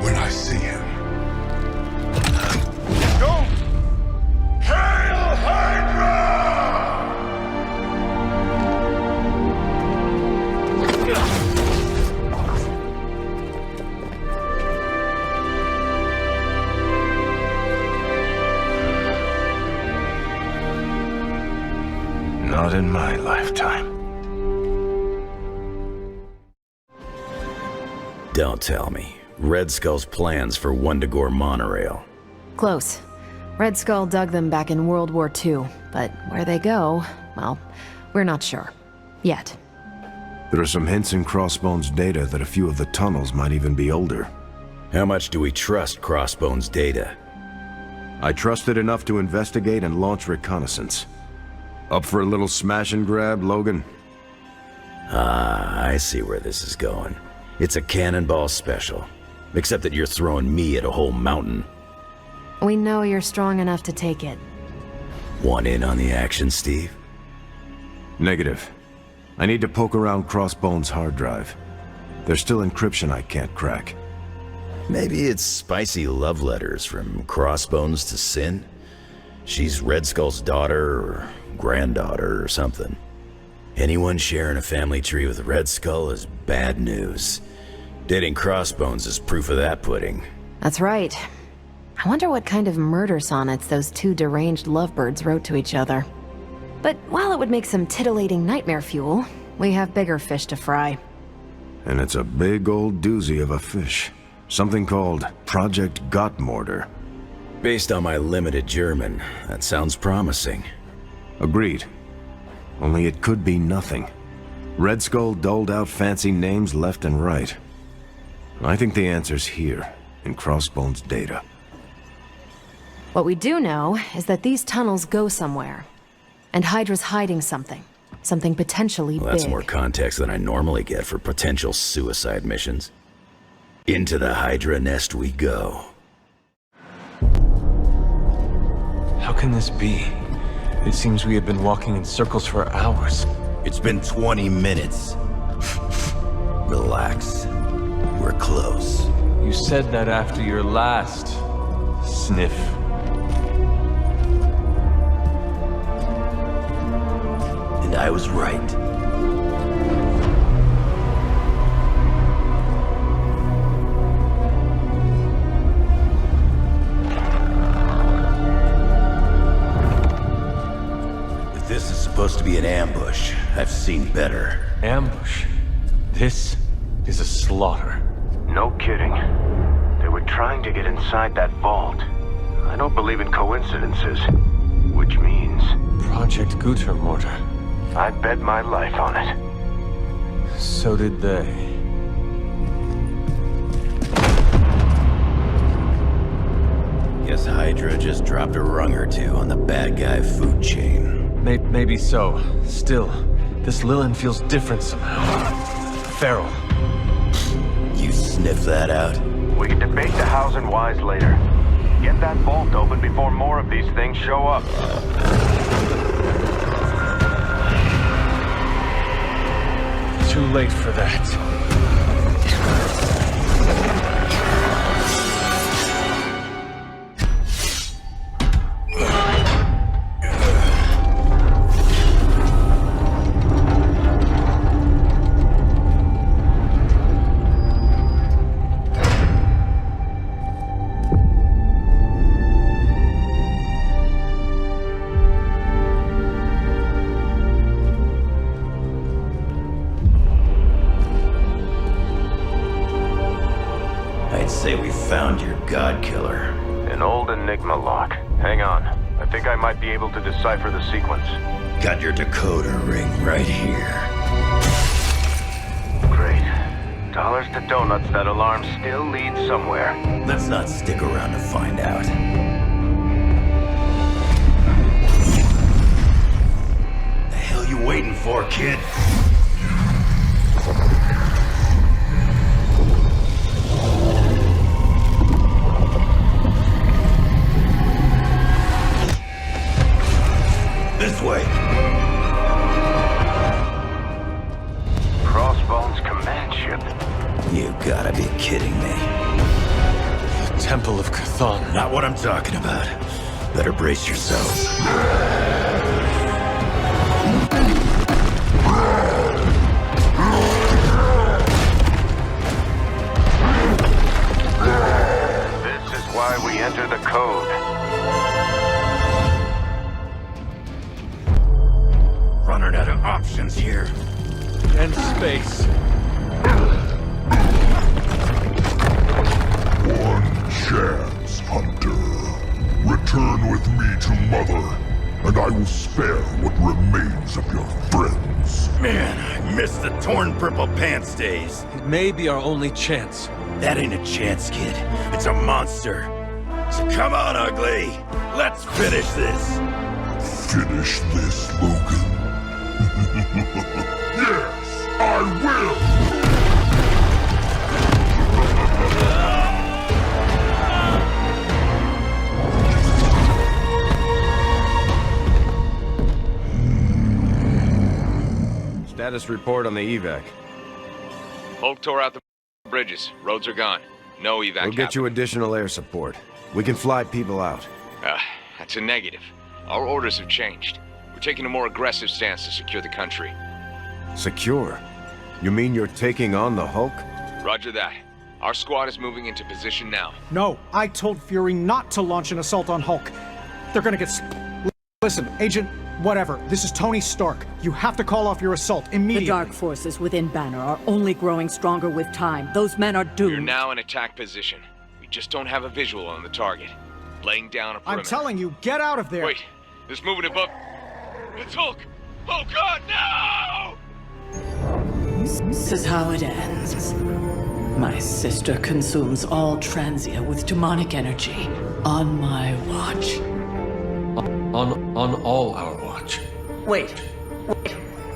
When I see him. Don't! Hail Hydra! Not in my lifetime. Don't tell me. Red Skull's plans for Wundagore monorail. Close. Red Skull dug them back in World War II, but where they go, well, we're not sure. Yet. There are some hints in Crossbone's data that a few of the tunnels might even be older. How much do we trust Crossbone's data? I trust it enough to investigate and launch reconnaissance. Up for a little smash and grab, Logan? Ah, I see where this is going. It's a cannonball special. Except that you're throwing me at a whole mountain. We know you're strong enough to take it. Want in on the action, Steve? Negative. I need to poke around Crossbone's hard drive. There's still encryption I can't crack. Maybe it's spicy love letters from Crossbones to Sin? She's Red Skull's daughter or granddaughter or something. Anyone sharing a family tree with Red Skull is bad news. Dating Crossbones is proof of that pudding. That's right. I wonder what kind of murder sonnets those two deranged lovebirds wrote to each other. But while it would make some titillating nightmare fuel, we have bigger fish to fry. And it's a big old doozy of a fish. Something called Project Gottmorder. Based on my limited German, that sounds promising. Agreed. Only it could be nothing. Red Skull doled out fancy names left and right. I think the answer's here, in Crossbone's data. What we do know is that these tunnels go somewhere. And Hydra's hiding something. Something potentially Well, that's big. more context than I normally get for potential suicide missions. Into the Hydra nest we go. How can this be? It seems we have been walking in circles for hours. It's been 20 minutes. Relax. We're close. You said that after your last sniff. And I was right. If this is supposed to be an ambush, I've seen better. Ambush? This is a slaughter. No kidding. They were trying to get inside that vault. I don't believe in coincidences. Which means... Project Gutermorder. I bet my life on it. So did they. Guess Hydra just dropped a rung or two on the bad guy food chain. Maybe so. Still, this Lilin feels different somehow. Feral. You sniff that out? We can debate the hows and whys later. Get that vault open before more of these things show up. Too late for that. I'd say we found your god killer. An old Enigma lock. Hang on. I think I might be able to decipher the sequence. Got your decoder ring right here. Great. Dollars to donuts, that alarm still leads somewhere. Let's not stick around to find out. The hell you waiting for, kid? This way. Crossbones command ship. You gotta be kidding me. The Temple of Chthon. Not what I'm talking about. Better brace yourselves. This is why we enter the code. Running out of options here. And space. One chance, Hunter. Return Return with me to Mother, and I will spare what remains of your friends. Man, I miss the torn purple pants days. It may be our only chance. That ain't a chance, kid. It's a monster. So come on, Ugly. Let's finish this. Finish this, Logan. Yes, I will! Status report on the evac. Hulk tore out the bridges. Roads are gone. No evac. We'll get you additional air support. We can fly people out. That's a negative. Our orders have changed. We're taking a more aggressive stance to secure the country. Secure? You mean you're taking on the Hulk? Roger that. Our squad is moving into position now. No, I told Fury not to launch an assault on Hulk. They're gonna get Listen, Agent, whatever. This is Tony Stark. You have to call off your assault immediately. The Dark Forces within Banner are only growing stronger with time. Those men are doomed. We're now in attack position. We just don't have a visual on the target. Laying down a perimeter. I'm telling you, get out of there! Wait, there's movement above. It's Hulk! Oh God, no! This is how it ends. My sister consumes all Transia with demonic energy on my watch. On all our watch. Wait.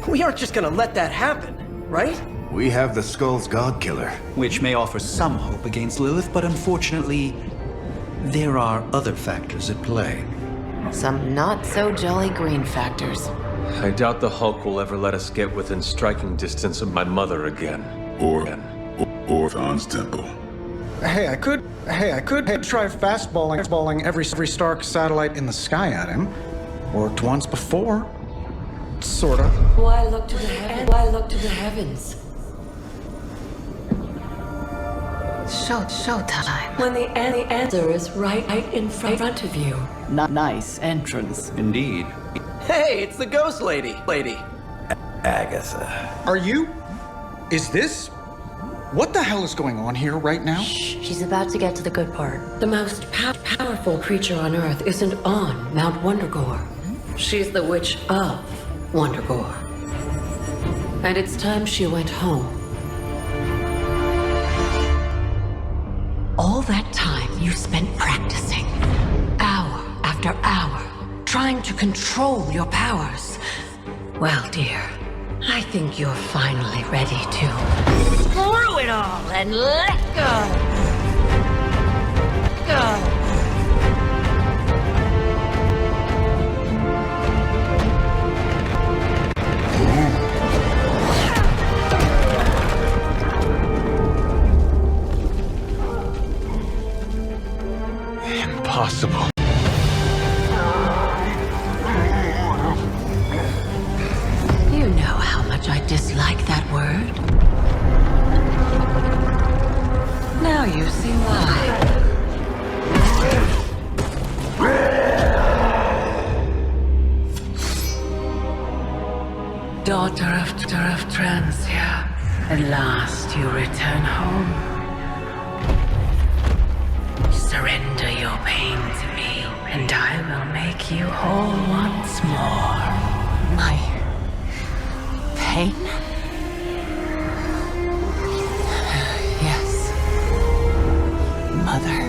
We aren't just gonna let that happen, right? We have the Skull's God-Killer. Which may offer some hope against Lilith, but unfortunately, there are other factors at play. Some not-so-jolly green factors. I doubt the Hulk will ever let us get within striking distance of my mother again. Or Than's temple. Hey, I could try fastballing every Stark satellite in the sky at him. Worked once before. Sorta. Why look to the heavens? Showtime. When the answer is right in front of you. Nice entrance. Indeed. Hey, it's the ghost lady. Agatha. Are you? Is this? What the hell is going on here right now? She's about to get to the good part. The most powerful creature on Earth isn't on Mount Wondergore. She's the witch of Wondergore. And it's time she went home. All that time you spent practicing, hour after hour, trying to control your powers. Well, dear, I think you're finally ready to screw it all and let go. Go. Impossible. You know how much I dislike that word. Now you see why. Daughter of Transia, at last you return home. Surrender your pain to me, and I will make you whole once more. My pain? Yes. Mother.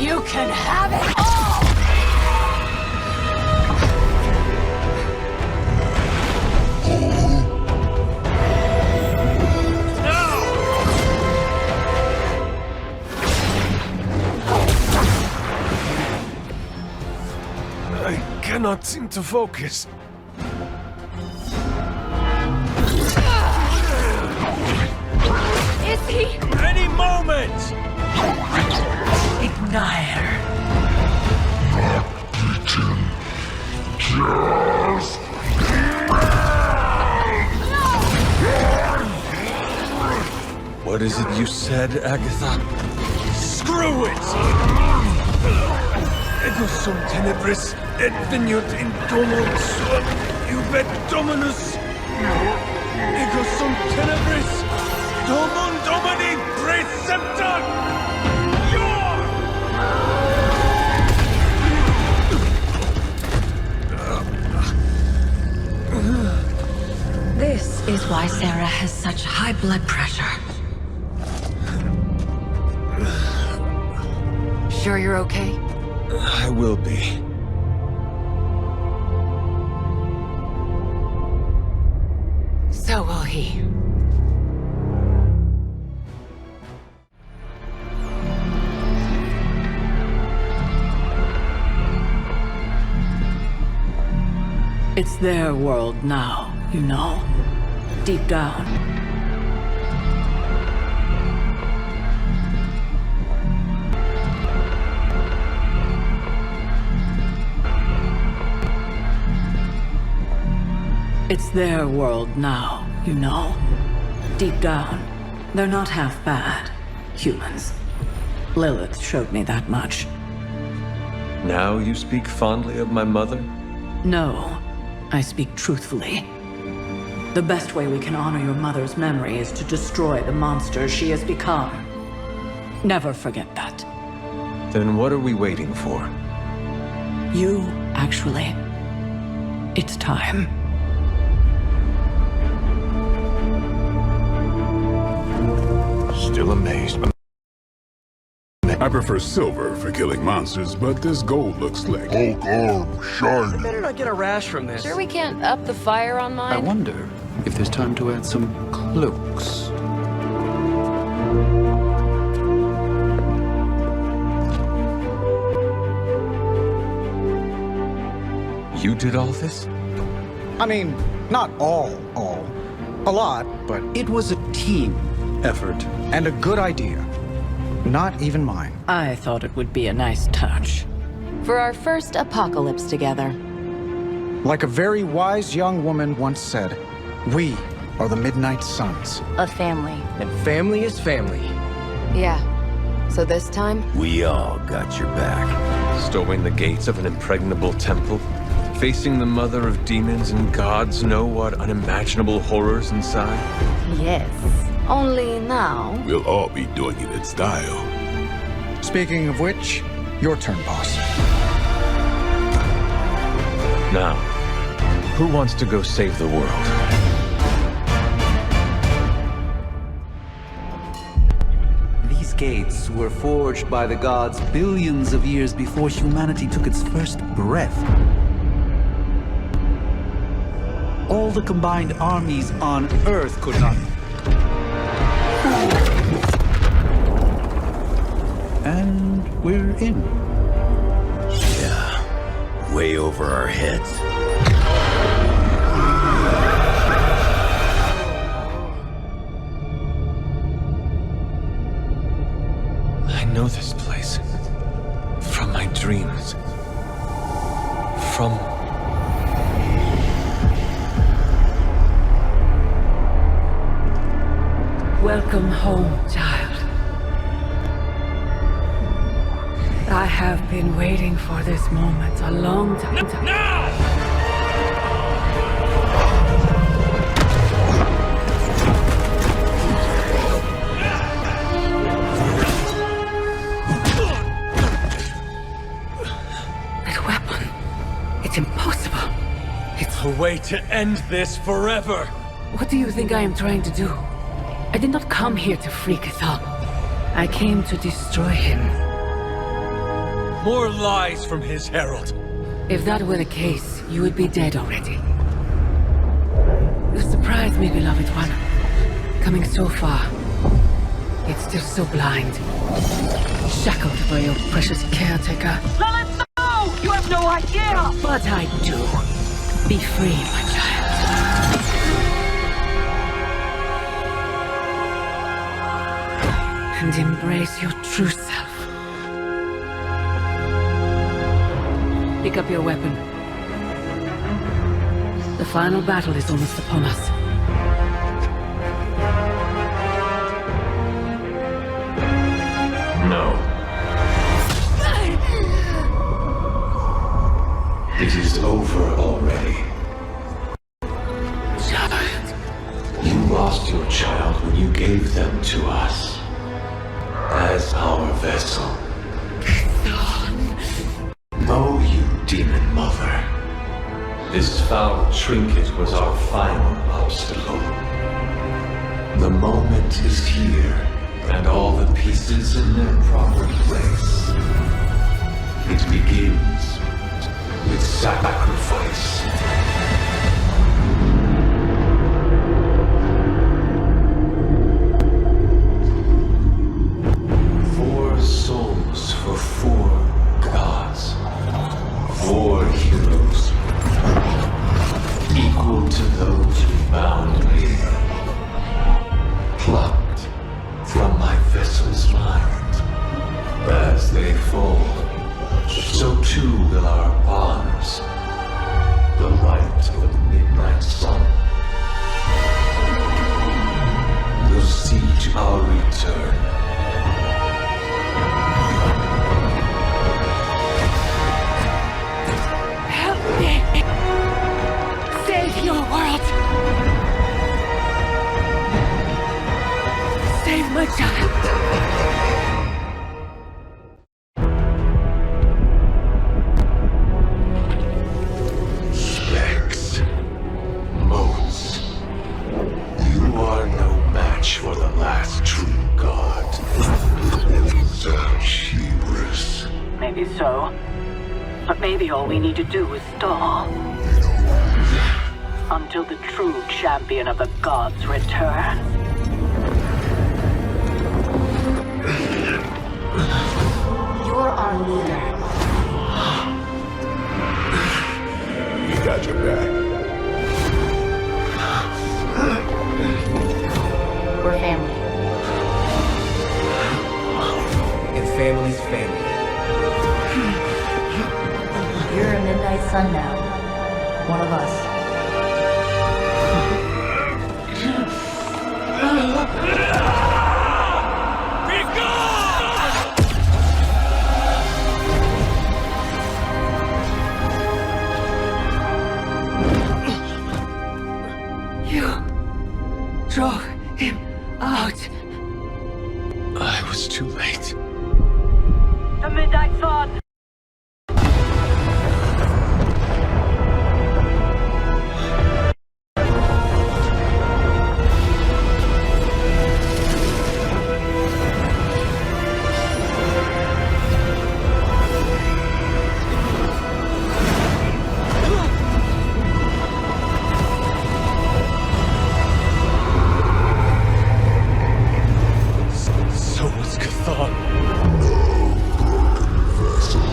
You can have it all! I cannot seem to focus. Is he? Any moment! Ignite. Just What is it you said, Agatha? Screw it! Ego sum tenebris et veniut in domo suam iubet dominus. Ego sum tenebris domum domini preceptor. such high blood pressure. Sure you're okay? I will be. So will he. It's their world now, you know. Deep down. It's their world now, you know. Deep down, they're not half bad. Humans. Lilith showed me that much. Now you speak fondly of my mother? No, I speak truthfully. The best way we can honor your mother's memory is to destroy the monster she has become. Never forget that. Then what are we waiting for? You, actually. It's time. Still amazed. I prefer silver for killing monsters, but this gold looks slick. Hulk arm, shiny. Better not get a rash from this. Sure we can't up the fire on mine? I wonder if there's time to add some cloaks. You did all this? I mean, not all. A lot, but It was a team effort. and a good idea. Not even mine. I thought it would be a nice touch. For our first apocalypse together. Like a very wise young woman once said, we are the Midnight Suns. A family. And family is family. Yeah. So this time, We all got your back. Storming the gates of an impregnable temple? Facing the mother of demons and gods know what unimaginable horrors inside? Yes. Only now. We'll all be doing it in style. Speaking of which, your turn, boss. Now, who wants to go save the world? These gates were forged by the gods billions of years before humanity took its first breath. All the combined armies on Earth could not. And we're in. Yeah, way over our heads. I know this place. From my dreams. From... Welcome home, child. I have been waiting for this moment a long time. That weapon. It's impossible. It's a way to end this forever. What do you think I am trying to do? I did not come here to free Cathal. I came to destroy him. More lies from his herald. If that were the case, you would be dead already. You surprised me, beloved one. Coming so far, yet still so blind. Shackled by your precious caretaker. Lilith, no! You have no idea! But I do. Be free, my child. And embrace your true self. Pick up your weapon. The final battle is almost upon us. No. It is over already. Child. You lost your child when you gave them to us. As our vessel. No, you demon mother. This foul trinket was our final obstacle. The moment is here, and all the pieces in their proper place. It begins with sacrifice. Four souls for four gods. Four heroes. Equal to those who bound me. Plucked from my vessel's mind. As they fall, so too will our bonds. The light of the midnight sun will see to our return. Help me! Save your world! Save my child! Specs. Motes. You are no match for the last true god. Hubris. Maybe so. But maybe all we need to do is stall. Until the true champion of the gods returns. You're our leader. We got your back. We're family. And family's family. You're a midnight sun now. One of us. You drove him out. I was too late. The Midnight Sun! So was Cathar. No broken vessel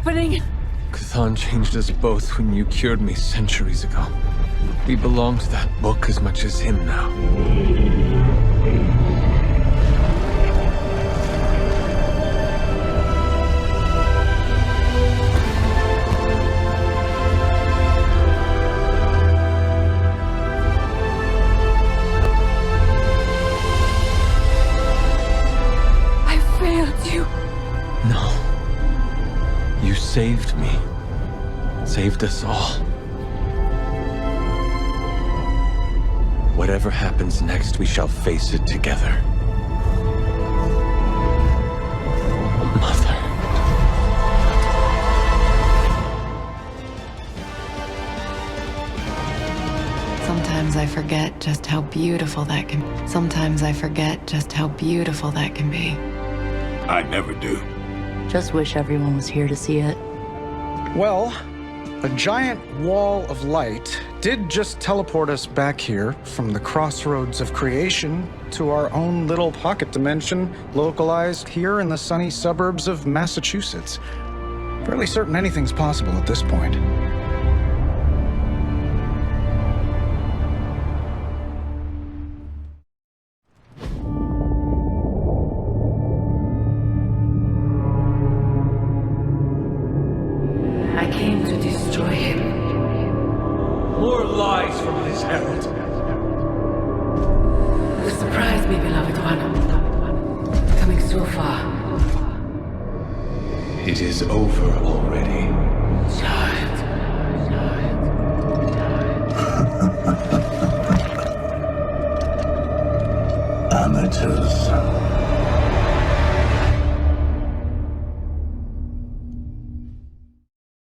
happening? Cthon changed us both when you cured me centuries ago. We belong to that book as much as him now. I failed you. No. You saved me. Saved us all. Whatever happens next, we shall face it together. Mother. Sometimes I forget just how beautiful that can be. Sometimes I forget just how beautiful that can be. I never do. Just wish everyone was here to see it. Well, a giant wall of light did just teleport us back here from the crossroads of creation to our own little pocket dimension, localized here in the sunny suburbs of Massachusetts. Fairly certain anything's possible at this point. I came to destroy him. More lies from this herald. Surprise me, beloved one. Coming so far. It is over already. Child. Amateurs.